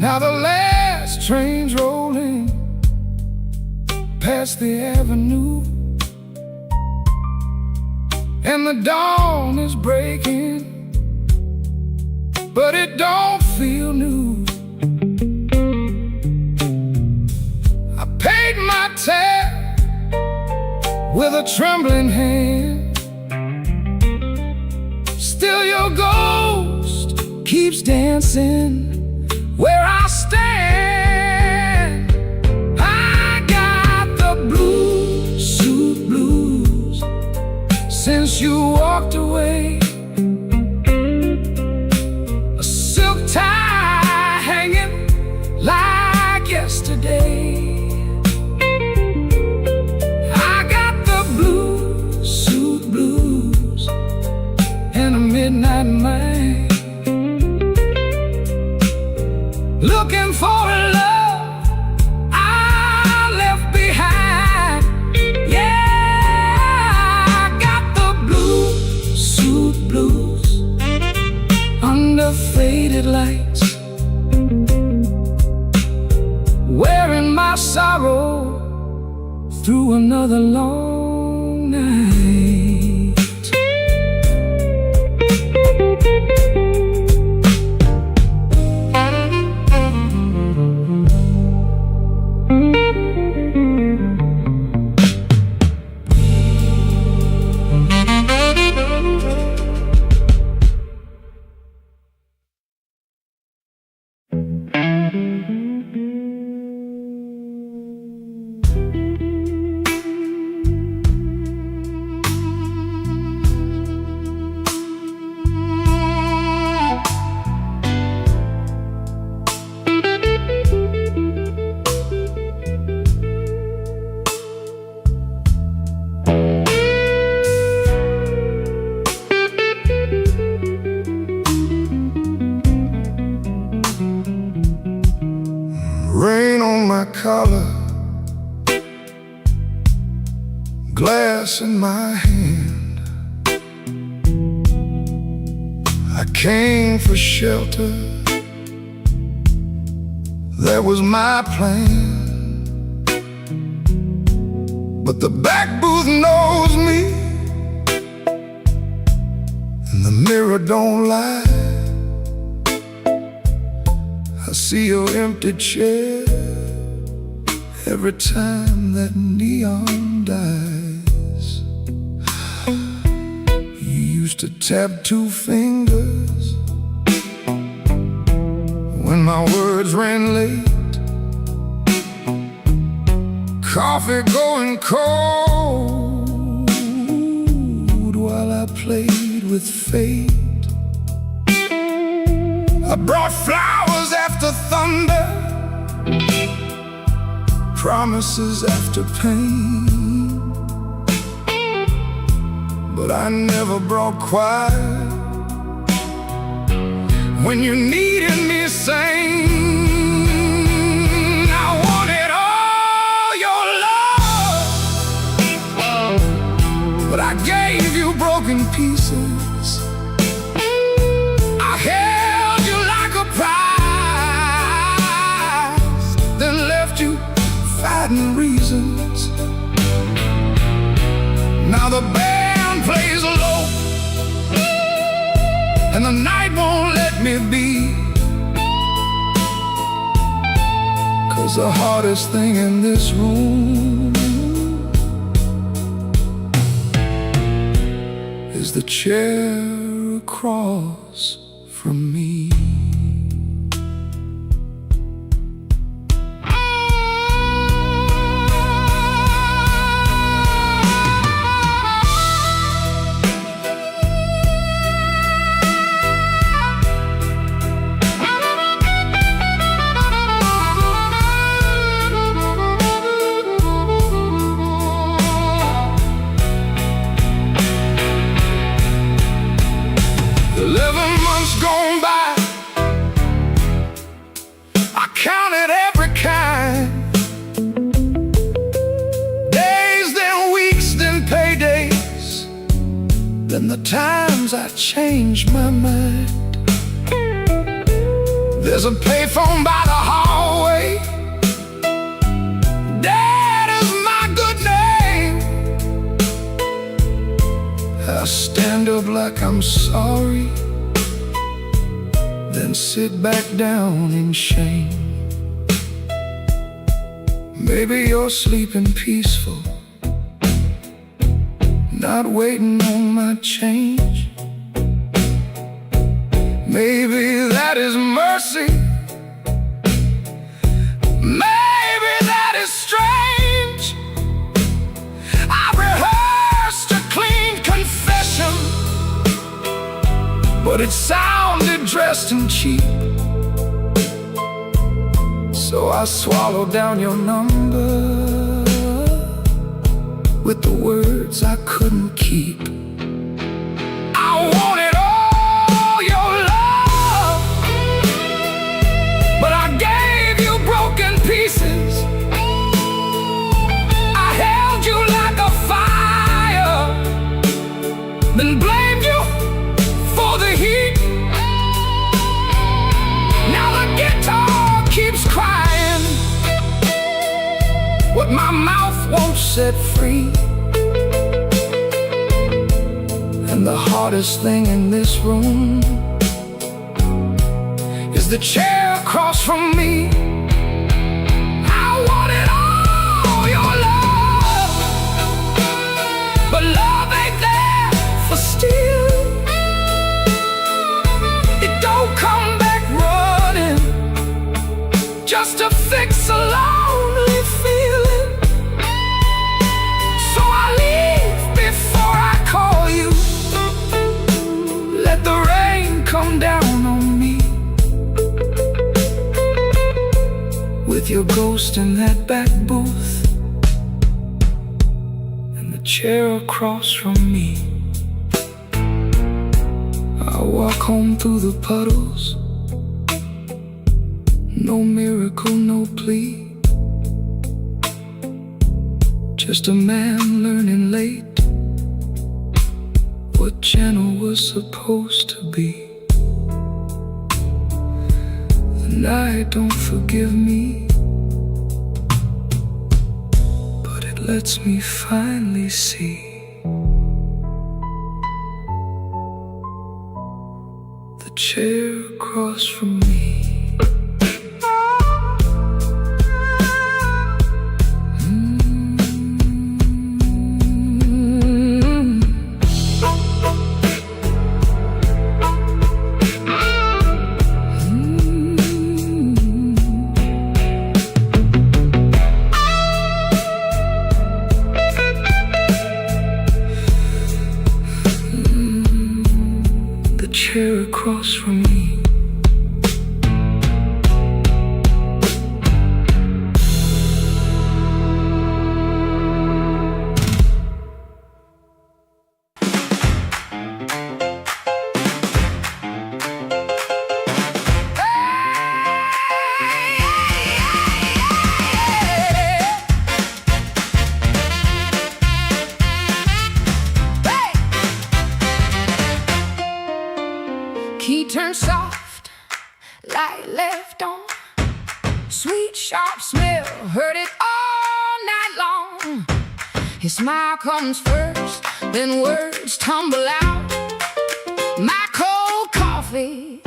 Now the last train's rolling past the avenue, and the dawn is breaking, but it don't feel new. I paid my tab with a trembling hand. Still your ghost keeps dancing where I stand. I got the blue suit blues since you walked away. A silk tie hanging like yesterday. I got the blue suit blues and a midnight mind, looking for a love I left behind. through another long night. Rain on my collar, glass in my hand. I came for shelter, that was my plan. But the back booth knows me, and the mirror don't lie. I see your empty chair every time that neon dies. You used to tap 2 fingers when my words ran late. Coffee going cold while I played with fate. I brought flowers after thunder, promises after pain, but I never brought quiet when you needed me sane. I wanted all your love, but I gave you broken pieces. I held you like a prize, then left you fighting reasons. Now the band plays low, and the night won't let me be. 'Cause the hardest thing in this room is the chair across from me. Gone by, I counted every kind. Days, then weeks, then paydays, then the times I changed my mind. There's a payphone by the hallway, Dad is my good name. I stand up like I'm sorry, then sit back down in shame. Maybe you're sleeping peaceful, not waiting on my change. Maybe that is mercy, maybe that is strange. I rehearsed a clean confession, but it sounded dressed and cheap. So I swallowed down your number with the words I couldn't keep. I wanted all your love, but I gave you broken pieces. I held you like a fire, then blamed you for the heat. Now the guitar keeps crying what my mouth won't set free. And the hardest thing in this room is the chair across from me. I wanted all your love, but love ain't there for steal. It don't come back running just to fix a lonely feeling. So I leave before I call you. Let the rain come down on me, with your ghost in that back booth and the chair across from me. I walk home through the puddles, no miracle, no plea, just a man learning late what channel was supposed to be. The night don't forgive me, but it lets me finally see the chair across from me. Chair across from me. Key turned soft, light left on, sweet sharp smell, heard it all night long. His smile comes first, then words tumble out. My cold coffee,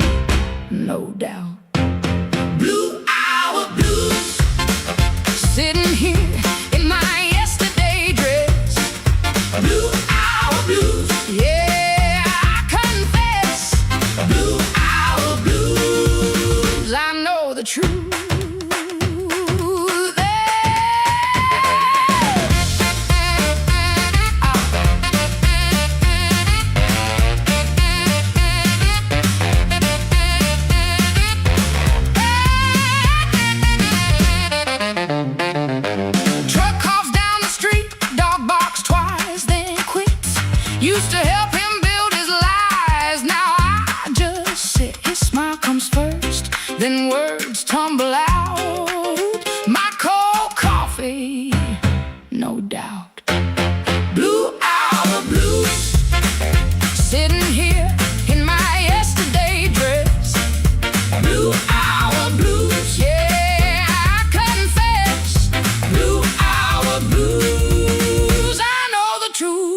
no doubt. Blue hour blues, sitting here in my yesterday dress. Blue hour blues, yeah. The truth. Truck coughs down the street, dog barks twice, then quits. Used to help him build his lies, now I just sit. His smile comes first, then words tumble out. My cold coffee, no doubt. Blue hour blues, sitting here in my yesterday dress. Blue hour blues, yeah, I confess. Blue hour blues, I know the truth.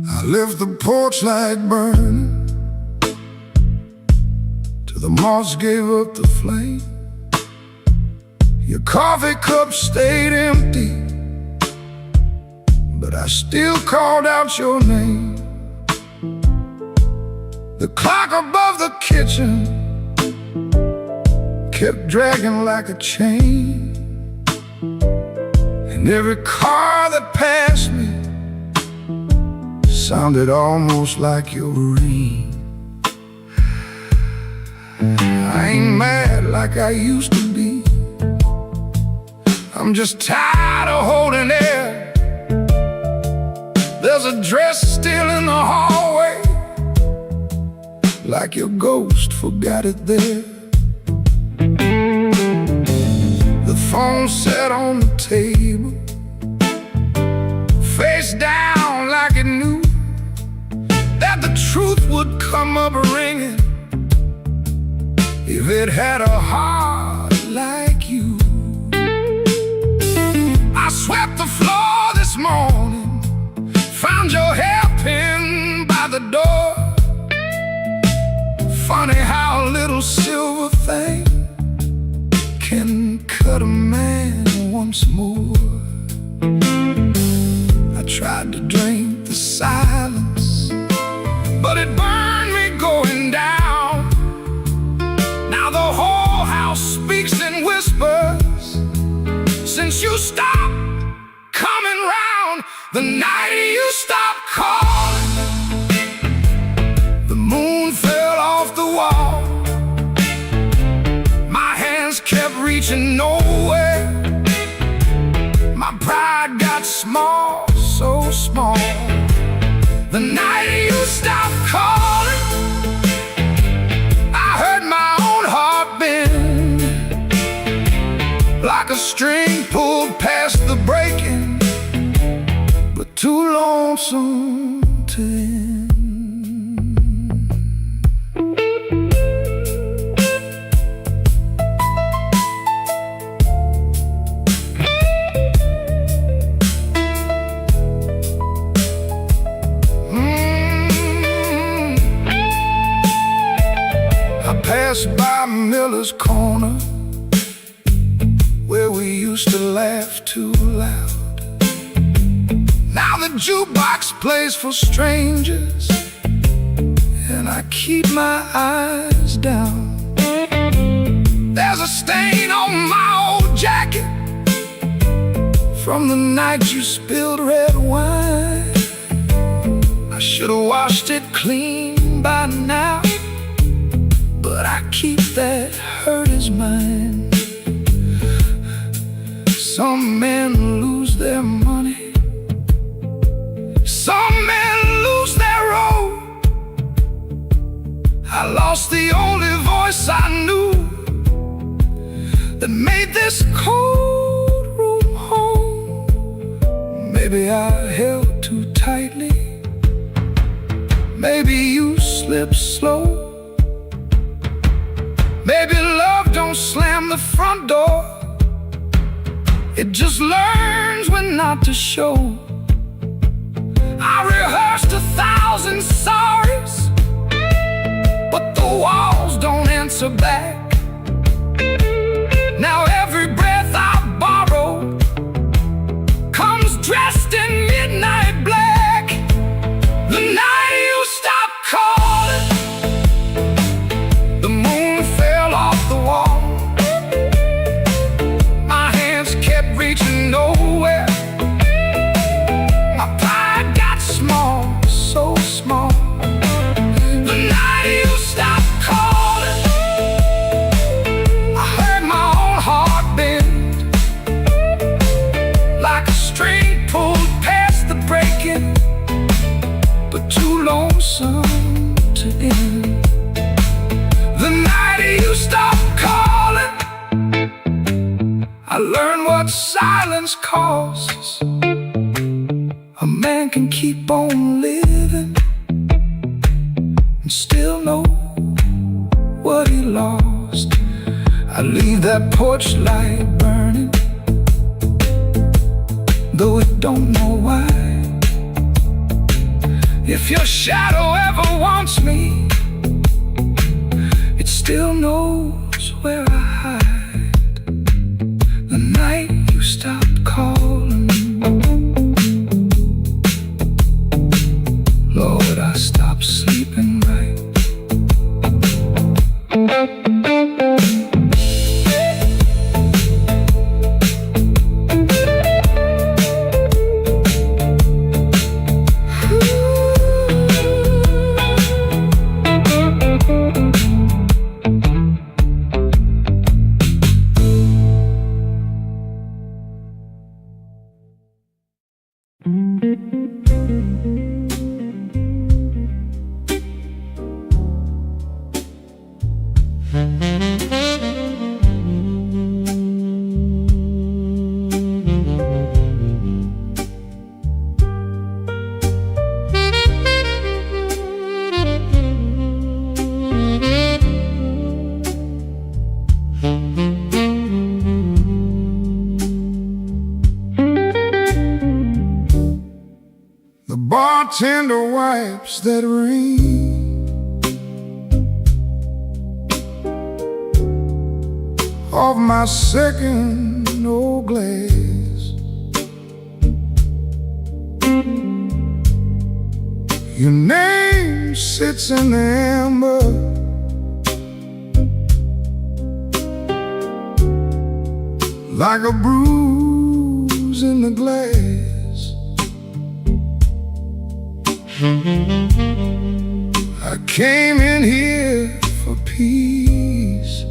I left the porch light burning till the moss gave up the flame. Your coffee cup stayed empty, but I still called out your name. The clock above the kitchen kept dragging like a chain, And every car that passed me sounded almost like your ring. I ain't mad like I used to be. I'm just tired of holding air. There's a dress still in the hallway, like your ghost forgot it there. The phone sat on the table, face down like it knew that the truth would come up ringing if it had a heart like you. I swept the floor this morning, found your hairpin by the door. Funny how a little silver thing can cut a man once more. I tried to drink the silence, but it burned me going down. Now the whole house speaks in whispers since you stopped coming round. The night you stopped calling, the moon fell off the wall. My hands kept reaching nowhere. My pride got small, so small. The night you stopped calling, I heard my own heart bend, like a string pulled past the breaking, but too lonesome to end. I passed by Miller's Corner, where we used to laugh too loud. Now the jukebox plays for strangers, and I keep my eyes down. There's a stain on my old jacket from the night you spilled red wine. I should have washed it clean by now, but I keep that hurt as mine. Some men lose their money, some men lose their road. I lost the only voice I knew that made this cold room home. Maybe I held too tightly, maybe you slipped slow. Maybe love don't slam the front door, it just learns when not to show. I rehearsed 1,000 sorries, but the walls don't answer back. Now every breath I borrow comes dressed in midnight black. The night you stopped calling, the moon fell off the wall. My hands kept reaching nowhere. My pride got small, so small. The night you stopped calling, I heard my own heart bend, like a string pulled past the breaking, but too lonesome to end. The night you stopped calling, I learned what silence costs. A man can keep on living and still know what he lost. I leave that porch light burning, though it don't know why. If your shadow ever wants me, it still knows where I hide. The night you stopped calling, Lord, I stopped sleeping right. bartender wipes that rain. Off my second old glass. Your name sits in the amber, like a bruise in the glass. I came in here for peace,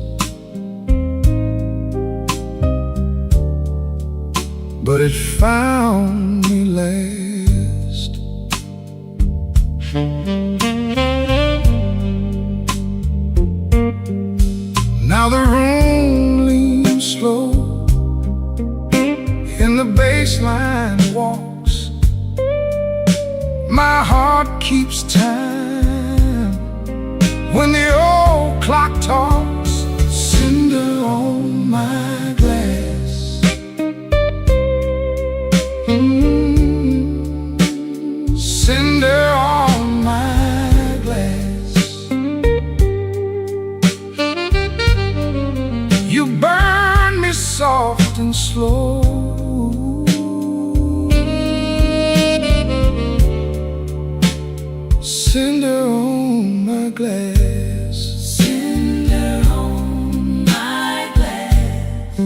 but it found me last. Now the room leans slow, and the bass line walks. My heart keeps time when the old clock talks. Cinder on my glass. Cinder on my glass. You burn me soft and slow. Cinder on my glass. Cinder on my glass.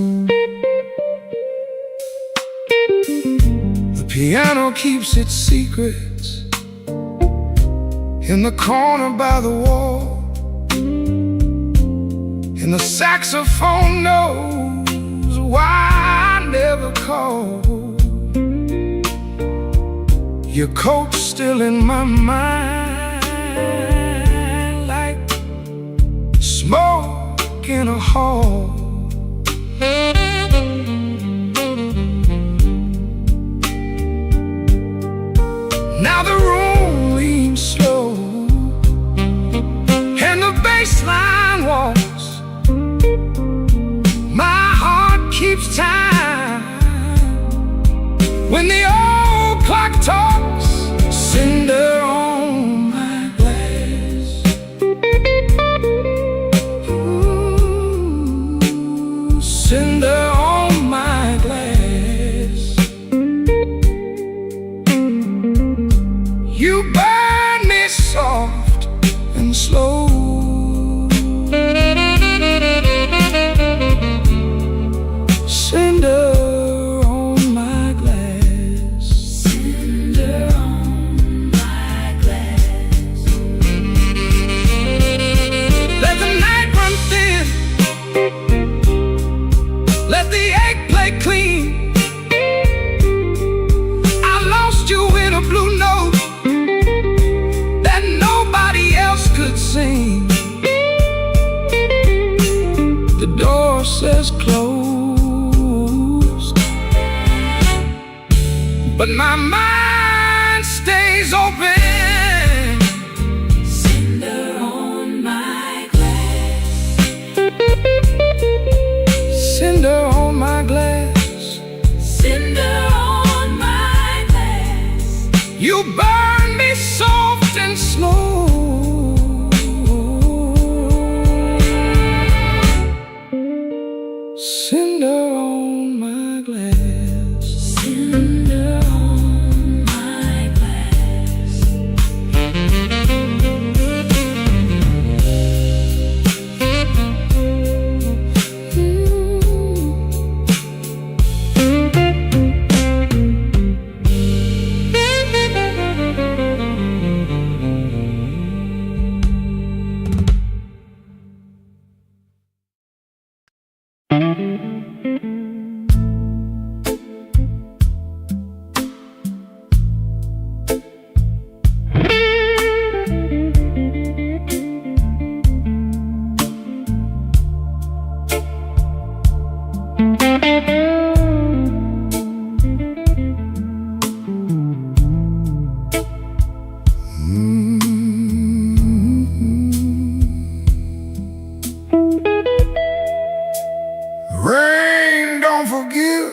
The piano keeps its secrets in the corner by the wall, and the saxophone knows why I never called. Your coat's still in my mind, like smoke in a hall. Now the room leans slow, and the bass line walks. My heart keeps time when the old clock talks. Cinder on my glass. Ooh, cinder on my glass. You burn me soft and slow. Cinder on my glass. Cinder on my glass. Let the night run thin, let the ache play clean. I lost you in a blue note that nobody else could sing. The door says closed, but my mind stays open. Cinder on my glass. Cinder on my glass. Cinder on my glass. You burn me soft and slow. Cinder on my glass. Cinder on my glass. Rain don't forgive,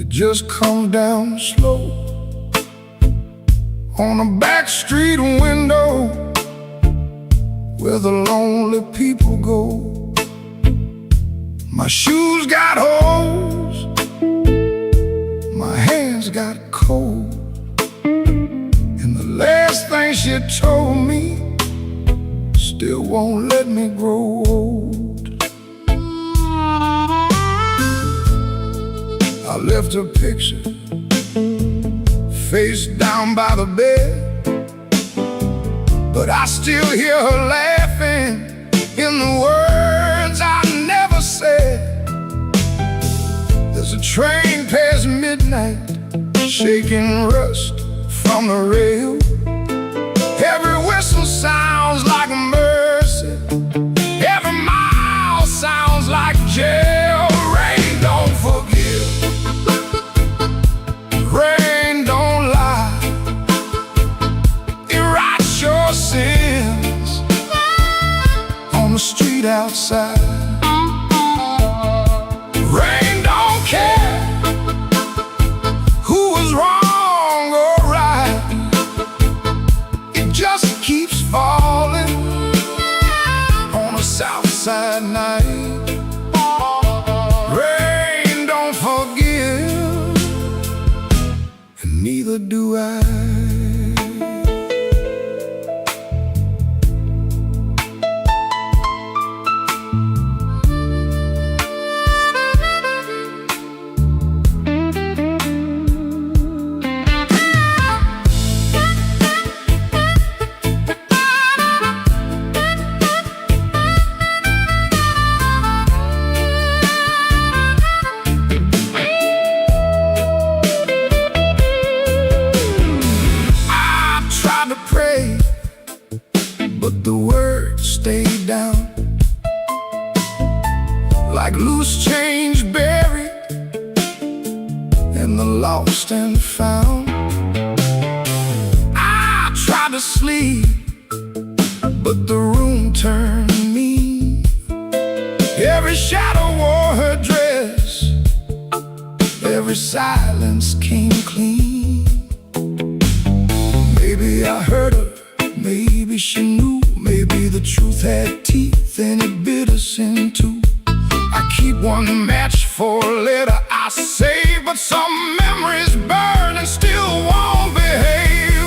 it just comes down slow. on a back street window where the lonely people go. My shoes got holes, my hands got cold, and the last thing she told me still won't let me grow old. I left her picture face down by the bed, but I still hear her laughing in the words I never said. There's a train past midnight, shaking rust from the rail. Every whistle sounds like mercy, every mile sounds like jail. Rain don't forgive, rain don't lie, it writes your sins on the street outside. Rain don't care who was wrong or right, it just keeps falling on a south side night. Rain don't forgive, and neither do I. But the words stayed down like loose change buried in the lost and found. I tried to sleep, but the room turned me. Every shadow wore her dress, every silence came clean. Maybe I hurt her, maybe she knew, maybe the truth had teeth and it bit us in two. I keep one match for later, I save, but some memories burn and still won't behave.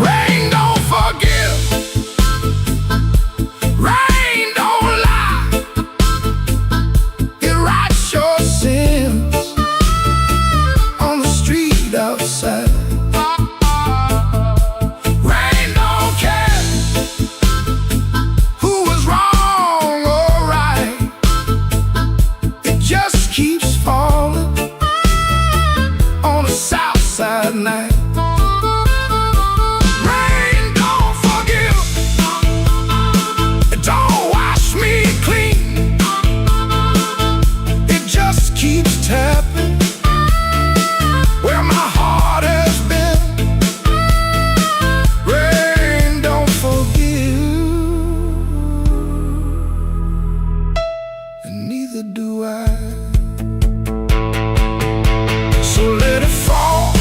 Rain don't forgive, rain don't lie, it writes your sins on the street outside. Night. Rain don't forgive, it don't wash me clean, it just keeps tapping where my heart has been. Rain don't forgive, and neither do I. So let it fall,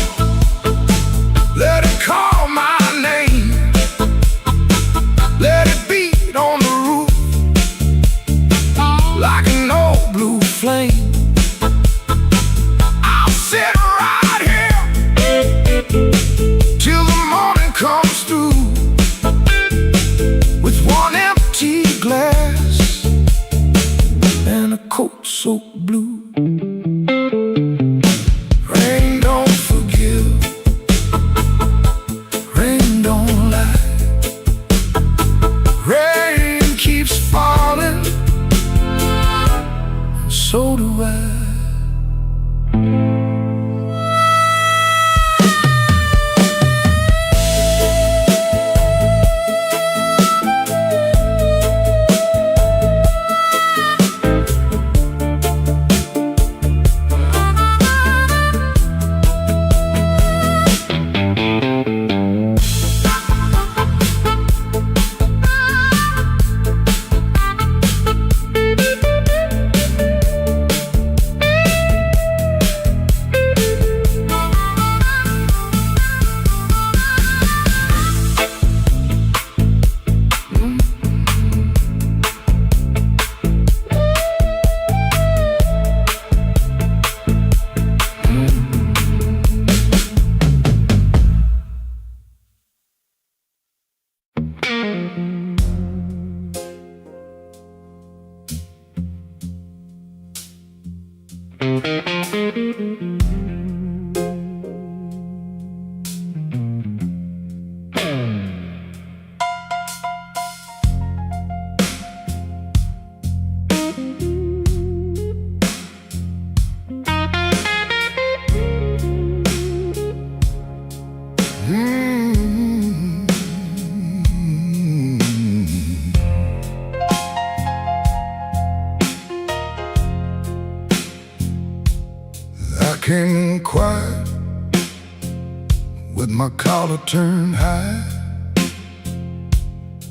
with my collar turned high,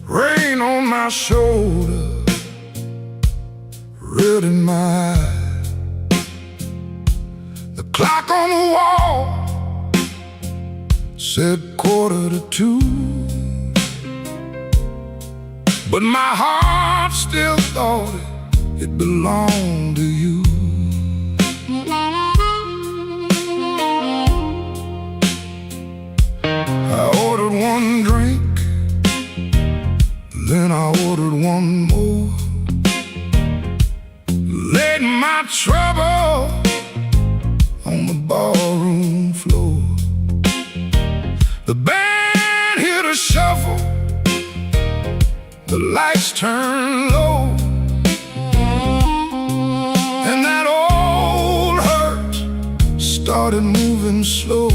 rain on my shoulder, red in my eye. The clock on the wall said 1:45, but my heart still thought it belonged to you. I ordered one drink, then I ordered one more, laid my trouble on the ballroom floor. The band hit a shuffle, the lights turned low, and that old hurt started moving slow.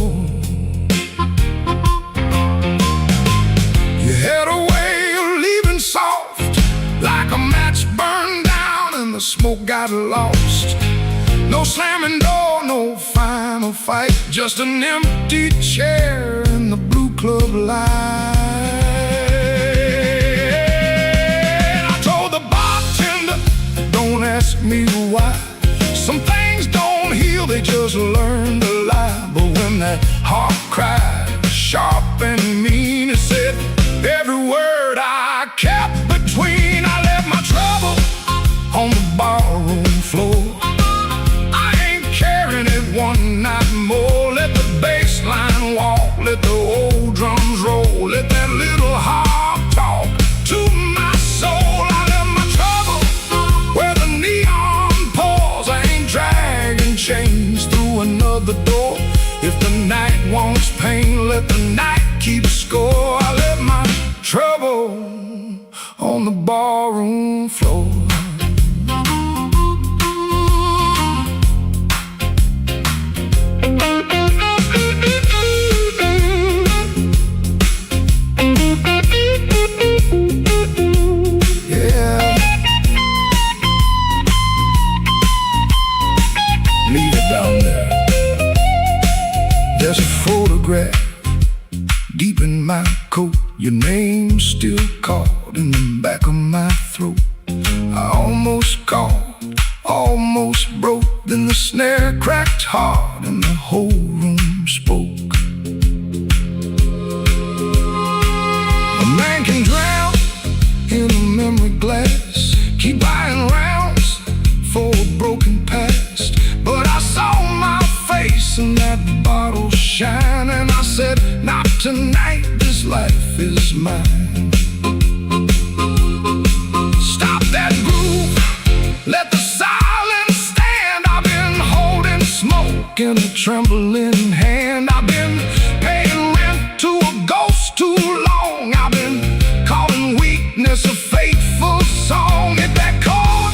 You had a way of leaving soft, like a match burned down and the smoke got lost. No slamming door, no final fight, just an empty chair in the blue club light. I told the bartender, don't ask me why. Some things don't heal, they just learn to lie. But when that heart cried, sharp and mean, it said every word I kept between. I left my trouble on the barroom floor. I ain't carrying it one night more. Let the bass line walk, let the old drums roll, let that little heart talk to my soul. I left my trouble where the neon pours. I ain't dragging chains through another door. If the night wants pain, let the night keep score. I left my trouble on the barroom floor. Yeah, leave it down there. There's a photograph deep in my coat, your name still caught in the back of my throat. I almost called, almost broke, then the snare cracked hard and the whole room spoke. A man can drown in a memory glass, keep buying rounds for a broken past. But I saw my face in that bottle shine, and I said, not tonight, this life is mine. Stop that groove, let the silence stand. I've been holding smoke in a trembling hand. I've been paying rent to a ghost too long. I've been calling weakness a fateful song. Hit that chord,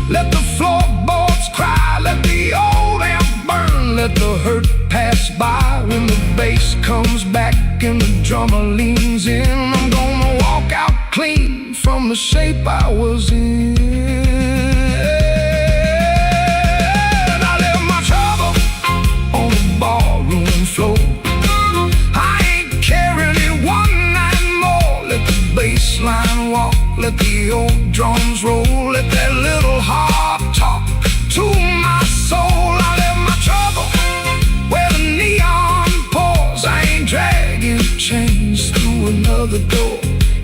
let the floorboards cry, let the old amp burn, let the hurt pass by. When the bass comes back and the drummer leans in, I'm gonna walk out clean from the shape I was in. I left my trouble on the ballroom floor. I ain't carrying it one night more. Let the bass line walk, let the old drums roll, let that little heart talk to my soul. I left my trouble where the neon pours. I ain't dragging chains through another door.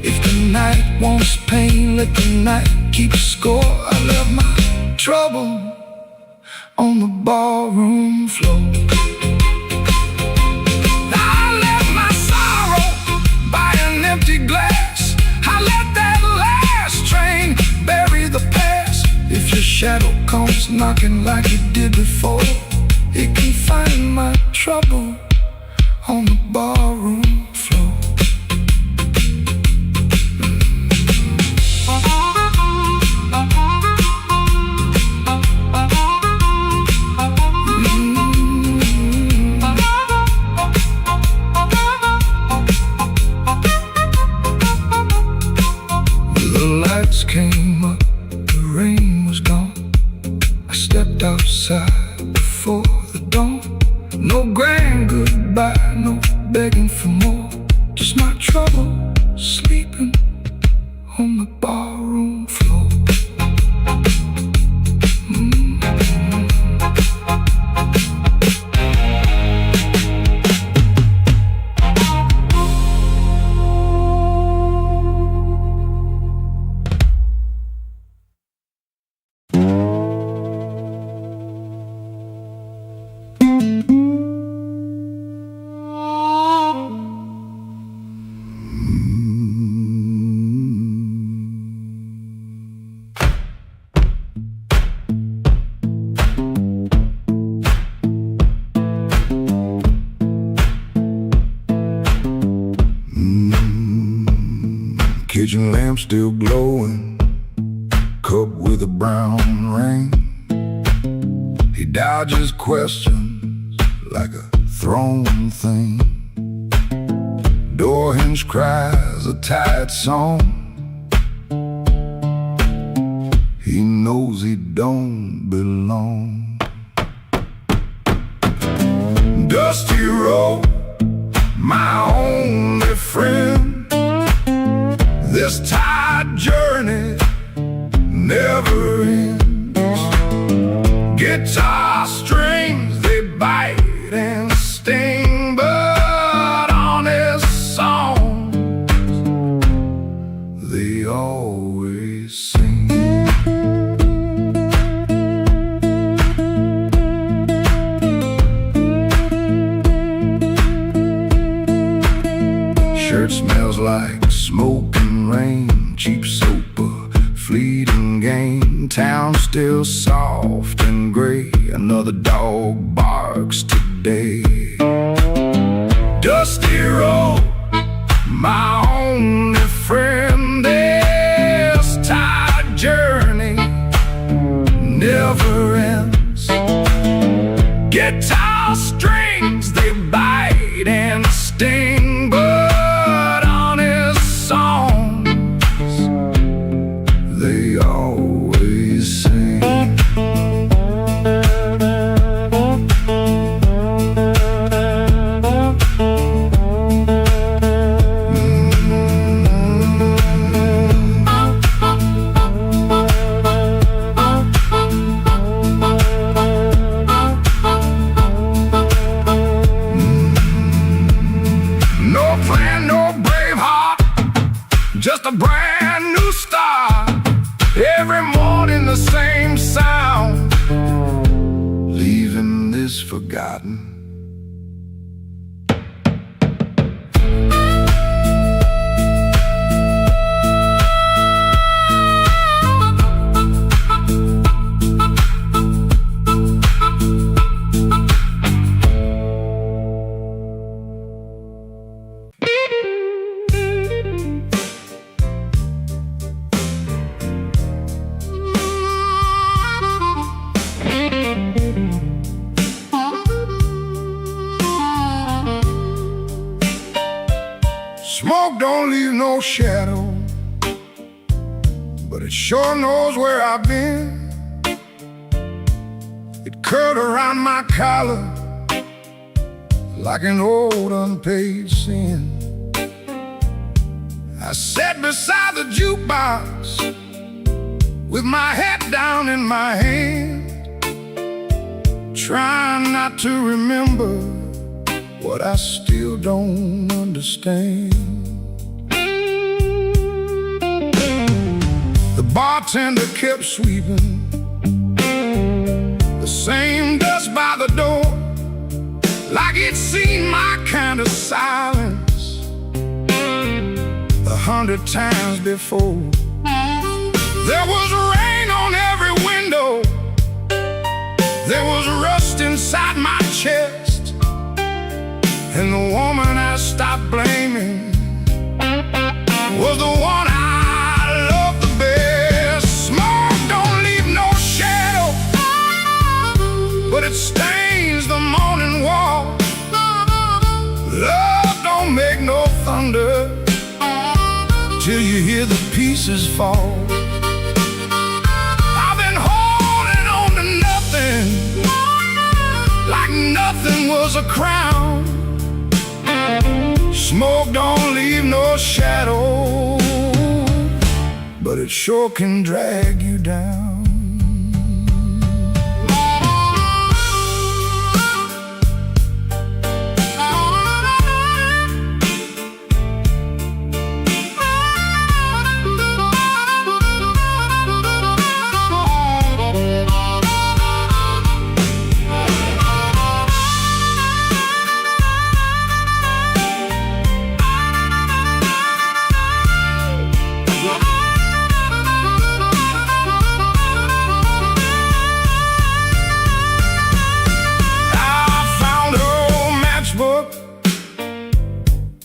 If the night wants pain, let the night keep score. I left my trouble on the barroom floor. I left my sorrow by an empty glass. I let that last train bury the past. If your shadow comes knocking like it did before, it can find my trouble on the barroom floor. The lights came up, the rain was gone. I stepped outside before the dawn. No grand goodbye, no begging for more. Just my trouble sleeping on the barroom floor. Kitchen lamp still glowing, cup with a brown ring. He dodges questions like a thrown thing. Door hinge cries a tired song. He knows he don't belong. Dusty road, my only friend. This tired journey never ends. Guitar strings, they bite and sting, but honest songs, they always sing. Shirt smells like smoke and rain, cheap soap, a fleeting game. Town still soft and gray, another dog barks today. Dusty road, my only friend. This tired journey never ends. Guitar strings, they bite and sting, but honest songs, they always sing. No plan, no brave heart, just a brand new start. Every morning the same sound, leaving this forgotten. Smoke don't leave no shadow, but it sure knows where I've been. It curled around my collar like an old unpaid sin. I sat beside the jukebox with my head down in my hand, trying not to remember what I still don't understand. The bartender kept sweeping the same dust by the door, like he'd seen my kind of silence 100 times before. There was rain on every window, there was rust inside my chest, and the woman I stopped blaming was the one I loved the best. Smoke don't leave no shadow, but it stains the morning wall. Love don't make no thunder till you hear the pieces fall. I've been holding on to nothing, like nothing was a crown. Smoke don't leave no shadow, but it sure can drag you down.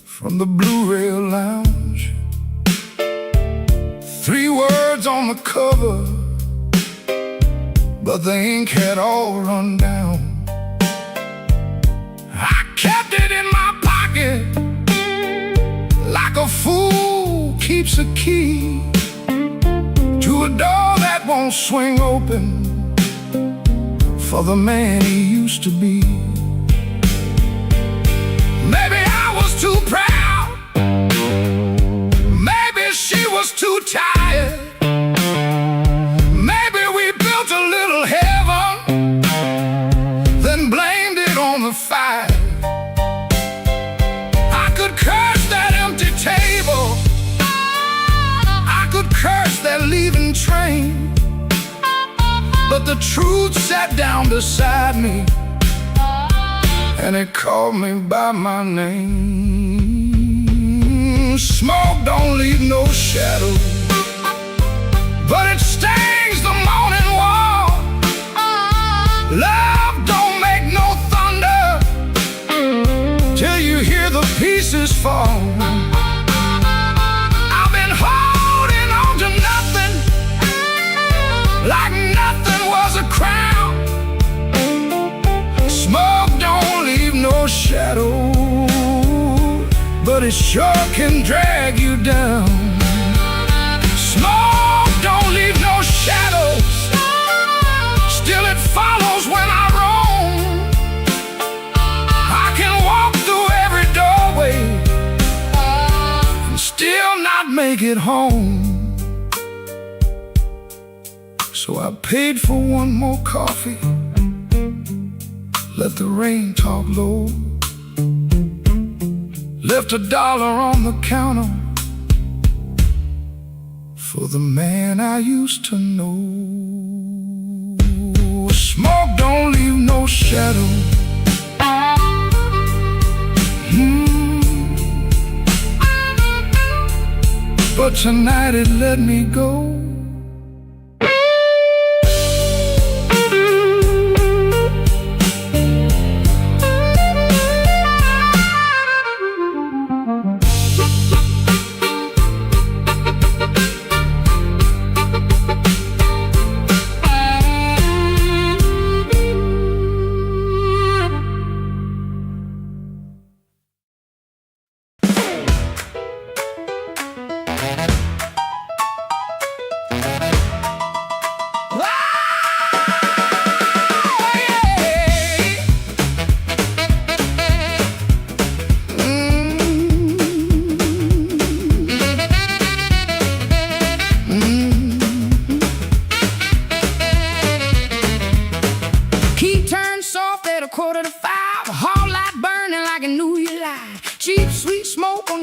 From the Blue Rail Lounge, 3 words on the cover, but the ink had all run down. I kept it in my pocket like a fool keeps a key to a door that won't swing open for the man he used to be. Maybe I was too proud, she was too tired. Maybe we built a little heaven, then blamed it on the fire. I could curse that empty table, I could curse that leaving train, but the truth sat down beside me, and it called me by my name. Smoke don't leave no shadow, but it stains the morning wall. Love don't make no thunder till you hear the pieces fall. I've been holding on to nothing, like nothing was a crown. Smoke don't leave no shadow, but it sure can drag you down. Smoke don't leave no shadows, still it follows when I roam. I can walk through every doorway and still not make it home. So I paid for one more coffee, let the rain talk low, left $1 on the counter for the man I used to know. Smoke don't leave no shadow, but tonight it let me go.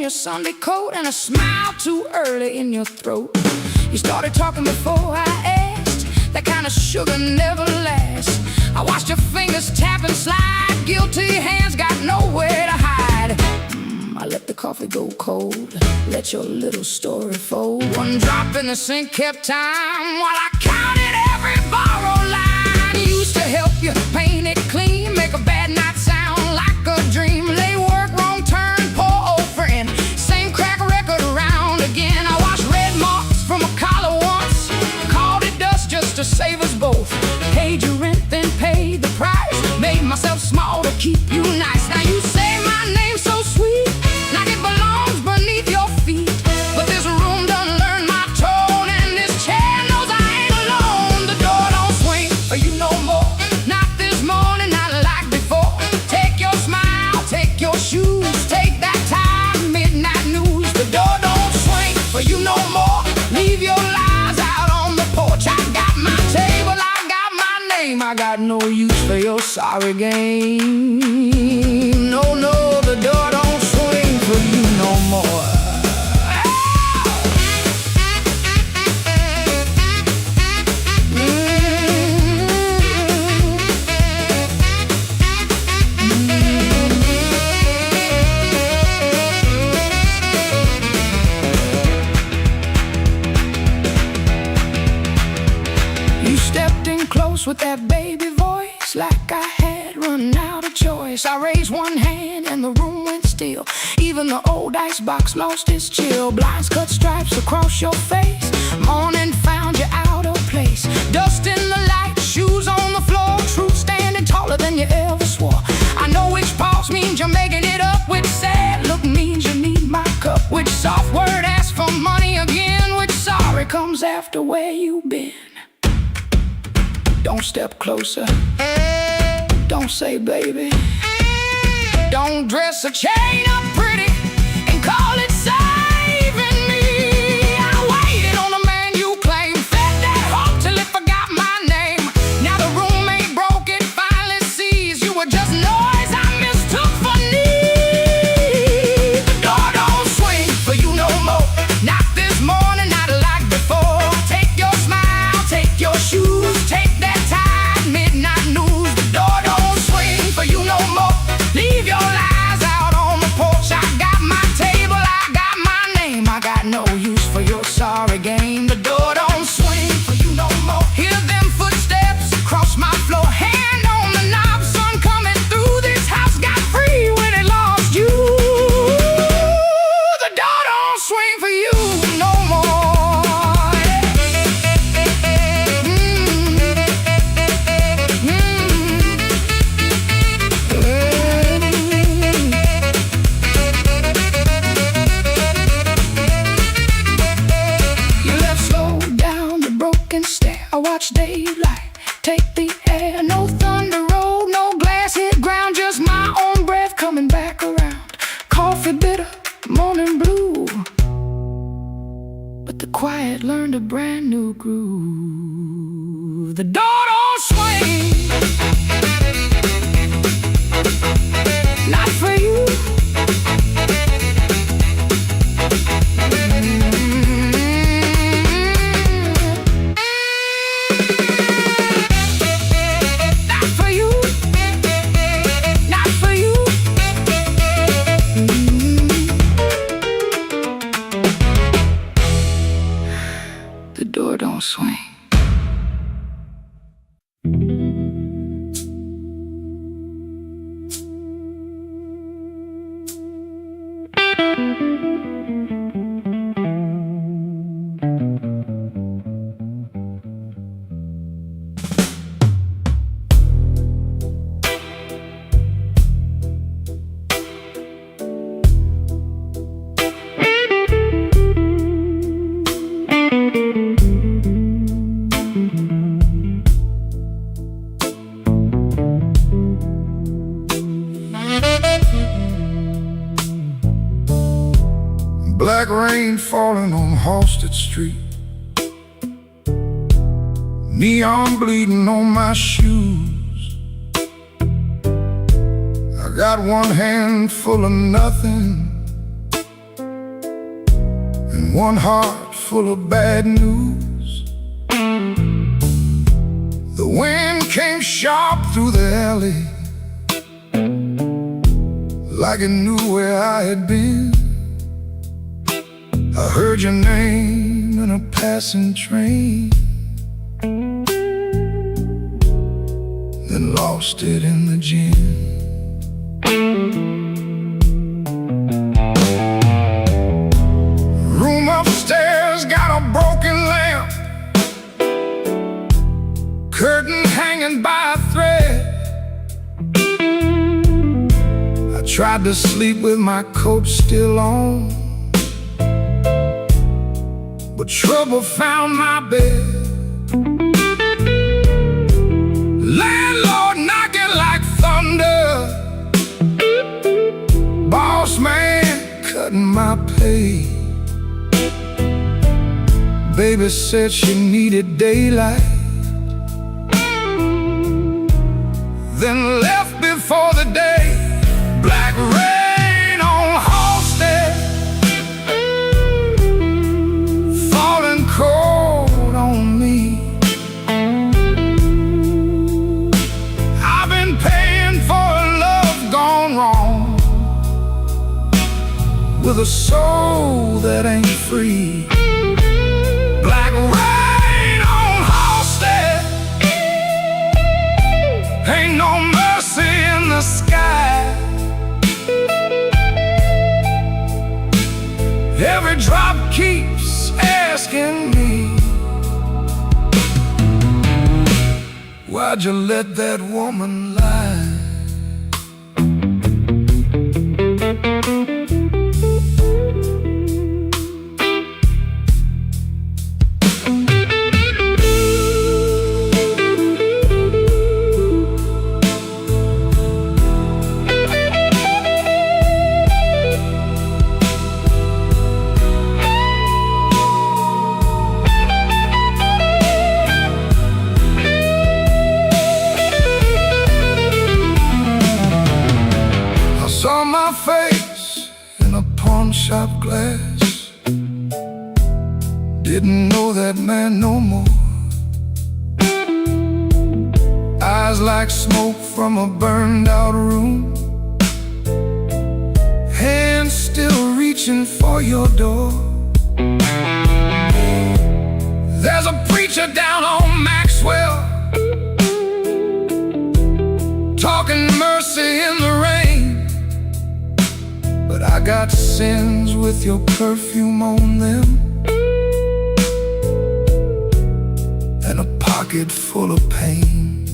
Sunday coat and a smile too early in your throat. You started talking before I asked, that kind of sugar never lasts. I watched your fingers tap and slide, guilty hands got nowhere to hide. I let the coffee go cold, let your little story fold. One drop in the sink kept time while I counted every borrowed line. Used to help you paint it clean, make a bad night sound like a dream. Lay work, wrong turn, poor old friend, same crack record around again. I washed red marks from a collar once, called it dust just to save us both. Paid your rent, then paid the price, made myself small to keep you nice. Now you say my name so sweet, like it belongs beneath your feet, but this room done learned my tone, and this chair knows I ain't alone. The door don't swing for you no more, not this morning, not like before. sorry game. No, no, the door don't swing for you no more. You stepped in close with that baby voice, like I had run out of choice. I raised one hand and the room went still. Even the old icebox lost its chill. Blinds cut stripes across your face. Morning found you out of place. Dust in the light, shoes on the floor. Truth standing taller than you ever swore. I know which pause means you're making it up. Which sad look means you need my cup. Which soft word asks for money again. Which sorry comes after where you've been. Don't step closer. Don't say baby. Don't dress a chain up pretty and call it saving me. I waited on the man you claimed, fed that hope till it forgot my name. Now the roommate broke it, finally sees you were just noise I mistook for need. The door don't swing for you no more. Not this morning, not like before. Take your smile, take your shoes, take that tired midnight news. The door don't swing for you no more. Leave your lies out on the porch. I got my table, I got my name. I got no use for your sorry game. The door don't swing for you no more. Hear them footsteps across my floor. Hand on the knob, sun coming through. This house got free when it lost you. The door don't swing for you no more. You left slow down the broken stair. I watched daylight take the air. No thunder roll, no glass hit ground. Just my own breath coming back around. Coffee bitter, morning blue. But the quiet learned a brand new groove. The door don't swing. Not for you. Not for you. Not for you. The door don't swing. Black rain falling on Halsted Street. Neon bleeding on my shoes. I got one hand full of nothing and one heart full of bad news. The wind came sharp through the alley, like it knew where I had been. I heard your name in a passing train, then lost it in the gym. Room upstairs got a broken lamp, curtain hanging by a thread. I tried to sleep with my coat still on, but trouble found my bed. Landlord knocking like thunder, boss man cutting my pay. Baby said she needed daylight, then left before the day. Black rain on Halstead, falling cold on me. I've been paying for a love gone wrong, with a soul that ain't free. Black rain on Halstead, ain't no mercy in the sky. Every drop keeps asking me, why'd you let that woman lie? Saw my face in a pawn shop glass, didn't know that man no more. Eyes like smoke from a burned out room, hands still reaching for your door. There's a preacher down on Maxwell, talking mercy in the rain. But I got sins with your perfume on them, and a pocket full of pain.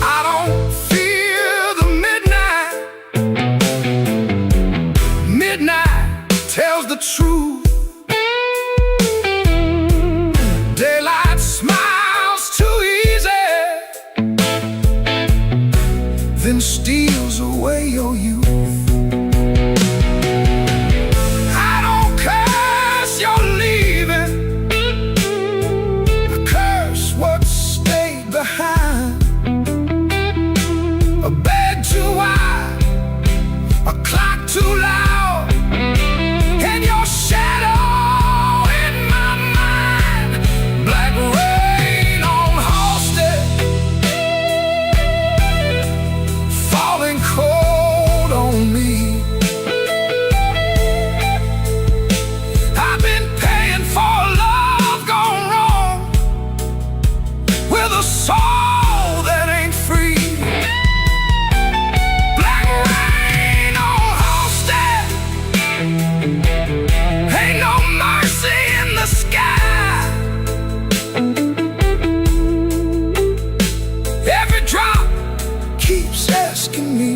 I don't fear the midnight. Midnight tells the truth. Daylight smiles too easy, then steals away your youth. I don't curse your leaving, I curse what stayed behind. A bed too wide, a clock too loud, and your shadow in my mind. Black rain on Halstead, falling cold on me. I've been paying for love gone wrong, with a soul that ain't free. Black rain on Halstead, ain't no mercy in the sky. Every drop keeps asking me,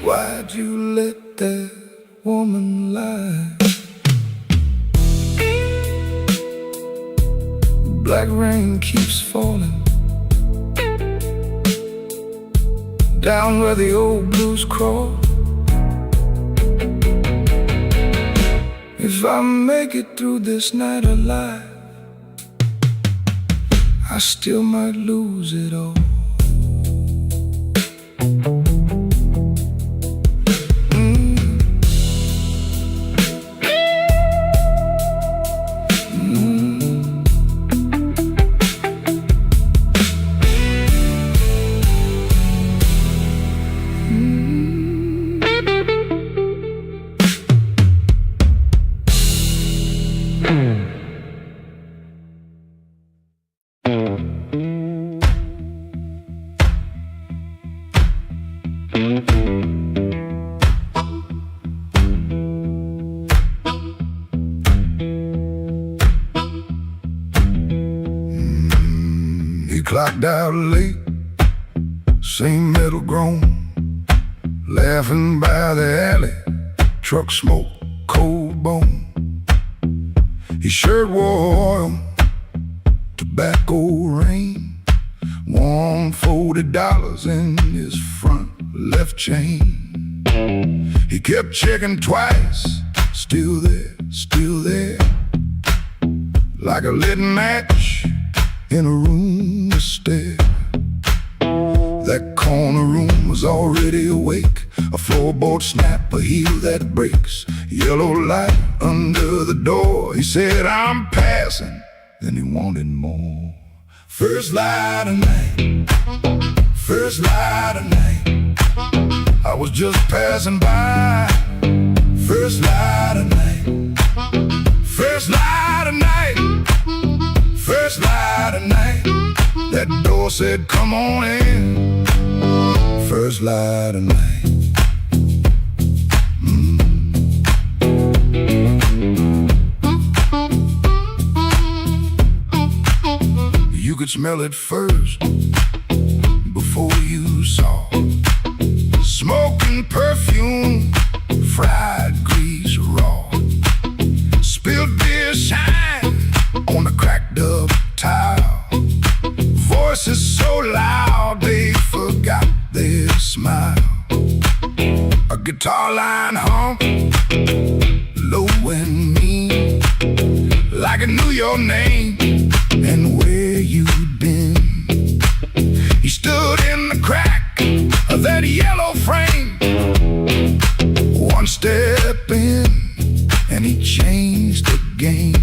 why'd you let that woman lie? Black rain keeps falling down where the old blues crawl. If I make it through this night alive, I still might lose it all. He clocked out late, same metal groan, laughing by the alley, truck smoke, cold bone. His shirt wore oil, tobacco rain, warm $40 in his front left chain. He kept checking twice, still there, like a lit match in a room to stare. That corner room was already awake. A floorboard snap, a heel that breaks. Yellow light under the door. He said, I'm passing. Then he wanted more. First light of night, first light of night. I was just passing by. First light of night, first light of night, first light of night. That door said, come on in. First light of night. You could smell it first before you saw. Smoking perfume, fried grease raw. Spilled beer shine on the cracked up tile. Voices so loud they forgot their smile. A guitar line hum, low and mean, like it knew your name and where you'd been. He stood in the crack of that yellow frame. One step in and he changed the game.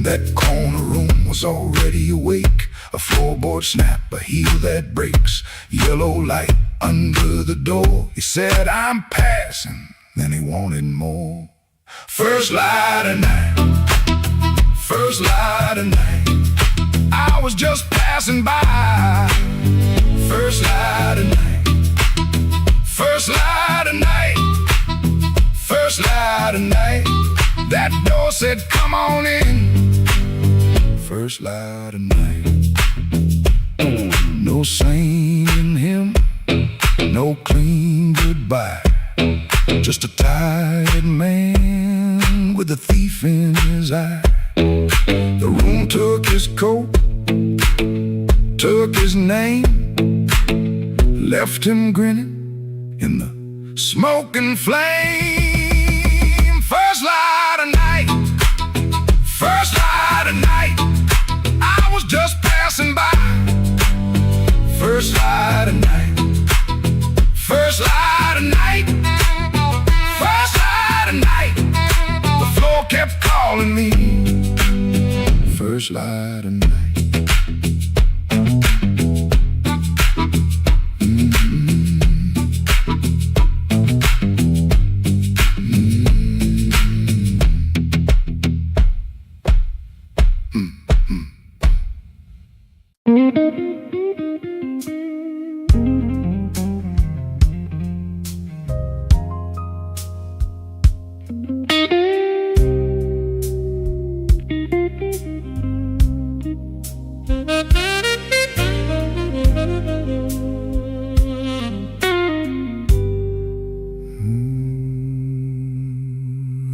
That corner room was already awake. A floorboard snap, a heel that breaks. Yellow light under the door. He said, I'm passing. Then he wanted more. First light of night, first light of night. I was just passing by. First light of night, first light of night, first light of night. That door said, come on in. First light of night. No singing hymn, no clean goodbye. Just a tired man with a thief in his eye. The room took his coat, took his name, left him grinning in the smoking flame. First light of night, first light of night. I was just passing by. First light of night, first light of night, first light of night. The floor kept calling me. First light of night.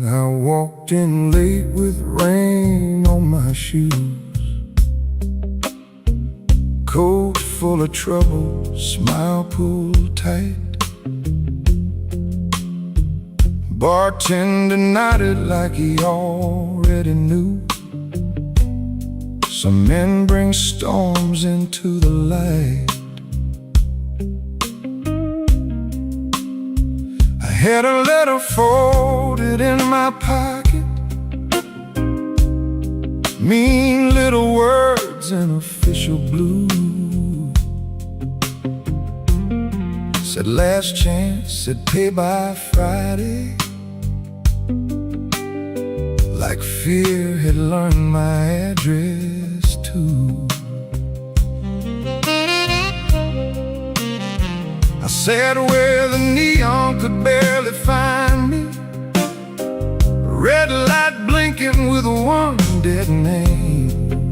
I walked in late with rain on my shoes, coat full of trouble, smile pulled tight. Bartender nodded like he already knew. Some men bring storms into the light. I had a letter folded in my pocket, mean little words in official blue. Said last chance, said pay by Friday. Like fear had learned my address too. I sat where the neon could barely find me, red light blinking with one dead name.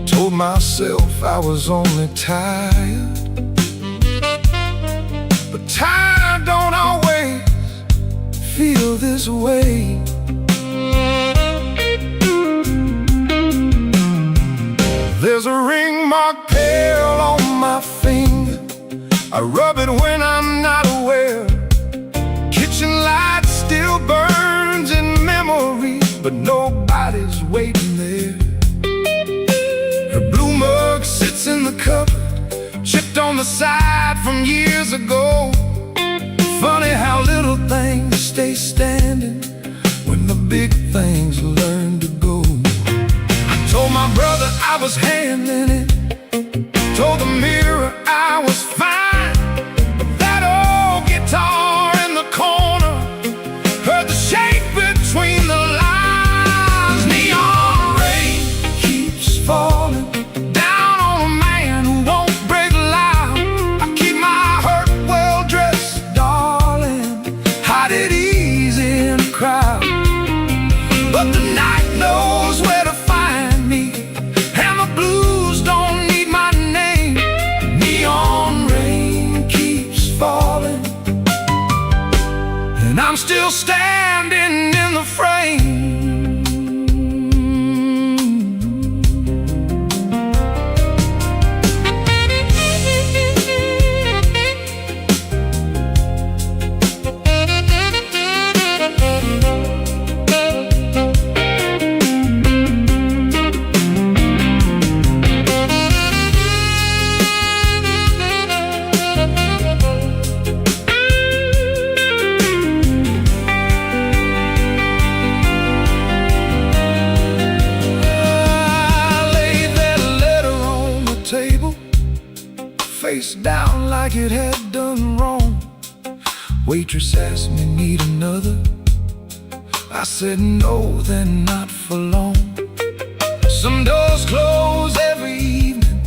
Told myself I was only tired, but tired don't always feel this way. There's a ring marked pale on my finger. I rub it when I'm not aware. Kitchen light still burns in memory, but nobody's waiting there. Her blue mug sits in the cupboard, chipped on the side from years ago. Funny how little things stay standing when the big things learn to go. I told my brother I was handling it, told the mirror I was fine, but that old guitar in the corner heard the shake between the lines. Neon rain keeps falling down on a man who won't break loud. I keep my hurt well-dressed darling, hide it easy in a crowd. But the night knows where to find me, and the blues don't need my name. Neon rain keeps falling, and I'm still standing in the frame. Face down like it had done wrong. Waitress asked me, need another? I said no, then not for long. Some doors close every evening,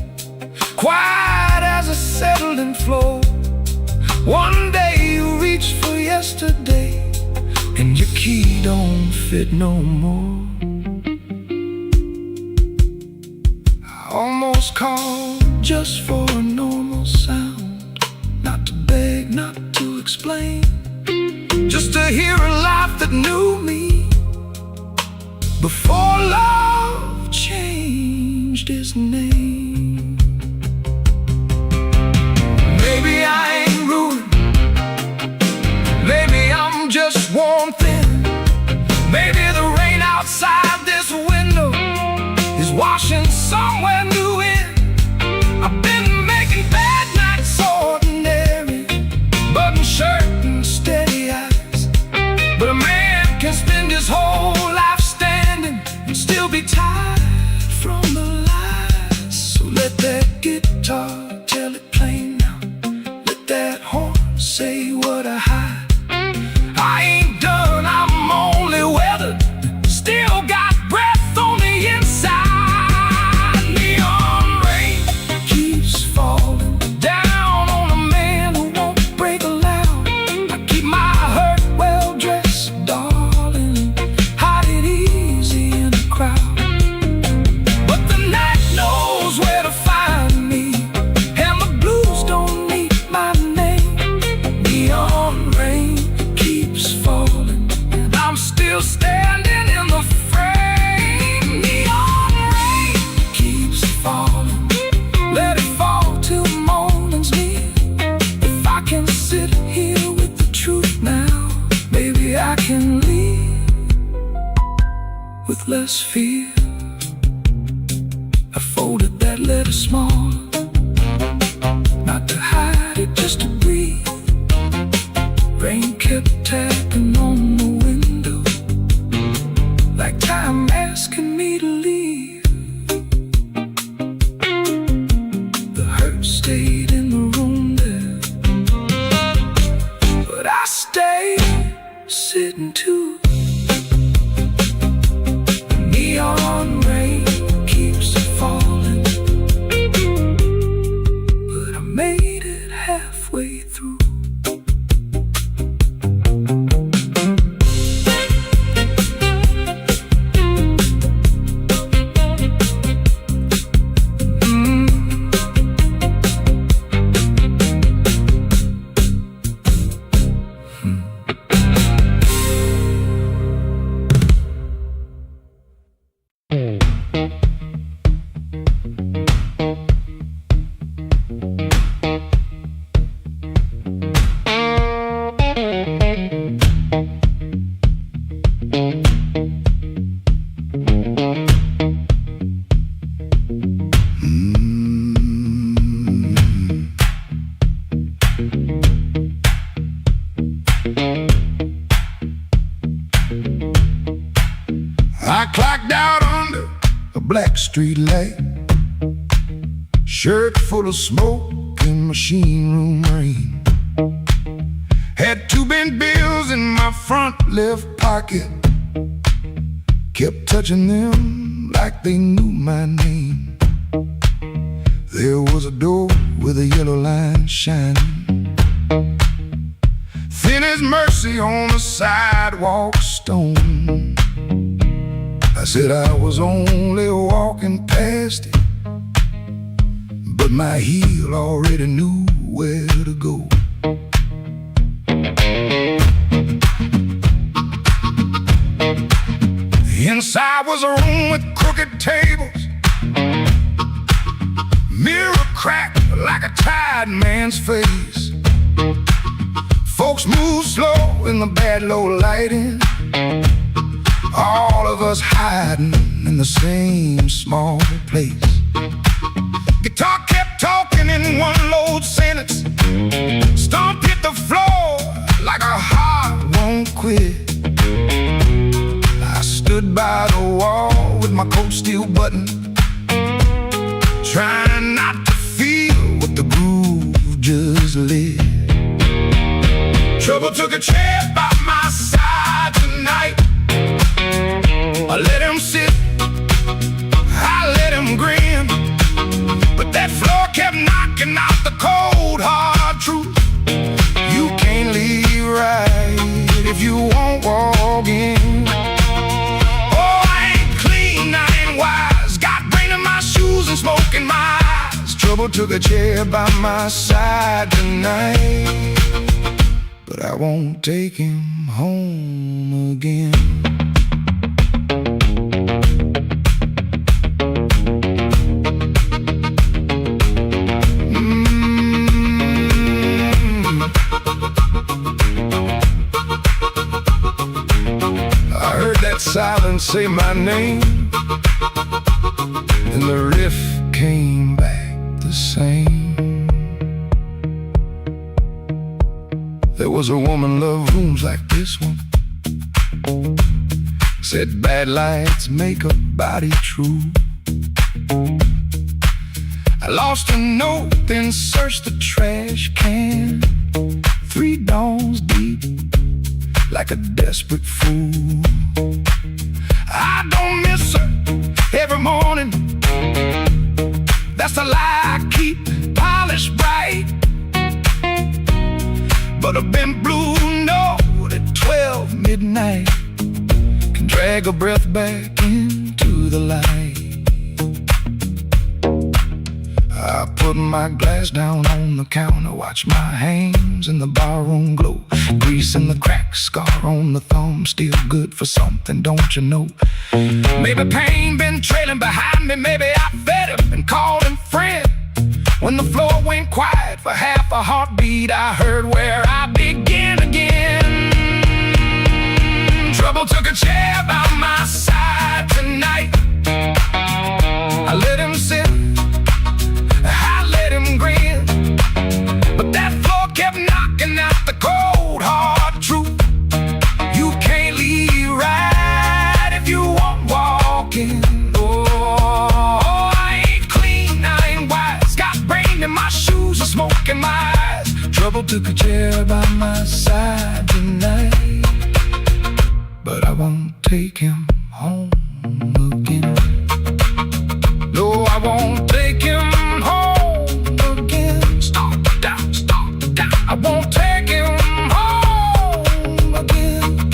quiet as a settling floor. One day you reach for yesterday, and your key don't fit no more. I almost called just for a normal sound, not to beg, not to explain, just to hear a laugh that knew me before love changed its name. Maybe I ain't ruined, maybe I'm just worn thin. Maybe the rain outside this window is washing somewhere new in. I've been making bad nights ordinary, button shirt and steady eyes. But a man can spend his whole life standing and still be tired from the lies. So let that guitar tell it plain now, let that horn say what I hide. I ain't done, I'm only weathered, still got breath on the inside. Standing in the frame. Neon rain keeps falling, let it fall till morning's near. If I can sit here with the truth now, maybe I can leave with less fear. I folded that letter small, not to hide it, just to breathe. Rain kept tapping on the window, like time asking me to leave. The hurt stayed in the room there, but I stayed sitting too. Neon rain keeps falling, street light, shirt full of smoke and machine room rain. Had 2 bent bills in my front left pocket, kept touching them like they knew my name. There was a door with a yellow line shining, thin as mercy on the sidewalk stone. I said I was only walking past it, but my heel already knew where to go. Inside was a room with crooked tables, mirror cracked like a tired man's face. Folks moved slow in the bad low lighting, all of us hiding in the same small place. Guitar kept talking in one low sentence, stomp hit the floor like a heart won't quit. I stood by the wall with my coat still buttoned, trying not to feel what the groove just lit. Trouble took a chair by my side tonight. I let him sit, I let him grin, but that floor kept knocking out the cold hard truth. You can't leave right if you won't walk in. Oh, I ain't clean, I ain't wise, got brain in my shoes and smoke in my eyes. Trouble took a chair by my side tonight, but I won't take him home again. I heard that silence say my name, and the riff came back the same. There was a woman loved rooms like this one, said bad lights make a body true. I lost a note, then searched the trash can, 3 dawns deep, like a desperate fool. I don't miss her every morning, that's the lie I keep polished bright. But a bent blue note at 12 midnight can drag a breath back into the light. I put my glass down on the counter, watch my hands in the barroom glow, grease in the crack, scar on the thumb, still good for something, don't you know? Maybe pain been trailing behind me, maybe I fed him and called him friend. When the floor went quiet for half a heartbeat, I heard where I begin again. Trouble took a chair by my side tonight. I let him sit, I let him grin, but that floor kept knocking out the cold hard truth. You can't leave right if you won't walk in. Smoke in my eyes, trouble took a chair by my side tonight, but I won't take him home again. No, I won't take him home again. Stop down, I won't take him home again.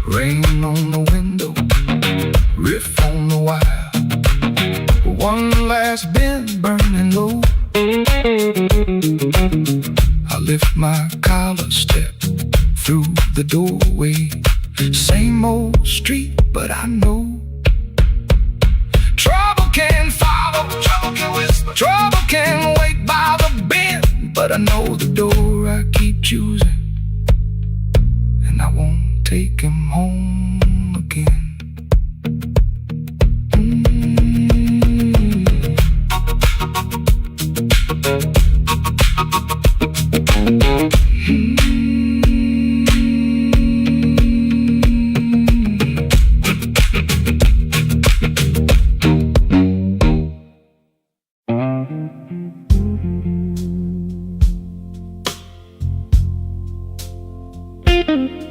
Rain on the window, riff on the wire, one last bend burning low. I lift my collar, step through the doorway, same old street, but I know trouble can follow, trouble can whisper, trouble can wait by the bend, but I know the door I keep choosing, and I won't take him home again. Thank you.